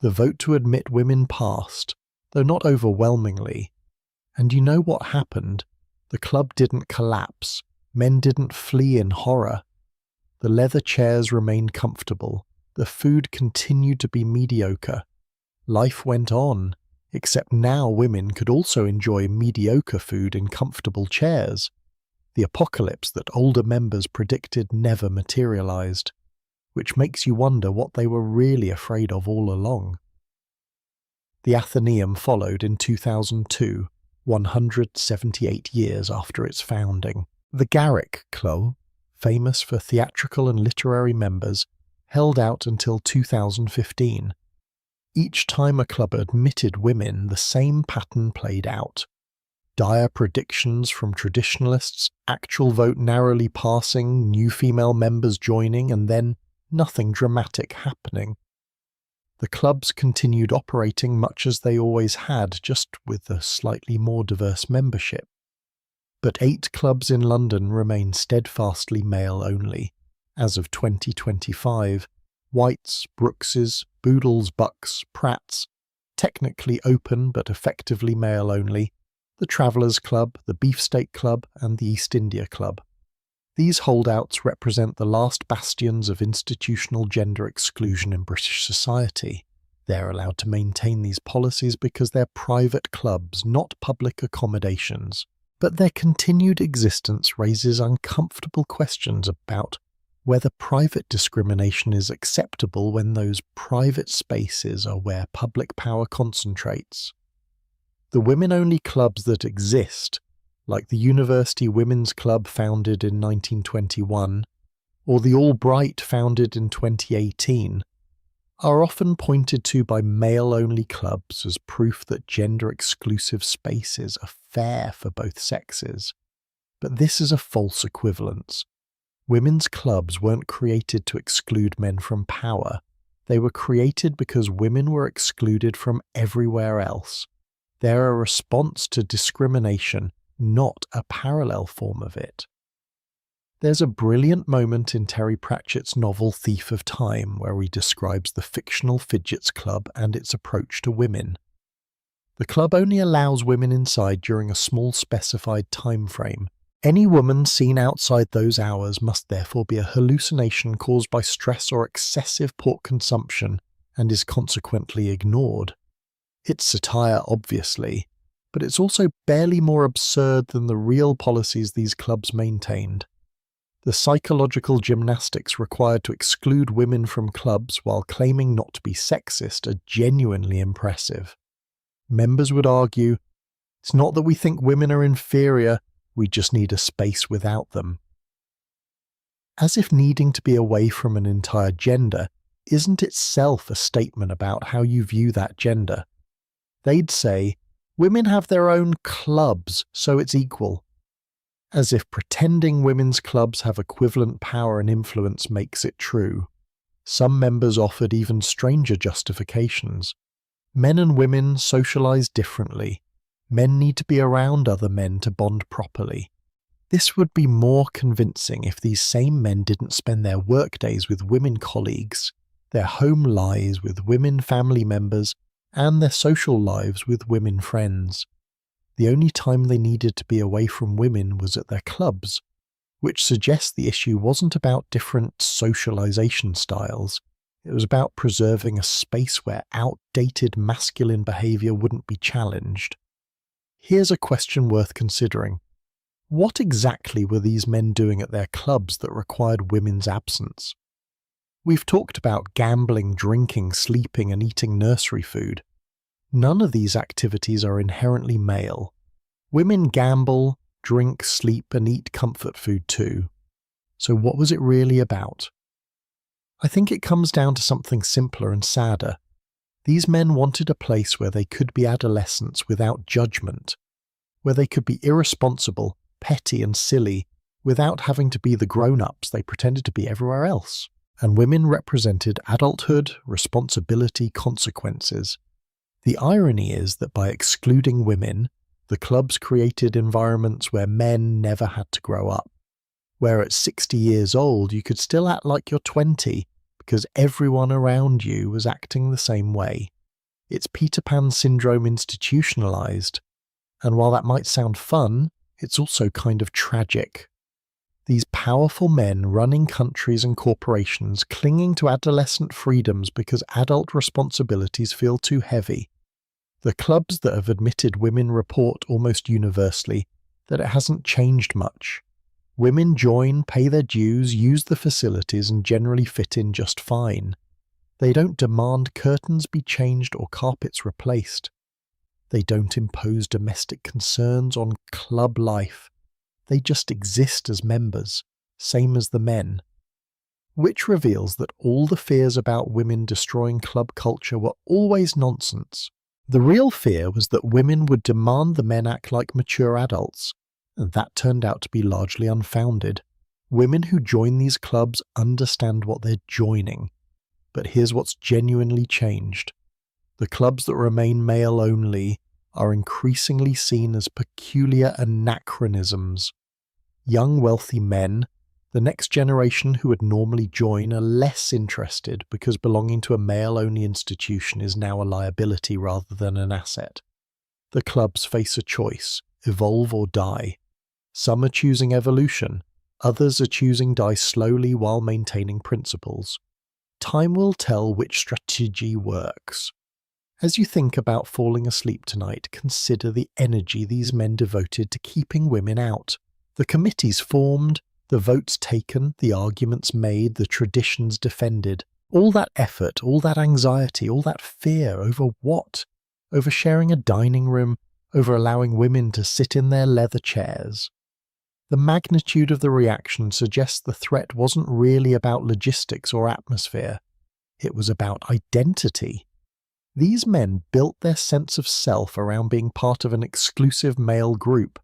The vote to admit women passed, though not overwhelmingly. And you know what happened? The club didn't collapse. Men didn't flee in horror. The leather chairs remained comfortable. The food continued to be mediocre. Life went on, except now women could also enjoy mediocre food in comfortable chairs. The apocalypse that older members predicted never materialized, which makes you wonder what they were really afraid of all along. The Athenaeum followed in 2002, 178 years after its founding. The Garrick Club, famous for theatrical and literary members, held out until 2015. Each time a club admitted women, the same pattern played out. Dire predictions from traditionalists, actual vote narrowly passing, new female members joining, and then nothing dramatic happening. The clubs continued operating much as they always had, just with a slightly more diverse membership. But 8 clubs in London remain steadfastly male-only. As of 2025, Whites, Brookses, Boodles, Bucks, Pratts, technically open but effectively male-only, the Travellers Club, the Beefsteak Club, and the East India Club. These holdouts represent the last bastions of institutional gender exclusion in British society. They're allowed to maintain these policies because they're private clubs, not public accommodations. But their continued existence raises uncomfortable questions about whether private discrimination is acceptable when those private spaces are where public power concentrates. The women-only clubs that exist, like the University Women's Club founded in 1921, or the Albright founded in 2018, are often pointed to by male-only clubs as proof that gender-exclusive spaces are fair for both sexes. But this is a false equivalence. Women's clubs weren't created to exclude men from power. They were created because women were excluded from everywhere else. They're a response to discrimination, not a parallel form of it. There's a brilliant moment in Terry Pratchett's novel Thief of Time where he describes the fictional Fidgets Club and its approach to women. The club only allows women inside during a small specified time frame. Any woman seen outside those hours must therefore be a hallucination caused by stress or excessive pork consumption and is consequently ignored. It's satire, obviously, but it's also barely more absurd than the real policies these clubs maintained. The psychological gymnastics required to exclude women from clubs while claiming not to be sexist are genuinely impressive. Members would argue, it's not that we think women are inferior, we just need a space without them. As if needing to be away from an entire gender isn't itself a statement about how you view that gender. They'd say, women have their own clubs, so it's equal. As if pretending women's clubs have equivalent power and influence makes it true. Some members offered even stranger justifications. Men and women socialize differently. Men need to be around other men to bond properly. This would be more convincing if these same men didn't spend their workdays with women colleagues, their home lives with women family members, and their social lives with women friends. The only time they needed to be away from women was at their clubs, which suggests the issue wasn't about different socialization styles. It was about preserving a space where outdated masculine behavior wouldn't be challenged. Here's a question worth considering. What exactly were these men doing at their clubs that required women's absence? We've talked about gambling, drinking, sleeping, and eating nursery food. None of these activities are inherently male. Women gamble, drink, sleep, and eat comfort food too. So what was it really about? I think it comes down to something simpler and sadder. These men wanted a place where they could be adolescents without judgment, where they could be irresponsible, petty, and silly without having to be the grown-ups they pretended to be everywhere else. And women represented adulthood, responsibility, consequences. The irony is that by excluding women, the clubs created environments where men never had to grow up, where at 60 years old you could still act like you're 20 because everyone around you was acting the same way. It's Peter Pan syndrome institutionalized, and while that might sound fun, it's also kind of tragic. These powerful men running countries and corporations clinging to adolescent freedoms because adult responsibilities feel too heavy. The clubs that have admitted women report almost universally that it hasn't changed much. Women join, pay their dues, use the facilities, and generally fit in just fine. They don't demand curtains be changed or carpets replaced. They don't impose domestic concerns on club life. They just exist as members, same as the men. which reveals that all the fears about women destroying club culture were always nonsense. The real fear was that women would demand the men act like mature adults, and that turned out to be largely unfounded. Women who join these clubs understand what they're joining. But here's what's genuinely changed. The clubs that remain male only are increasingly seen as peculiar anachronisms. Young wealthy men, the next generation who would normally join, are less interested because belonging to a male-only institution is now a liability rather than an asset. The clubs face a choice: evolve or die. Some are choosing evolution, others are choosing die slowly while maintaining principles. Time will tell which strategy works. As you think about falling asleep tonight, consider the energy these men devoted to keeping women out. The committees formed, the votes taken, the arguments made, the traditions defended. All that effort, all that anxiety, all that fear over what? Over sharing a dining room, over allowing women to sit in their leather chairs. The magnitude of the reaction suggests the threat wasn't really about logistics or atmosphere. It was about identity. These men built their sense of self around being part of an exclusive male group.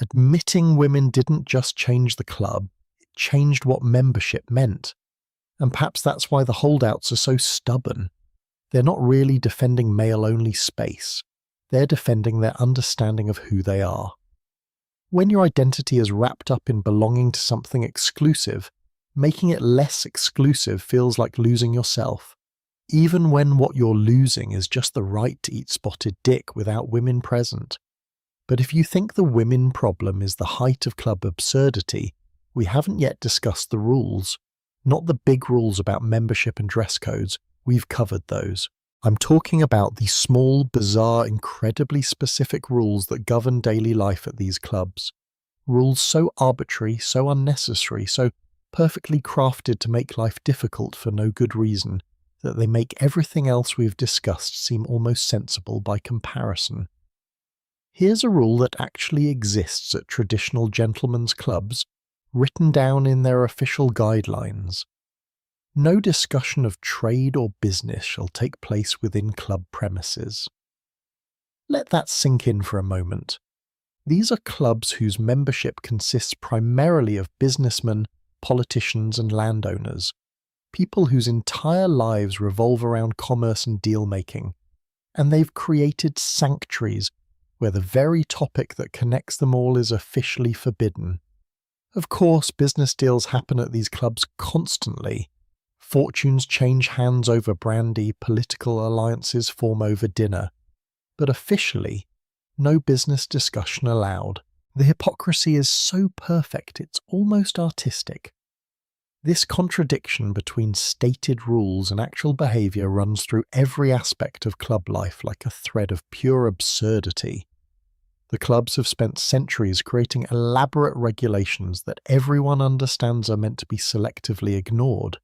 Admitting women didn't just change the club, it changed what membership meant. And perhaps that's why the holdouts are so stubborn. They're not really defending male-only space. They're defending their understanding of who they are. When your identity is wrapped up in belonging to something exclusive, making it less exclusive feels like losing yourself, even when what you're losing is just the right to eat spotted dick without women present. But if you think the women problem is the height of club absurdity, we haven't yet discussed the rules. Not the big rules about membership and dress codes, we've covered those. I'm talking about the small, bizarre, incredibly specific rules that govern daily life at these clubs. Rules so arbitrary, so unnecessary, so perfectly crafted to make life difficult for no good reason, that they make everything else we've discussed seem almost sensible by comparison. Here's a rule that actually exists at traditional gentlemen's clubs, written down in their official guidelines. No discussion of trade or business shall take place within club premises. Let that sink in for a moment. These are clubs whose membership consists primarily of businessmen, politicians and landowners, people whose entire lives revolve around commerce and deal-making, and they've created sanctuaries where the very topic that connects them all is officially forbidden. Of course, business deals happen at these clubs constantly. Fortunes change hands over brandy, political alliances form over dinner. But officially, no business discussion allowed. The hypocrisy is so perfect, it's almost artistic. This contradiction between stated rules and actual behaviour runs through every aspect of club life like a thread of pure absurdity. The clubs have spent centuries creating elaborate regulations that everyone understands are meant to be selectively ignored.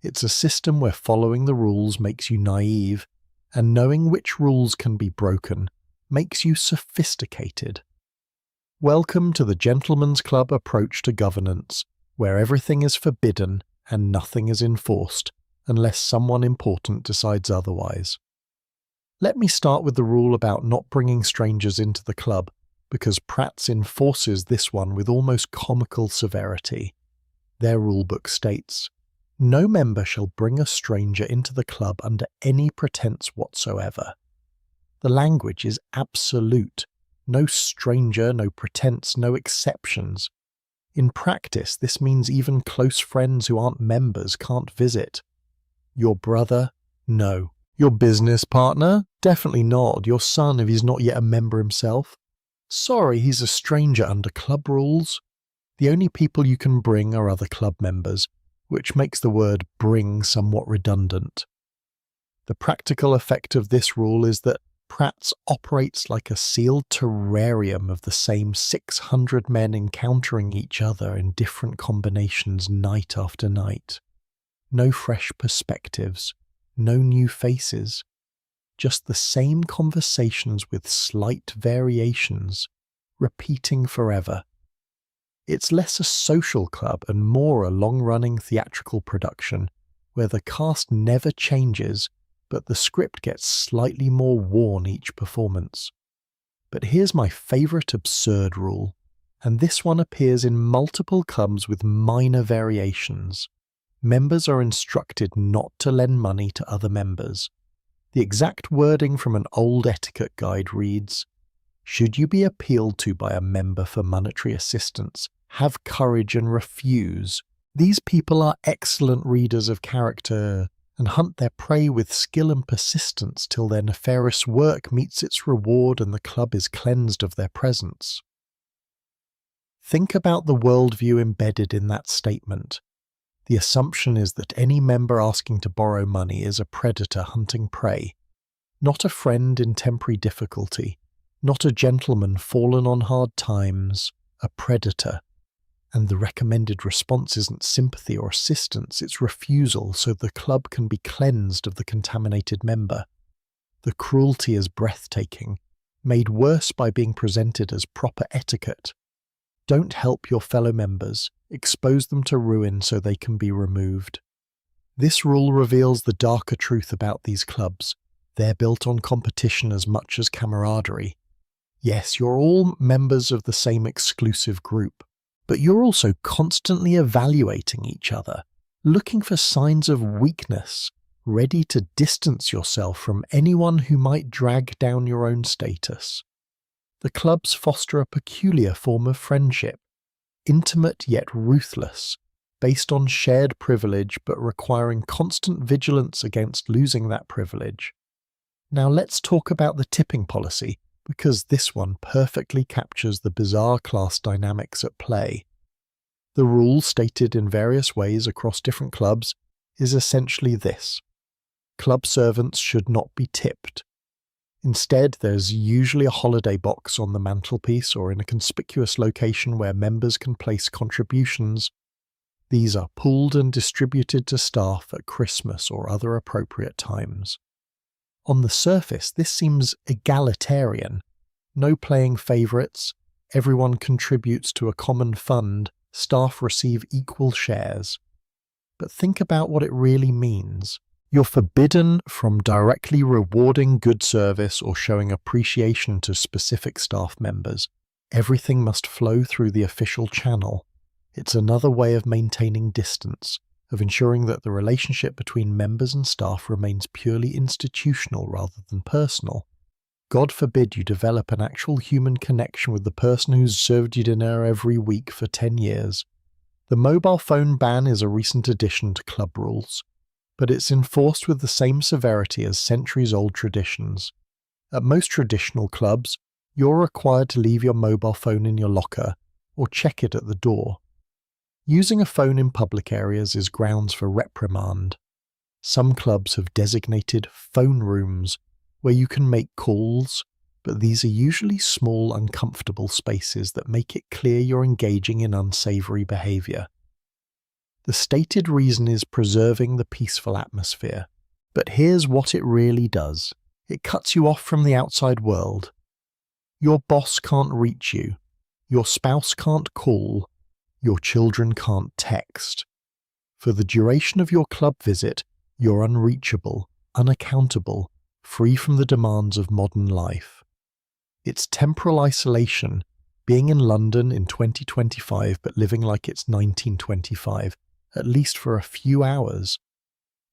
It's a system where following the rules makes you naive, and knowing which rules can be broken makes you sophisticated. Welcome to the gentleman's club approach to governance, where everything is forbidden and nothing is enforced, unless someone important decides otherwise. Let me start with the rule about not bringing strangers into the club, because Pratt's enforces this one with almost comical severity. Their rulebook states, "No member shall bring a stranger into the club under any pretense whatsoever." The language is absolute. No stranger, no pretense, no exceptions. In practice, this means even close friends who aren't members can't visit. Your brother? No. Your business partner? Definitely not. Your son if he's not yet a member himself? Sorry, he's a stranger under club rules. The only people you can bring are other club members, which makes the word bring somewhat redundant. The practical effect of this rule is that Pratt's operates like a sealed terrarium of the same 600 men encountering each other in different combinations night after night. No fresh perspectives, no new faces, just the same conversations with slight variations, repeating forever. It's less a social club and more a long-running theatrical production where the cast never changes, but the script gets slightly more worn each performance. But here's my favourite absurd rule, and this one appears in multiple clubs with minor variations. Members are instructed not to lend money to other members. The exact wording from an old etiquette guide reads, "Should you be appealed to by a member for monetary assistance, have courage and refuse. These people are excellent readers of character and hunt their prey with skill and persistence till their nefarious work meets its reward and the club is cleansed of their presence." Think about the worldview embedded in that statement. The assumption is that any member asking to borrow money is a predator hunting prey, not a friend in temporary difficulty, not a gentleman fallen on hard times, a predator. And the recommended response isn't sympathy or assistance, it's refusal so the club can be cleansed of the contaminated member. The cruelty is breathtaking, made worse by being presented as proper etiquette. Don't help your fellow members, expose them to ruin so they can be removed. This rule reveals the darker truth about these clubs. They're built on competition as much as camaraderie. Yes, you're all members of the same exclusive group, but you're also constantly evaluating each other, looking for signs of weakness, ready to distance yourself from anyone who might drag down your own status. The clubs foster a peculiar form of friendship, intimate yet ruthless, based on shared privilege but requiring constant vigilance against losing that privilege. Now let's talk about the tipping policy, because this one perfectly captures the bizarre class dynamics at play. The rule, stated in various ways across different clubs, is essentially this: club servants should not be tipped. Instead, there's usually a holiday box on the mantelpiece or in a conspicuous location where members can place contributions. These are pooled and distributed to staff at Christmas or other appropriate times. On the surface, this seems egalitarian. No playing favourites, everyone contributes to a common fund, staff receive equal shares. But think about what it really means. You're forbidden from directly rewarding good service or showing appreciation to specific staff members. Everything must flow through the official channel. It's another way of maintaining distance, of ensuring that the relationship between members and staff remains purely institutional rather than personal. God forbid you develop an actual human connection with the person who's served you dinner every week for 10 years. The mobile phone ban is a recent addition to club rules, but it's enforced with the same severity as centuries-old traditions. At most traditional clubs, you're required to leave your mobile phone in your locker or check it at the door. Using a phone in public areas is grounds for reprimand. Some clubs have designated phone rooms where you can make calls, but these are usually small, uncomfortable spaces that make it clear you're engaging in unsavoury behaviour. The stated reason is preserving the peaceful atmosphere, but here's what it really does. It cuts you off from the outside world. Your boss can't reach you, your spouse can't call, your children can't text. For the duration of your club visit, you're unreachable, unaccountable, free from the demands of modern life. It's temporal isolation, being in London in 2025 but living like it's 1925, at least for a few hours.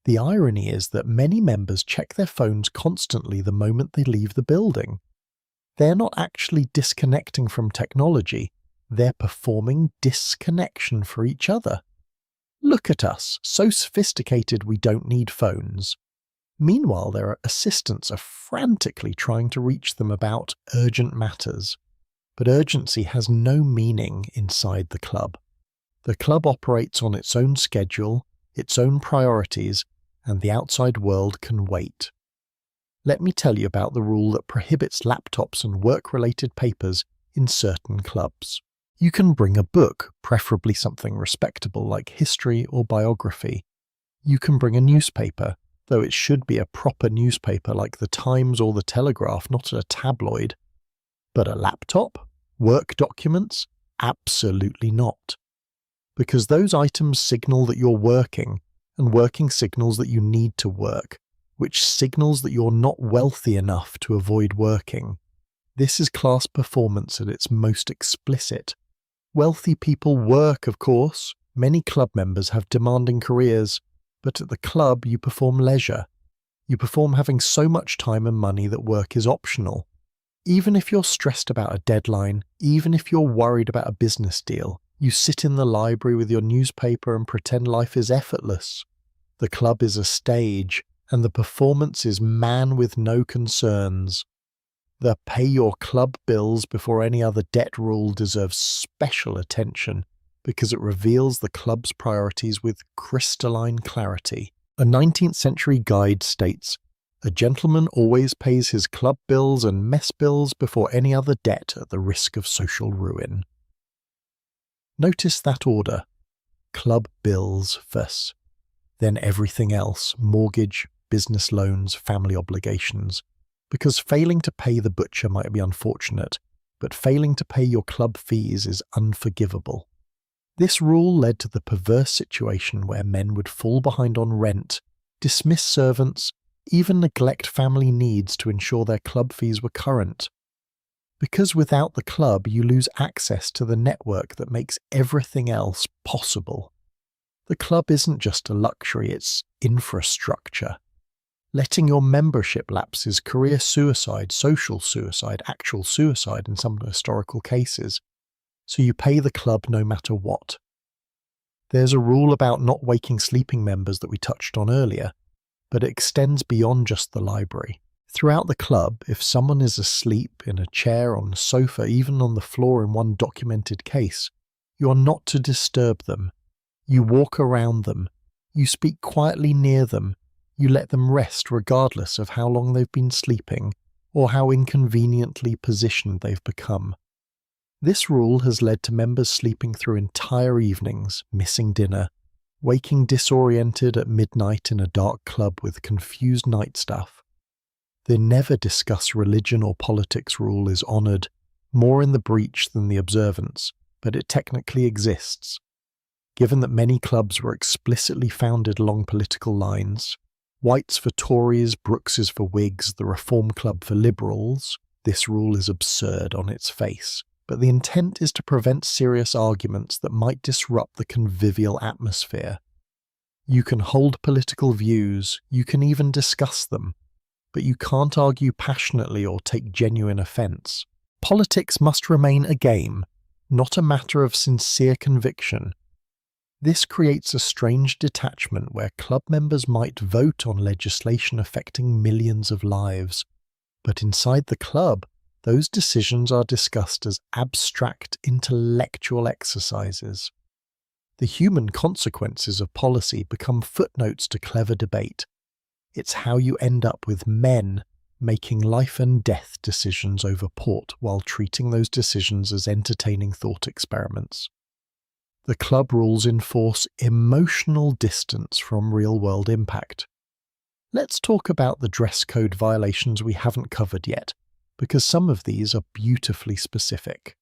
The irony is that many members check their phones constantly the moment they leave the building. They're not actually disconnecting from technology, they're performing disconnection for each other. Look at us, so sophisticated we don't need phones. Meanwhile, their assistants are frantically trying to reach them about urgent matters. But urgency has no meaning inside the club. The club operates on its own schedule, its own priorities, and the outside world can wait. Let me tell you about the rule that prohibits laptops and work-related papers in certain clubs. You can bring a book, preferably something respectable like history or biography. You can bring a newspaper, though it should be a proper newspaper like the Times or the Telegraph, not a tabloid. But a laptop? Work documents? Absolutely not. Because those items signal that you're working, and working signals that you need to work, which signals that you're not wealthy enough to avoid working. This is class performance at its most explicit. Wealthy people work, of course. Many club members have demanding careers, but at the club you perform leisure. You perform having so much time and money that work is optional. Even if you're stressed about a deadline, even if you're worried about a business deal, you sit in the library with your newspaper and pretend life is effortless. The club is a stage, and the performance is man with no concerns. The pay your club bills before any other debt rule deserves special attention because it reveals the club's priorities with crystalline clarity. A 19th century guide states, "A gentleman always pays his club bills and mess bills before any other debt at the risk of social ruin." Notice that order. Club bills first, then everything else, mortgage, business loans, family obligations. Because failing to pay the butcher might be unfortunate, but failing to pay your club fees is unforgivable. This rule led to the perverse situation where men would fall behind on rent, dismiss servants, even neglect family needs to ensure their club fees were current. Because without the club you lose access to the network that makes everything else possible. The club isn't just a luxury, it's infrastructure. Letting your membership lapse is career suicide, social suicide, actual suicide in some historical cases. So you pay the club no matter what. There's a rule about not waking sleeping members that we touched on earlier, but it extends beyond just the library. Throughout the club, if someone is asleep in a chair, on a sofa, even on the floor in one documented case, you are not to disturb them. You walk around them. You speak quietly near them. You let them rest regardless of how long they've been sleeping or how inconveniently positioned they've become. This rule has led to members sleeping through entire evenings, missing dinner, waking disoriented at midnight in a dark club with confused night staff. The never discuss religion or politics rule is honoured, more in the breach than the observance, but it technically exists. Given that many clubs were explicitly founded along political lines, White's for Tories, Brooks's for Whigs, the Reform Club for Liberals, this rule is absurd on its face. But the intent is to prevent serious arguments that might disrupt the convivial atmosphere. You can hold political views, you can even discuss them, but you can't argue passionately or take genuine offence. Politics must remain a game, not a matter of sincere conviction. This creates a strange detachment where club members might vote on legislation affecting millions of lives, but inside the club, those decisions are discussed as abstract intellectual exercises. The human consequences of policy become footnotes to clever debate. It's how you end up with men making life and death decisions over port while treating those decisions as entertaining thought experiments. The club rules enforce emotional distance from real-world impact. Let's talk about the dress code violations we haven't covered yet, because some of these are beautifully specific.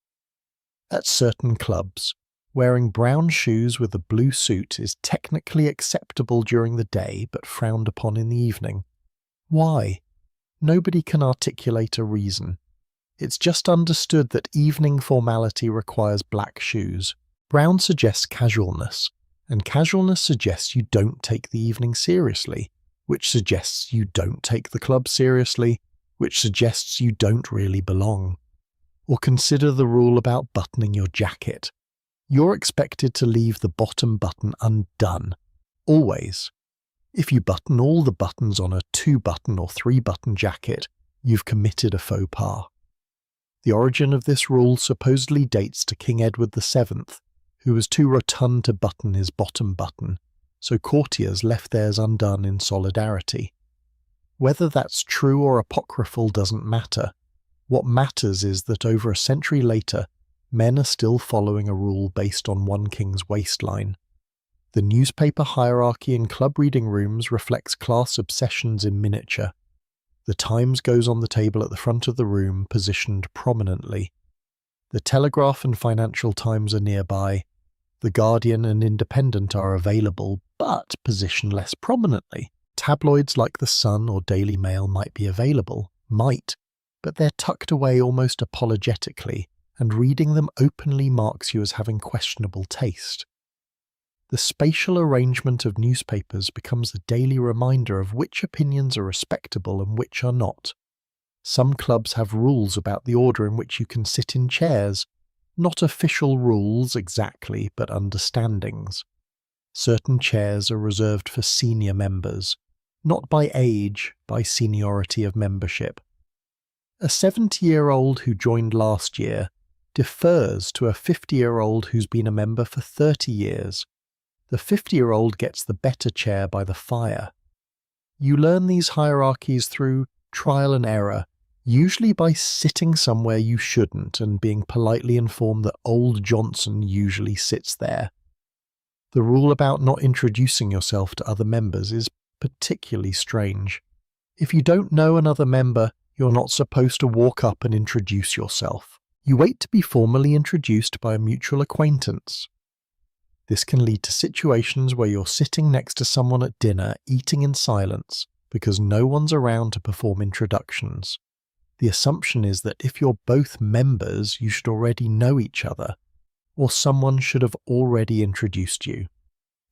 At certain clubs, wearing brown shoes with a blue suit is technically acceptable during the day but frowned upon in the evening. Why? Nobody can articulate a reason. It's just understood that evening formality requires black shoes. Brown suggests casualness, and casualness suggests you don't take the evening seriously, which suggests you don't take the club seriously, which suggests you don't really belong. Or consider the rule about buttoning your jacket. You're expected to leave the bottom button undone, always. If you button all the buttons on a 2-button or 3-button jacket, you've committed a faux pas. The origin of this rule supposedly dates to King Edward VII, who was too rotund to button his bottom button, so courtiers left theirs undone in solidarity. Whether that's true or apocryphal doesn't matter. What matters is that over a century later, men are still following a rule based on one king's waistline. The newspaper hierarchy in club reading rooms reflects class obsessions in miniature. The Times goes on the table at the front of the room, positioned prominently. The Telegraph and Financial Times are nearby. The Guardian and Independent are available, but position less prominently. Tabloids like The Sun or Daily Mail might be available, but they're tucked away almost apologetically, and reading them openly marks you as having questionable taste. The spatial arrangement of newspapers becomes a daily reminder of which opinions are respectable and which are not. Some clubs have rules about the order in which you can sit in chairs, not official rules exactly, but understandings. Certain chairs are reserved for senior members, not by age, by seniority of membership. A 70-year-old who joined last year defers to a 50-year-old who's been a member for 30 years. The 50-year-old gets the better chair by the fire. You learn these hierarchies through trial and error, usually by sitting somewhere you shouldn't and being politely informed that old Johnson usually sits there. The rule about not introducing yourself to other members is particularly strange. If you don't know another member, you're not supposed to walk up and introduce yourself. You wait to be formally introduced by a mutual acquaintance. This can lead to situations where you're sitting next to someone at dinner eating in silence because no one's around to perform introductions. The assumption is that if you're both members, you should already know each other, or someone should have already introduced you.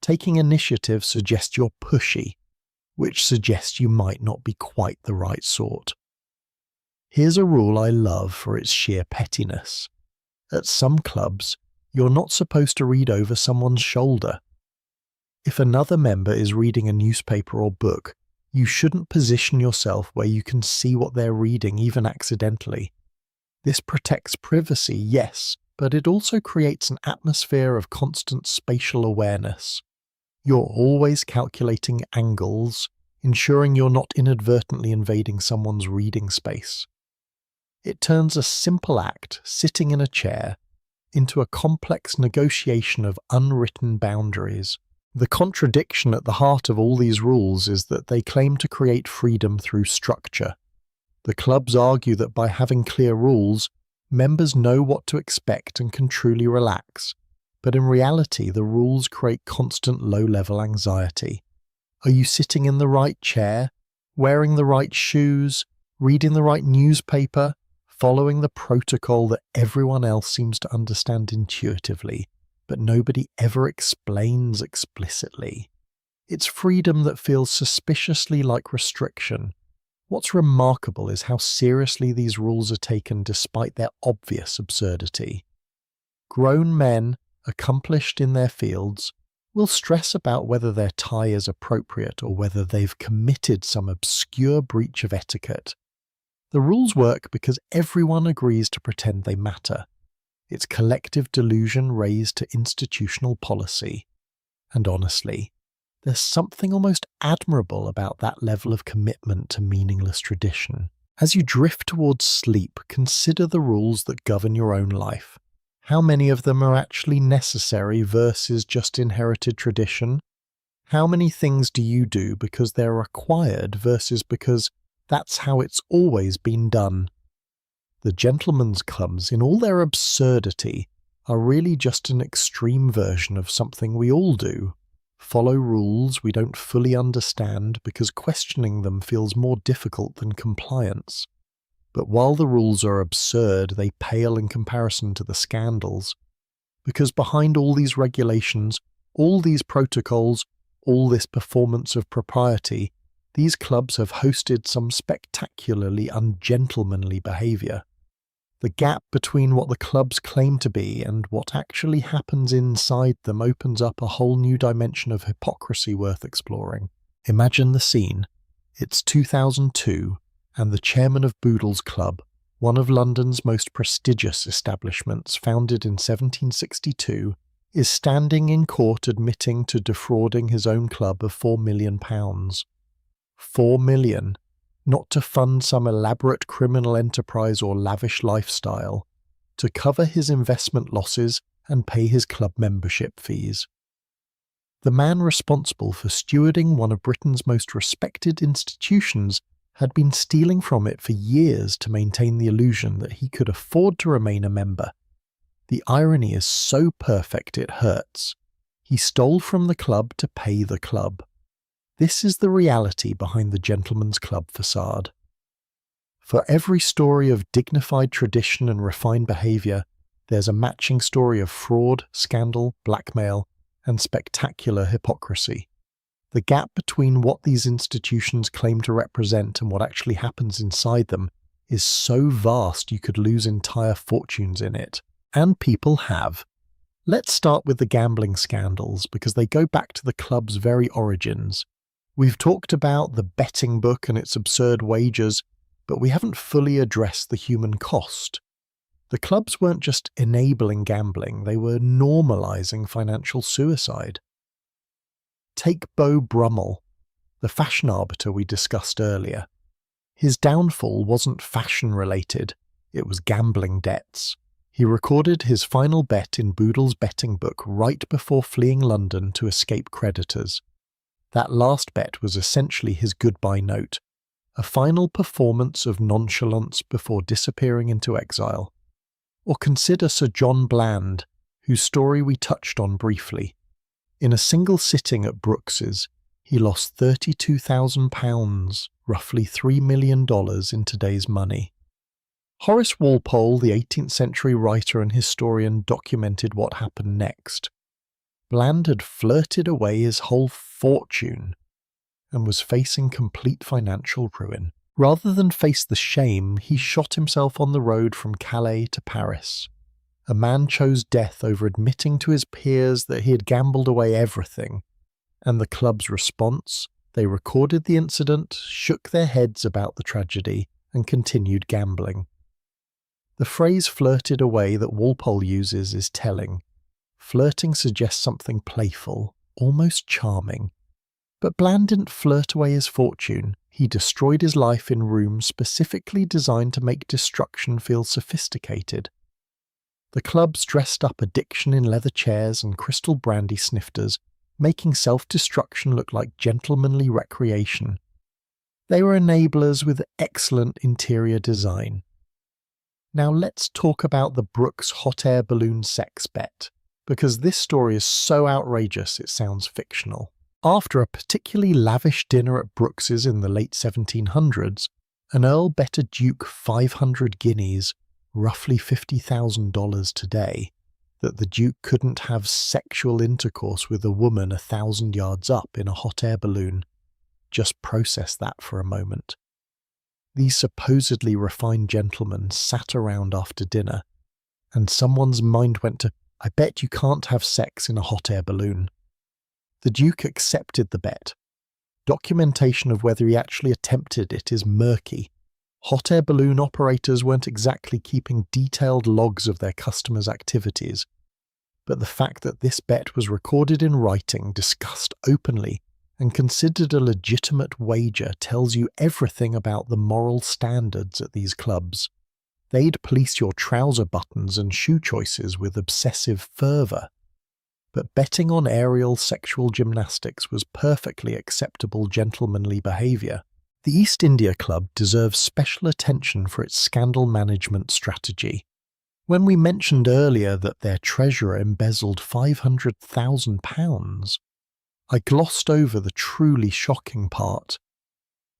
Taking initiative suggests you're pushy, which suggests you might not be quite the right sort. Here's a rule I love for its sheer pettiness. At some clubs, you're not supposed to read over someone's shoulder. If another member is reading a newspaper or book, you shouldn't position yourself where you can see what they're reading, even accidentally. This protects privacy, yes, but it also creates an atmosphere of constant spatial awareness. You're always calculating angles, ensuring you're not inadvertently invading someone's reading space. It turns a simple act, sitting in a chair, into a complex negotiation of unwritten boundaries. The contradiction at the heart of all these rules is that they claim to create freedom through structure. The clubs argue that by having clear rules, members know what to expect and can truly relax. But in reality, the rules create constant low-level anxiety. Are you sitting in the right chair, wearing the right shoes, reading the right newspaper, following the protocol that everyone else seems to understand intuitively, but nobody ever explains explicitly? It's freedom that feels suspiciously like restriction. What's remarkable is how seriously these rules are taken despite their obvious absurdity. Grown men, accomplished in their fields, will stress about whether their tie is appropriate or whether they've committed some obscure breach of etiquette. The rules work because everyone agrees to pretend they matter. It's collective delusion raised to institutional policy. And honestly, there's something almost admirable about that level of commitment to meaningless tradition. As you drift towards sleep, consider the rules that govern your own life. How many of them are actually necessary versus just inherited tradition? How many things do you do because they're required versus because that's how it's always been done? The gentlemen's clubs, in all their absurdity, are really just an extreme version of something we all do. Follow rules we don't fully understand because questioning them feels more difficult than compliance. But while the rules are absurd, they pale in comparison to the scandals. Because behind all these regulations, all these protocols, all this performance of propriety, these clubs have hosted some spectacularly ungentlemanly behaviour. The gap between what the clubs claim to be and what actually happens inside them opens up a whole new dimension of hypocrisy worth exploring. Imagine the scene. It's 2002, and the chairman of Boodle's Club, one of London's most prestigious establishments, founded in 1762, is standing in court admitting to defrauding his own club of £4 million. £4 million, not to fund some elaborate criminal enterprise or lavish lifestyle, to cover his investment losses and pay his club membership fees. The man responsible for stewarding one of Britain's most respected institutions had been stealing from it for years to maintain the illusion that he could afford to remain a member The irony is so perfect it hurts. He stole from the club to pay the club. This is the reality behind the gentleman's club facade. For every story of dignified tradition and refined behaviour, there's a matching story of fraud, scandal, blackmail, and spectacular hypocrisy. The gap between what these institutions claim to represent and what actually happens inside them is so vast you could lose entire fortunes in it. And people have. Let's start with the gambling scandals, because they go back to the club's very origins. We've talked about the betting book and its absurd wagers, but we haven't fully addressed the human cost. The clubs weren't just enabling gambling, they were normalising financial suicide. Take Beau Brummel, the fashion arbiter we discussed earlier. His downfall wasn't fashion-related, it was gambling debts. He recorded his final bet in Boodle's betting book right before fleeing London to escape creditors. That last bet was essentially his goodbye note, a final performance of nonchalance before disappearing into exile. Or consider Sir John Bland, whose story we touched on briefly. In a single sitting at Brooks's, he lost £32,000, roughly $3 million in today's money. Horace Walpole, the 18th century writer and historian, documented what happened next. Bland had flirted away his whole fortune and was facing complete financial ruin. Rather than face the shame, he shot himself on the road from Calais to Paris. A man chose death over admitting to his peers that he had gambled away everything. And the club's response? They recorded the incident, shook their heads about the tragedy, and continued gambling. The phrase flirted away that Walpole uses is telling. Flirting suggests something playful, almost charming. But Bland didn't flirt away his fortune. He destroyed his life in rooms specifically designed to make destruction feel sophisticated. The clubs dressed up addiction in leather chairs and crystal brandy snifters, making self-destruction look like gentlemanly recreation. They were enablers with excellent interior design. Now let's talk about the Brooks hot air balloon sex bet, because this story is so outrageous it sounds fictional. After a particularly lavish dinner at Brooks's in the late 1700s, an earl bet a duke 500 guineas, roughly $50,000 today, that the duke couldn't have sexual intercourse with a woman 1,000 yards up in a hot air balloon. Just process that for a moment. These supposedly refined gentlemen sat around after dinner, and someone's mind went to, I bet you can't have sex in a hot air balloon. The Duke accepted the bet. Documentation of whether he actually attempted it is murky. Hot air balloon operators weren't exactly keeping detailed logs of their customers' activities, but the fact that this bet was recorded in writing, discussed openly, and considered a legitimate wager tells you everything about the moral standards at these clubs. They'd police your trouser buttons and shoe choices with obsessive fervour. But betting on aerial sexual gymnastics was perfectly acceptable gentlemanly behaviour. The East India Club deserves special attention for its scandal management strategy. When we mentioned earlier that their treasurer embezzled £500,000, I glossed over the truly shocking part.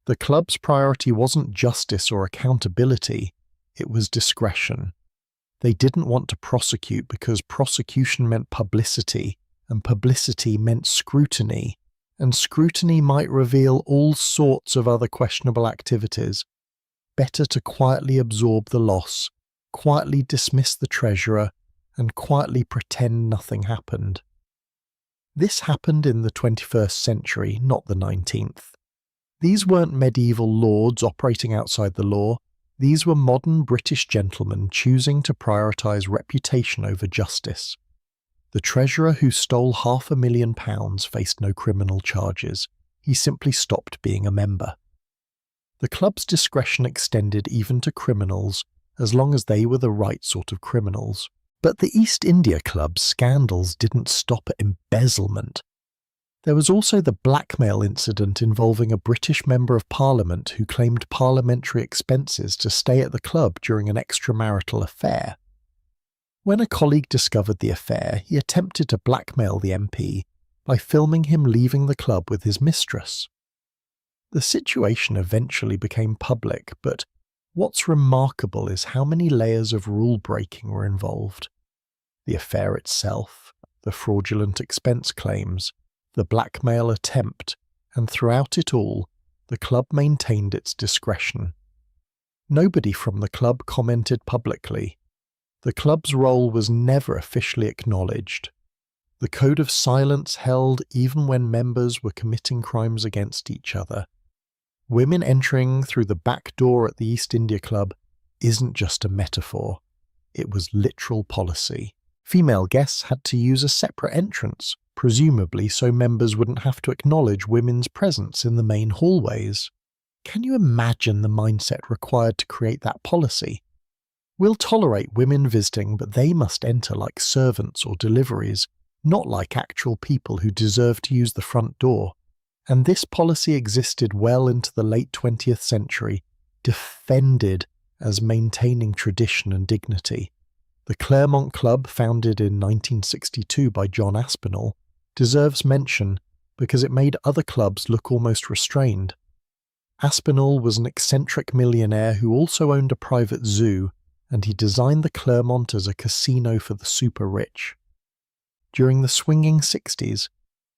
The club's priority wasn't justice or accountability, it was discretion. They didn't want to prosecute because prosecution meant publicity, and publicity meant scrutiny, and scrutiny might reveal all sorts of other questionable activities. Better to quietly absorb the loss, quietly dismiss the treasurer, and quietly pretend nothing happened. This happened in the 21st century, not the 19th. These weren't medieval lords operating outside the law. These were modern British gentlemen choosing to prioritise reputation over justice. The treasurer who stole £500,000 faced no criminal charges. He simply stopped being a member. The club's discretion extended even to criminals, as long as they were the right sort of criminals. But the East India Club's scandals didn't stop at embezzlement. There was also the blackmail incident involving a British Member of Parliament who claimed parliamentary expenses to stay at the club during an extramarital affair. When a colleague discovered the affair, he attempted to blackmail the MP by filming him leaving the club with his mistress. The situation eventually became public, but what's remarkable is how many layers of rule-breaking were involved. The affair itself, the fraudulent expense claims, the blackmail attempt, and throughout it all, the club maintained its discretion. Nobody from the club commented publicly. The club's role was never officially acknowledged. The code of silence held even when members were committing crimes against each other. Women entering through the back door at the East India Club isn't just a metaphor. It was literal policy. Female guests had to use a separate entrance, presumably so members wouldn't have to acknowledge women's presence in the main hallways. Can you imagine the mindset required to create that policy? We'll tolerate women visiting, but they must enter like servants or deliveries, not like actual people who deserve to use the front door. And this policy existed well into the late 20th century, defended as maintaining tradition and dignity. The Claremont Club, founded in 1962 by John Aspinall, deserves mention because it made other clubs look almost restrained. Aspinall was an eccentric millionaire who also owned a private zoo, and he designed the Claremont as a casino for the super-rich. During the swinging 60s,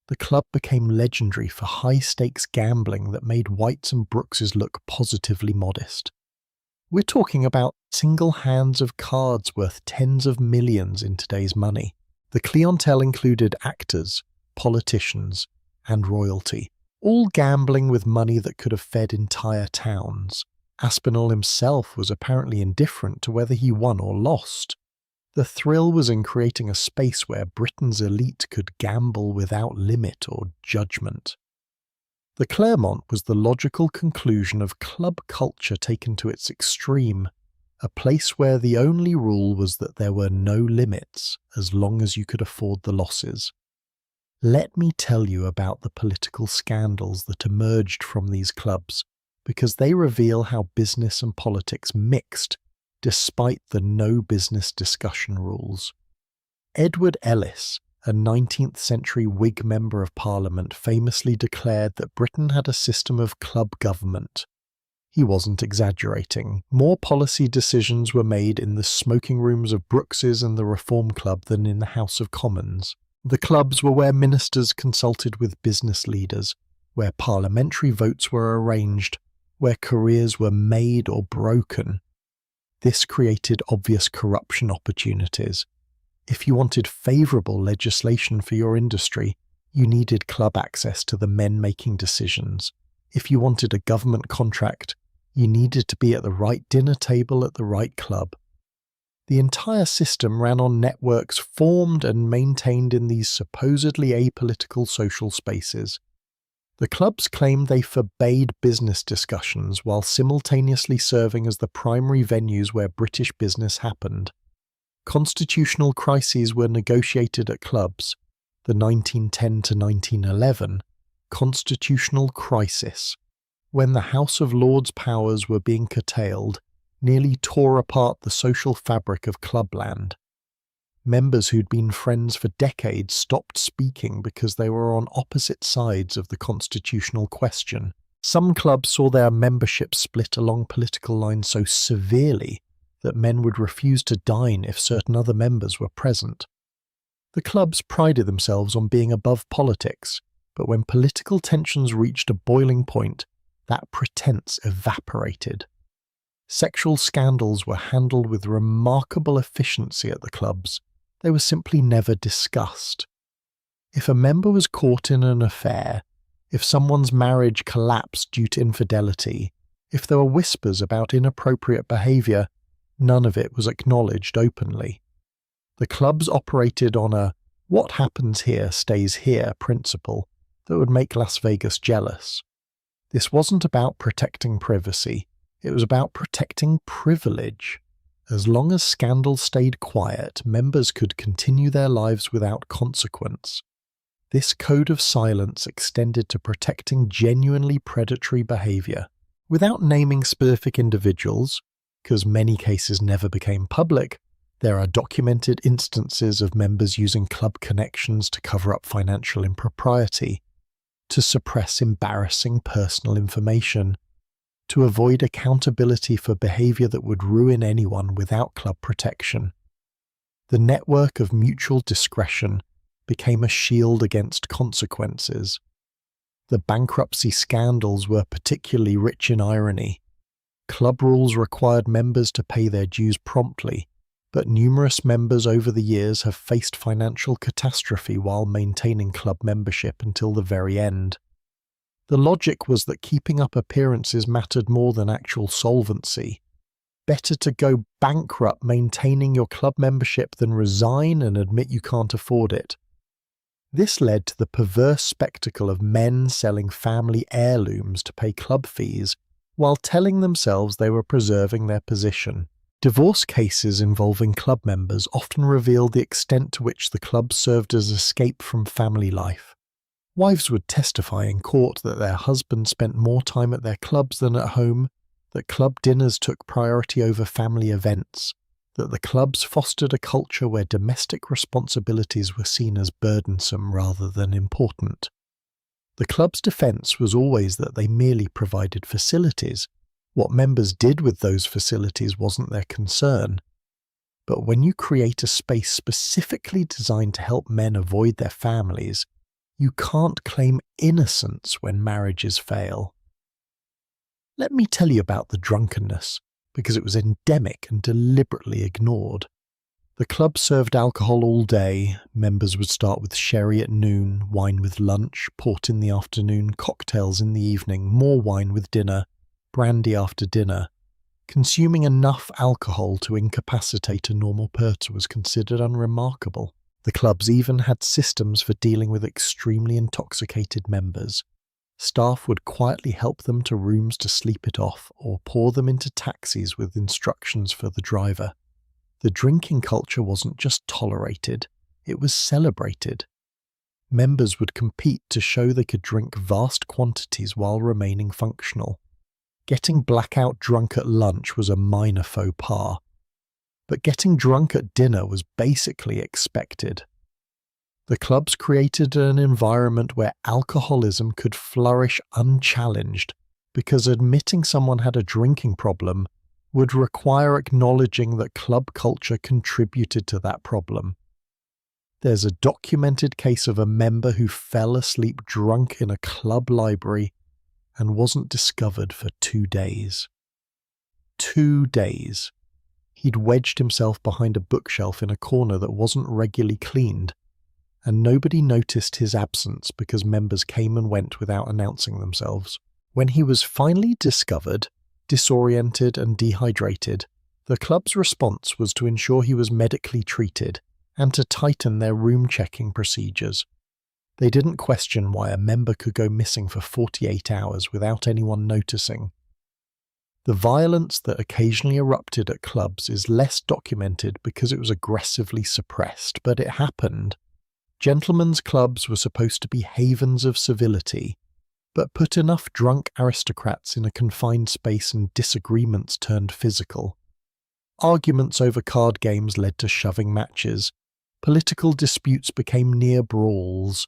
the club became legendary for high-stakes gambling that made Whites and Brookses look positively modest. We're talking about single hands of cards worth tens of millions in today's money. The clientele included actors, politicians, and royalty, all gambling with money that could have fed entire towns. Aspinall himself was apparently indifferent to whether he won or lost. The thrill was in creating a space where Britain's elite could gamble without limit or judgment. The Claremont was the logical conclusion of club culture taken to its extreme, a place where the only rule was that there were no limits as long as you could afford the losses. Let me tell you about the political scandals that emerged from these clubs, because they reveal how business and politics mixed despite the no business discussion rules. Edward Ellis, a 19th century Whig Member of Parliament, famously declared that Britain had a system of club government. He wasn't exaggerating. More policy decisions were made in the smoking rooms of Brookses and the Reform Club than in the House of Commons. The clubs were where ministers consulted with business leaders, where parliamentary votes were arranged, where careers were made or broken. This created obvious corruption opportunities. If you wanted favourable legislation for your industry, you needed club access to the men making decisions. If you wanted a government contract, you needed to be at the right dinner table at the right club. The entire system ran on networks formed and maintained in these supposedly apolitical social spaces. The clubs claimed they forbade business discussions while simultaneously serving as the primary venues where British business happened. Constitutional crises were negotiated at clubs. The 1910 to 1911 Constitutional Crisis, when the House of Lords' powers were being curtailed, nearly tore apart the social fabric of clubland. Members who'd been friends for decades stopped speaking because they were on opposite sides of the constitutional question. Some clubs saw their membership split along political lines so severely that men would refuse to dine if certain other members were present. The clubs prided themselves on being above politics, but when political tensions reached a boiling point, that pretense evaporated. Sexual scandals were handled with remarkable efficiency at the clubs. They were simply never discussed. If a member was caught in an affair, if someone's marriage collapsed due to infidelity, if there were whispers about inappropriate behaviour, none of it was acknowledged openly. The clubs operated on a "what happens here stays here" principle that would make Las Vegas jealous. This wasn't about protecting privacy, it was about protecting privilege. As long as scandals stayed quiet, members could continue their lives without consequence. This code of silence extended to protecting genuinely predatory behaviour. Without naming specific individuals, because many cases never became public, There are documented instances of members using club connections to cover up financial impropriety, to suppress embarrassing personal information, to avoid accountability for behavior that would ruin anyone without club protection. The network of mutual discretion became a shield against consequences. The bankruptcy scandals were particularly rich in irony. Club rules required members to pay their dues promptly, but numerous members over the years have faced financial catastrophe while maintaining club membership until the very end. The logic was that keeping up appearances mattered more than actual solvency. Better to go bankrupt maintaining your club membership than resign and admit you can't afford it. This led to the perverse spectacle of men selling family heirlooms to pay club fees while telling themselves they were preserving their position. Divorce cases involving club members often revealed the extent to which the club served as escape from family life. Wives would testify in court that their husbands spent more time at their clubs than at home, that club dinners took priority over family events, that the clubs fostered a culture where domestic responsibilities were seen as burdensome rather than important. The club's defense was always that they merely provided facilities. What members did with those facilities wasn't their concern. But when you create a space specifically designed to help men avoid their families, you can't claim innocence when marriages fail. Let me tell you about the drunkenness, because it was endemic and deliberately ignored. The club served alcohol all day. Members would start with sherry at noon, wine with lunch, port in the afternoon, cocktails in the evening, more wine with dinner, brandy after dinner. Consuming enough alcohol to incapacitate a normal person was considered unremarkable. The clubs even had systems for dealing with extremely intoxicated members. Staff would quietly help them to rooms to sleep it off or pour them into taxis with instructions for the driver. The drinking culture wasn't just tolerated, it was celebrated. Members would compete to show they could drink vast quantities while remaining functional. Getting blackout drunk at lunch was a minor faux pas, but getting drunk at dinner was basically expected. The clubs created an environment where alcoholism could flourish unchallenged because admitting someone had a drinking problem would require acknowledging that club culture contributed to that problem. There's a documented case of a member who fell asleep drunk in a club library and wasn't discovered for 2 days. 2 days. He'd wedged himself behind a bookshelf in a corner that wasn't regularly cleaned, and nobody noticed his absence because members came and went without announcing themselves. When he was finally discovered, disoriented and dehydrated, the club's response was to ensure he was medically treated and to tighten their room-checking procedures. They didn't question why a member could go missing for 48 hours without anyone noticing. The violence that occasionally erupted at clubs is less documented because it was aggressively suppressed, but it happened. Gentlemen's clubs were supposed to be havens of civility, but put enough drunk aristocrats in a confined space and disagreements turned physical. Arguments over card games led to shoving matches. Political disputes became near brawls.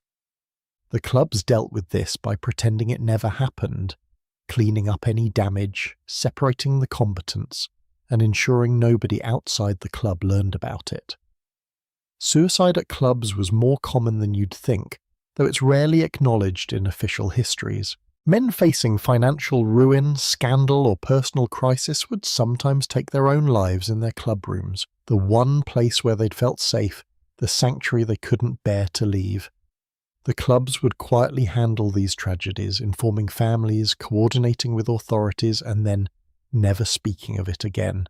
The clubs dealt with this by pretending it never happened, cleaning up any damage, separating the combatants, and ensuring nobody outside the club learned about it. Suicide at clubs was more common than you'd think, though it's rarely acknowledged in official histories. Men facing financial ruin, scandal, or personal crisis would sometimes take their own lives in their club rooms, the one place where they'd felt safe, the sanctuary they couldn't bear to leave. The clubs would quietly handle these tragedies, informing families, coordinating with authorities, and then never speaking of it again.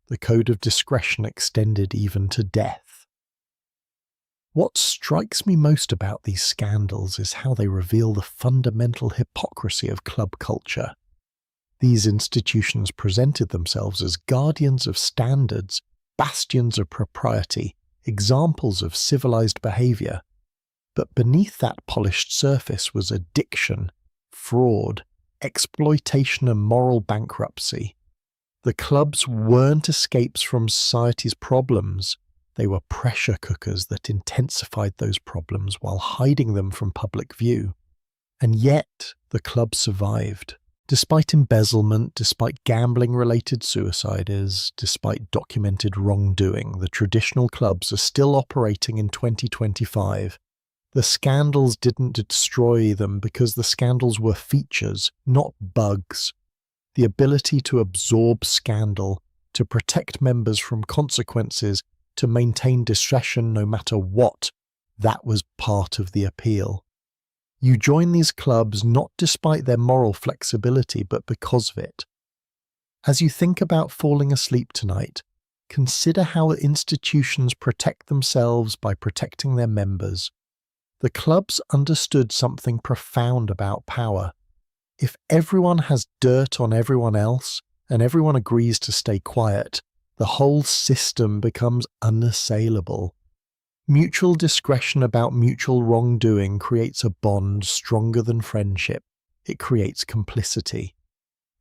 The code of discretion extended even to death. What strikes me most about these scandals is how they reveal the fundamental hypocrisy of club culture. These institutions presented themselves as guardians of standards, bastions of propriety, examples of civilized behavior. But beneath that polished surface was addiction, fraud, exploitation and moral bankruptcy. The clubs weren't escapes from society's problems. They were pressure cookers that intensified those problems while hiding them from public view. And yet, the club survived. Despite embezzlement, despite gambling-related suicides, despite documented wrongdoing, the traditional clubs are still operating in 2025. The scandals didn't destroy them because the scandals were features, not bugs. The ability to absorb scandal, to protect members from consequences, to maintain discretion no matter what, that was part of the appeal. You join these clubs not despite their moral flexibility, but because of it. As you think about falling asleep tonight, consider how institutions protect themselves by protecting their members. The clubs understood something profound about power. If everyone has dirt on everyone else, and everyone agrees to stay quiet, the whole system becomes unassailable. Mutual discretion about mutual wrongdoing creates a bond stronger than friendship. It creates complicity.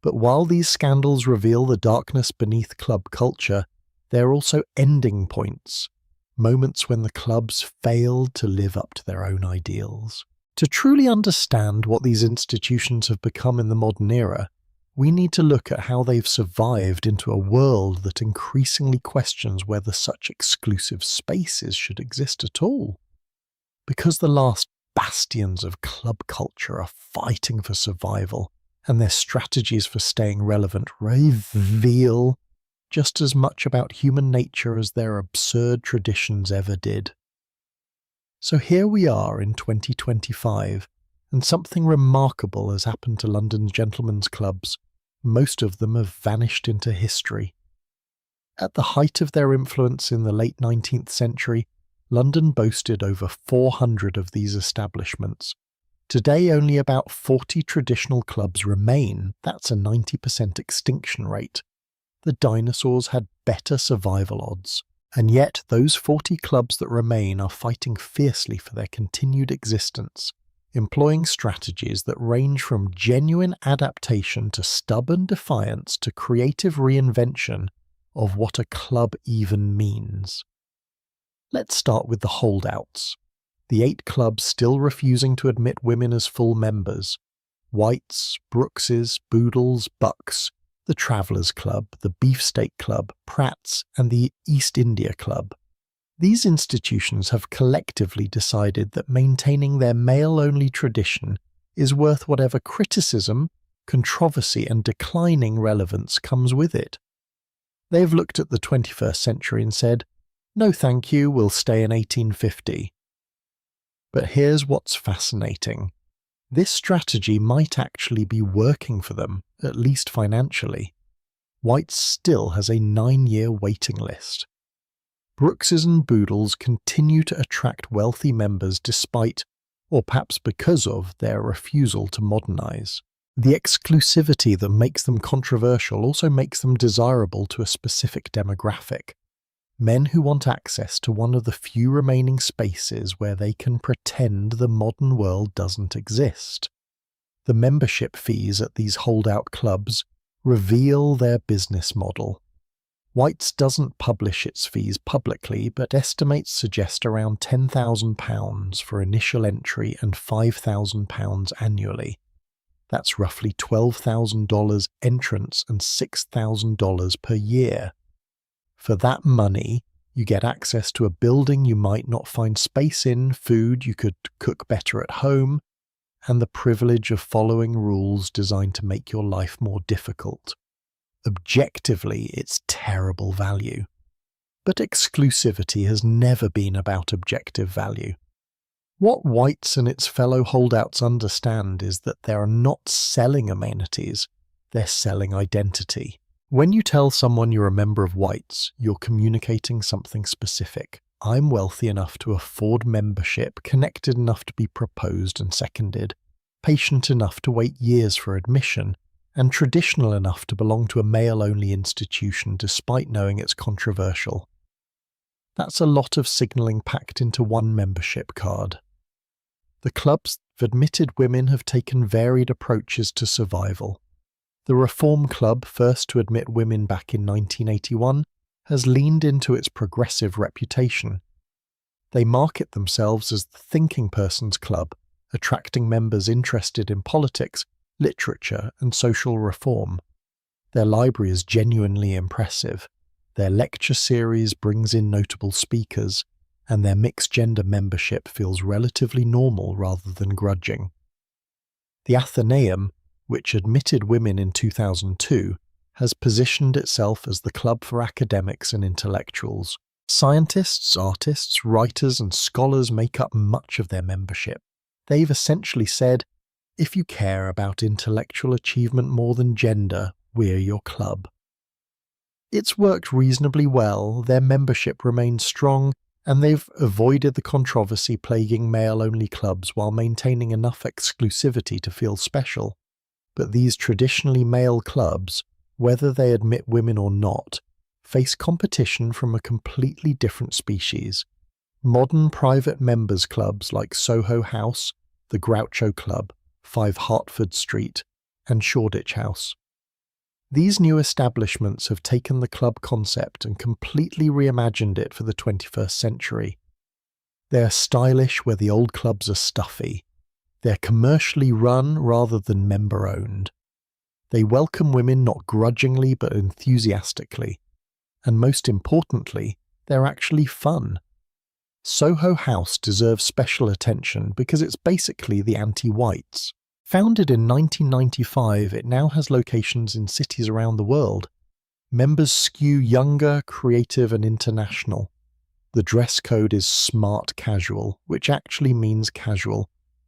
But while these scandals reveal the darkness beneath club culture, they're also ending points, moments when the clubs failed to live up to their own ideals. To truly understand what these institutions have become in the modern era, we need to look at how they've survived into a world that increasingly questions whether such exclusive spaces should exist at all. Because the last bastions of club culture are fighting for survival, and their strategies for staying relevant reveal just as much about human nature as their absurd traditions ever did. So here we are in 2025, and something remarkable has happened to London's gentlemen's clubs. Most of them have vanished into history. At the height of their influence in the late 19th century, London boasted over 400 of these establishments. Today, only about 40 traditional clubs remain. That's a 90% extinction rate. The dinosaurs had better survival odds. And yet, those 40 clubs that remain are fighting fiercely for their continued existence, employing strategies that range from genuine adaptation to stubborn defiance to creative reinvention of what a club even means. Let's start with the holdouts. The 8 clubs still refusing to admit women as full members. Whites, Brookses, Boodles, Bucks, the Travellers Club, the Beefsteak Club, Pratt's, and the East India Club. These institutions have collectively decided that maintaining their male-only tradition is worth whatever criticism, controversy, and declining relevance comes with it. They have looked at the 21st century and said, "No thank you, we'll stay in 1850. But here's what's fascinating. This strategy might actually be working for them, at least financially. White's still has a 9-year waiting list. Brookses and Boodles continue to attract wealthy members despite, or perhaps because of, their refusal to modernise. The exclusivity that makes them controversial also makes them desirable to a specific demographic. Men who want access to one of the few remaining spaces where they can pretend the modern world doesn't exist. The membership fees at these holdout clubs reveal their business model. White's doesn't publish its fees publicly, but estimates suggest around £10,000 for initial entry and £5,000 annually. That's roughly $12,000 entrance and $6,000 per year. For that money, you get access to a building you might not find space in, food you could cook better at home, and the privilege of following rules designed to make your life more difficult. Objectively, it's terrible value. But exclusivity has never been about objective value. What White's and its fellow holdouts understand is that they're not selling amenities, they're selling identity. When you tell someone you're a member of White's, you're communicating something specific. I'm wealthy enough to afford membership, connected enough to be proposed and seconded, patient enough to wait years for admission, and traditional enough to belong to a male-only institution despite knowing it's controversial. That's a lot of signalling packed into one membership card. The clubs of admitted women have taken varied approaches to survival. The Reform Club, first to admit women back in 1981, has leaned into its progressive reputation. They market themselves as the thinking person's club, attracting members interested in politics, literature, and social reform. Their library is genuinely impressive. Their lecture series brings in notable speakers, and their mixed-gender membership feels relatively normal rather than grudging. The Athenaeum, which admitted women in 2002, has positioned itself as the club for academics and intellectuals. Scientists, artists, writers, and scholars make up much of their membership. They've essentially said, if you care about intellectual achievement more than gender, we're your club. It's worked reasonably well, their membership remains strong, and they've avoided the controversy plaguing male-only clubs while maintaining enough exclusivity to feel special. But these traditionally male clubs, whether they admit women or not, face competition from a completely different species. Modern private members clubs like Soho House, the Groucho Club, 5 Hertford Street, and Shoreditch House. These new establishments have taken the club concept and completely reimagined it for the 21st century. They're stylish where the old clubs are stuffy. They're commercially run rather than member-owned. They welcome women not grudgingly but enthusiastically. And most importantly, they're actually fun. Soho House deserves special attention because it's basically the anti-whites. Founded in 1995, it now has locations in cities around the world. Members skew younger, creative, and international. The dress code is smart casual, which actually means casual.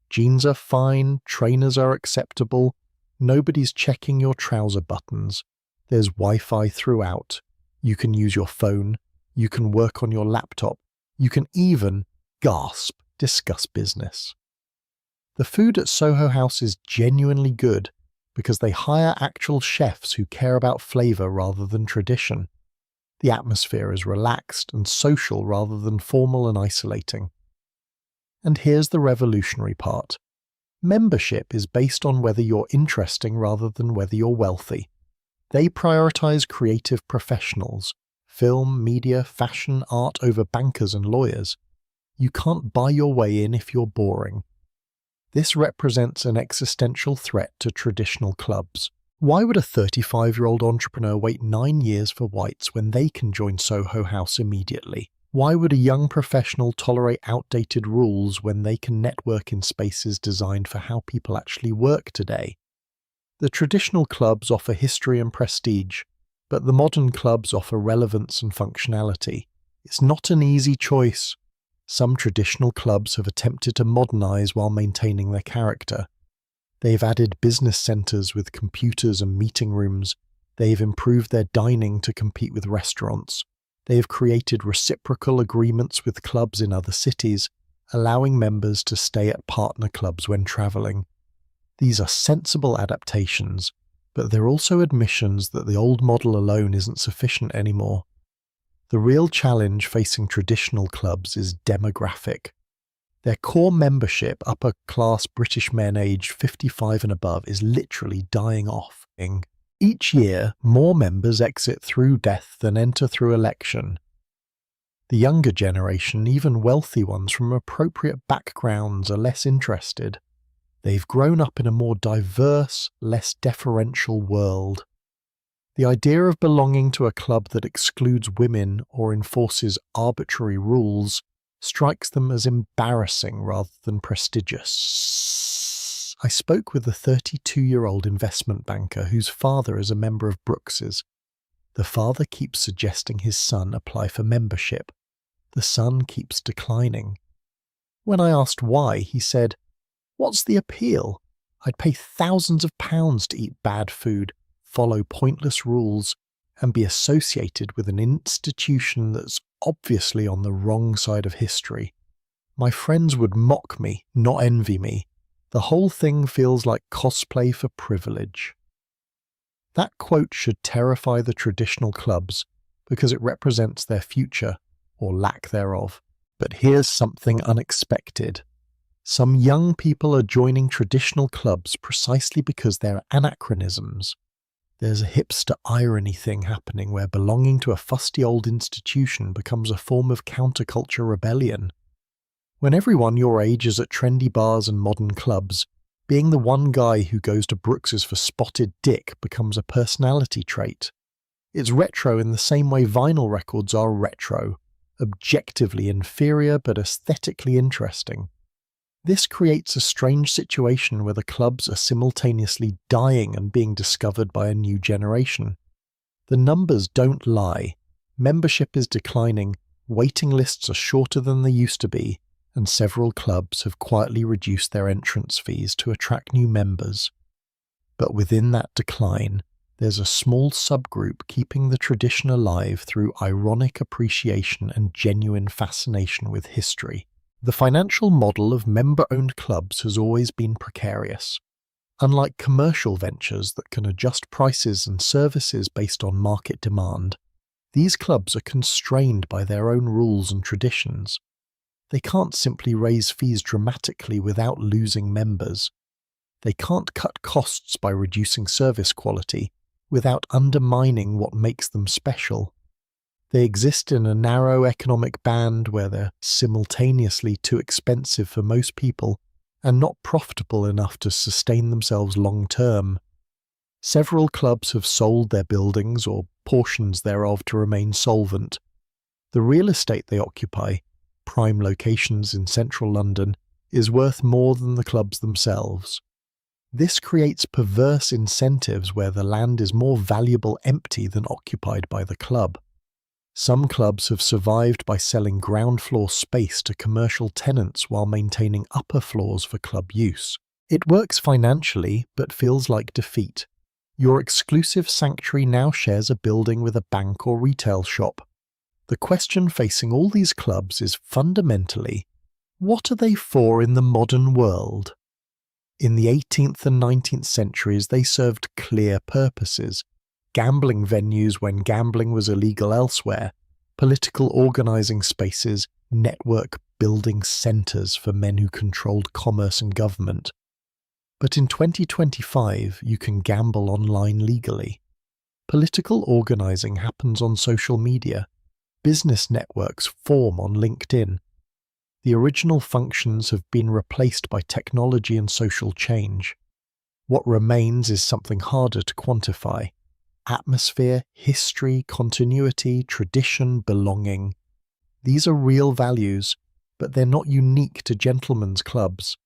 Jeans are fine, trainers are acceptable, nobody's checking your trouser buttons. There's Wi-Fi throughout. You can use your phone. You can work on your laptop. You can even, gasp, discuss business. The food at Soho House is genuinely good because they hire actual chefs who care about flavour rather than tradition. The atmosphere is relaxed and social rather than formal and isolating. And here's the revolutionary part. Membership is based on whether you're interesting rather than whether you're wealthy. They prioritise creative professionals, film, media, fashion, art over bankers and lawyers. You can't buy your way in if you're boring. This represents an existential threat to traditional clubs. Why would a 35-year-old entrepreneur wait 9 years for whites when they can join Soho House immediately? Why would a young professional tolerate outdated rules when they can network in spaces designed for how people actually work today? The traditional clubs offer history and prestige, but the modern clubs offer relevance and functionality. It's not an easy choice. Some traditional clubs have attempted to modernize while maintaining their character. They've added business centers with computers and meeting rooms. They've improved their dining to compete with restaurants. They have created reciprocal agreements with clubs in other cities, allowing members to stay at partner clubs when traveling. These are sensible adaptations, but they're also admissions that the old model alone isn't sufficient anymore. The real challenge facing traditional clubs is demographic. Their core membership, upper-class British men aged 55 and above, is literally dying off. Each year, more members exit through death than enter through election. The younger generation, even wealthy ones from appropriate backgrounds, are less interested. They've grown up in a more diverse, less deferential world. The idea of belonging to a club that excludes women or enforces arbitrary rules strikes them as embarrassing rather than prestigious. I spoke with a 32-year-old investment banker whose father is a member of Brooks's. The father keeps suggesting his son apply for membership. The son keeps declining. When I asked why, he said, "What's the appeal? I'd pay thousands of pounds to eat bad food, follow pointless rules, and be associated with an institution that's obviously on the wrong side of history. My friends would mock me, not envy me. The whole thing feels like cosplay for privilege." That quote should terrify the traditional clubs because it represents their future, or lack thereof. But here's something unexpected. Some young people are joining traditional clubs precisely because they're anachronisms. There's a hipster irony thing happening where belonging to a fusty old institution becomes a form of counterculture rebellion. When everyone your age is at trendy bars and modern clubs, being the one guy who goes to Brooks's for spotted dick becomes a personality trait. It's retro in the same way vinyl records are retro, objectively inferior but aesthetically interesting. This creates a strange situation where the clubs are simultaneously dying and being discovered by a new generation. The numbers don't lie. Membership is declining, waiting lists are shorter than they used to be, and several clubs have quietly reduced their entrance fees to attract new members. But within that decline, there's a small subgroup keeping the tradition alive through ironic appreciation and genuine fascination with history. The financial model of member-owned clubs has always been precarious. Unlike commercial ventures that can adjust prices and services based on market demand, these clubs are constrained by their own rules and traditions. They can't simply raise fees dramatically without losing members. They can't cut costs by reducing service quality without undermining what makes them special. They exist in a narrow economic band where they're simultaneously too expensive for most people and not profitable enough to sustain themselves long term. Several clubs have sold their buildings or portions thereof to remain solvent. The real estate they occupy, prime locations in central London, is worth more than the clubs themselves. This creates perverse incentives where the land is more valuable empty than occupied by the club. Some clubs have survived by selling ground floor space to commercial tenants while maintaining upper floors for club use. It works financially, but feels like defeat. Your exclusive sanctuary now shares a building with a bank or retail shop. The question facing all these clubs is fundamentally, what are they for in the modern world? In the 18th and 19th centuries, they served clear purposes. Gambling venues when gambling was illegal elsewhere, political organising spaces, network building centres for men who controlled commerce and government. But in 2025, you can gamble online legally. Political organising happens on social media. Business networks form on LinkedIn. The original functions have been replaced by technology and social change. What remains is something harder to quantify. Atmosphere, history, continuity, tradition, belonging. These are real values, but they're not unique to gentlemen's clubs.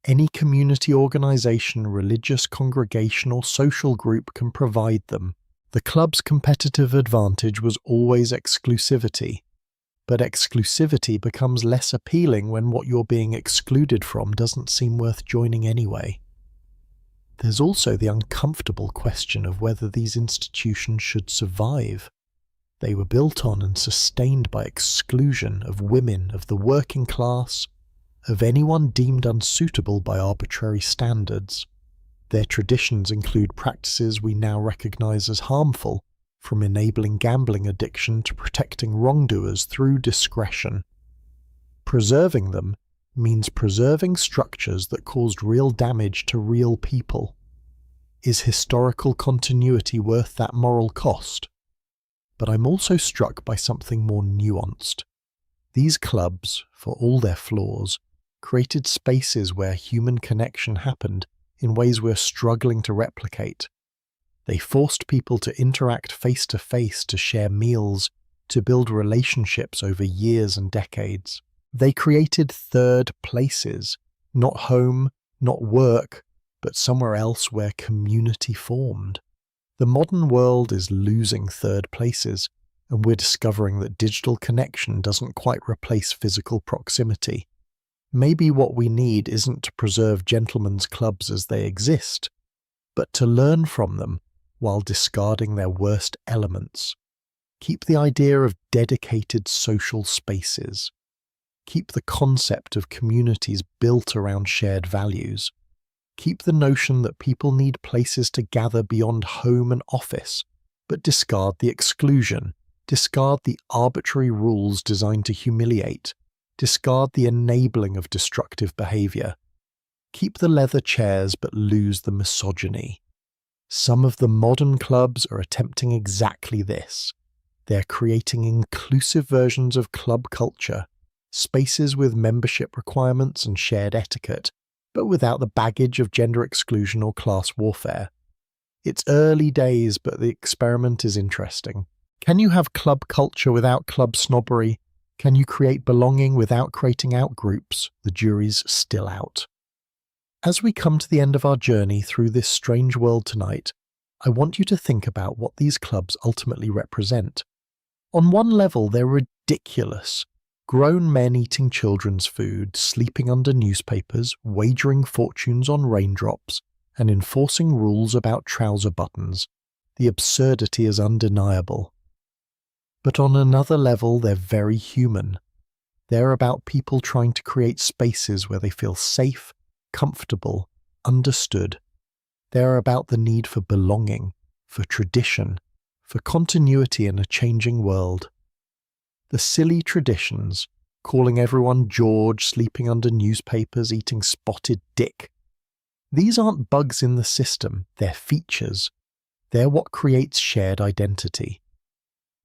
Any community organisation, religious congregation or social group can provide them. The club's competitive advantage was always exclusivity, but exclusivity becomes less appealing when what you're being excluded from doesn't seem worth joining anyway. There's also the uncomfortable question of whether these institutions should survive. They were built on and sustained by exclusion of women, of the working class, of anyone deemed unsuitable by arbitrary standards. Their traditions include practices we now recognize as harmful, from enabling gambling addiction to protecting wrongdoers through discretion. Preserving them means preserving structures that caused real damage to real people. Is historical continuity worth that moral cost? But I'm also struck by something more nuanced. These clubs, for all their flaws, created spaces where human connection happened in ways we're struggling to replicate. They forced people to interact face-to-face, to share meals, to build relationships over years and decades. They created third places, not home, not work, but somewhere else where community formed. The modern world is losing third places, and we're discovering that digital connection doesn't quite replace physical proximity. Maybe what we need isn't to preserve gentlemen's clubs as they exist, but to learn from them while discarding their worst elements. Keep the idea of dedicated social spaces. Keep the concept of communities built around shared values. Keep the notion that people need places to gather beyond home and office, but discard the exclusion, discard the arbitrary rules designed to humiliate, discard the enabling of destructive behaviour. Keep the leather chairs but lose the misogyny. Some of the modern clubs are attempting exactly this. They're creating inclusive versions of club culture, spaces with membership requirements and shared etiquette, but without the baggage of gender exclusion or class warfare. It's early days, but the experiment is interesting. Can you have club culture without club snobbery? Can you create belonging without creating out-groups? The jury's still out. As we come to the end of our journey through this strange world tonight, I want you to think about what these clubs ultimately represent. On one level, they're ridiculous. Grown men eating children's food, sleeping under newspapers, wagering fortunes on raindrops, and enforcing rules about trouser buttons. The absurdity is undeniable. But on another level, they're very human. They're about people trying to create spaces where they feel safe, comfortable, understood. They're about the need for belonging, for tradition, for continuity in a changing world. The silly traditions, calling everyone George, sleeping under newspapers, eating spotted dick. These aren't bugs in the system, they're features. They're what creates shared identity.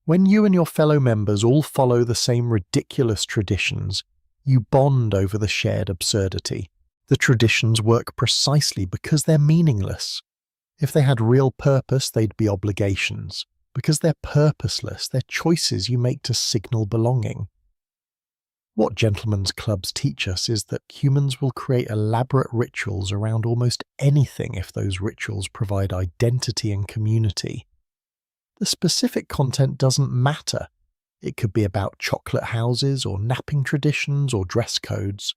When you and your fellow members all follow the same ridiculous traditions, you bond over the shared absurdity. The traditions work precisely because they're meaningless. If they had real purpose, they'd be obligations. Because they're purposeless, they're choices you make to signal belonging. What gentlemen's clubs teach us is that humans will create elaborate rituals around almost anything if those rituals provide identity and community. The specific content doesn't matter. It could be about chocolate houses or napping traditions or dress codes.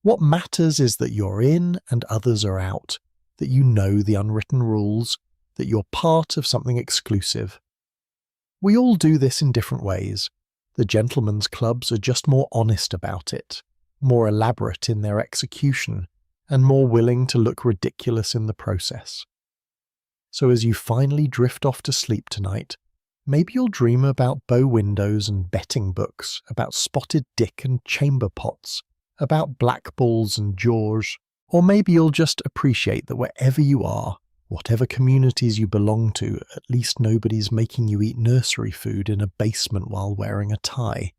What matters is that you're in and others are out, that you know the unwritten rules, that you're part of something exclusive. We all do this in different ways. The gentlemen's clubs are just more honest about it, more elaborate in their execution, and more willing to look ridiculous in the process. So as you finally drift off to sleep tonight, maybe you'll dream about bow windows and betting books, about spotted dick and chamber pots, about black balls and George, or maybe you'll just appreciate that wherever you are, whatever communities you belong to, at least nobody's making you eat nursery food in a basement while wearing a tie.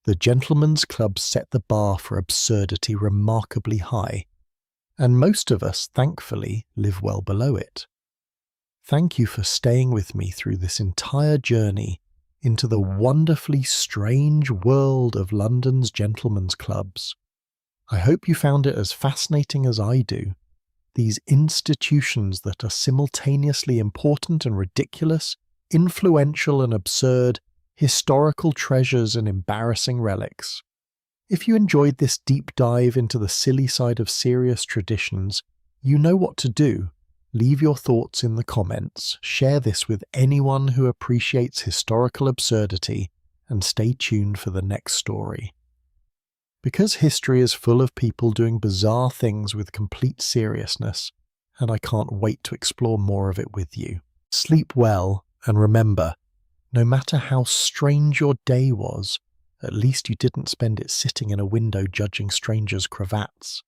The gentlemen's clubs set the bar for absurdity remarkably high, and most of us, thankfully, live well below it. Thank you for staying with me through this entire journey into the wonderfully strange world of London's gentlemen's clubs. I hope you found it as fascinating as I do. These institutions that are simultaneously important and ridiculous, influential and absurd, historical treasures and embarrassing relics. If you enjoyed this deep dive into the silly side of serious traditions, you know what to do. Leave your thoughts in the comments, share this with anyone who appreciates historical absurdity, and stay tuned for the next story. Because history is full of people doing bizarre things with complete seriousness, and I can't wait to explore more of it with you. Sleep well, and remember, no matter how strange your day was, at least you didn't spend it sitting in a window judging strangers' cravats.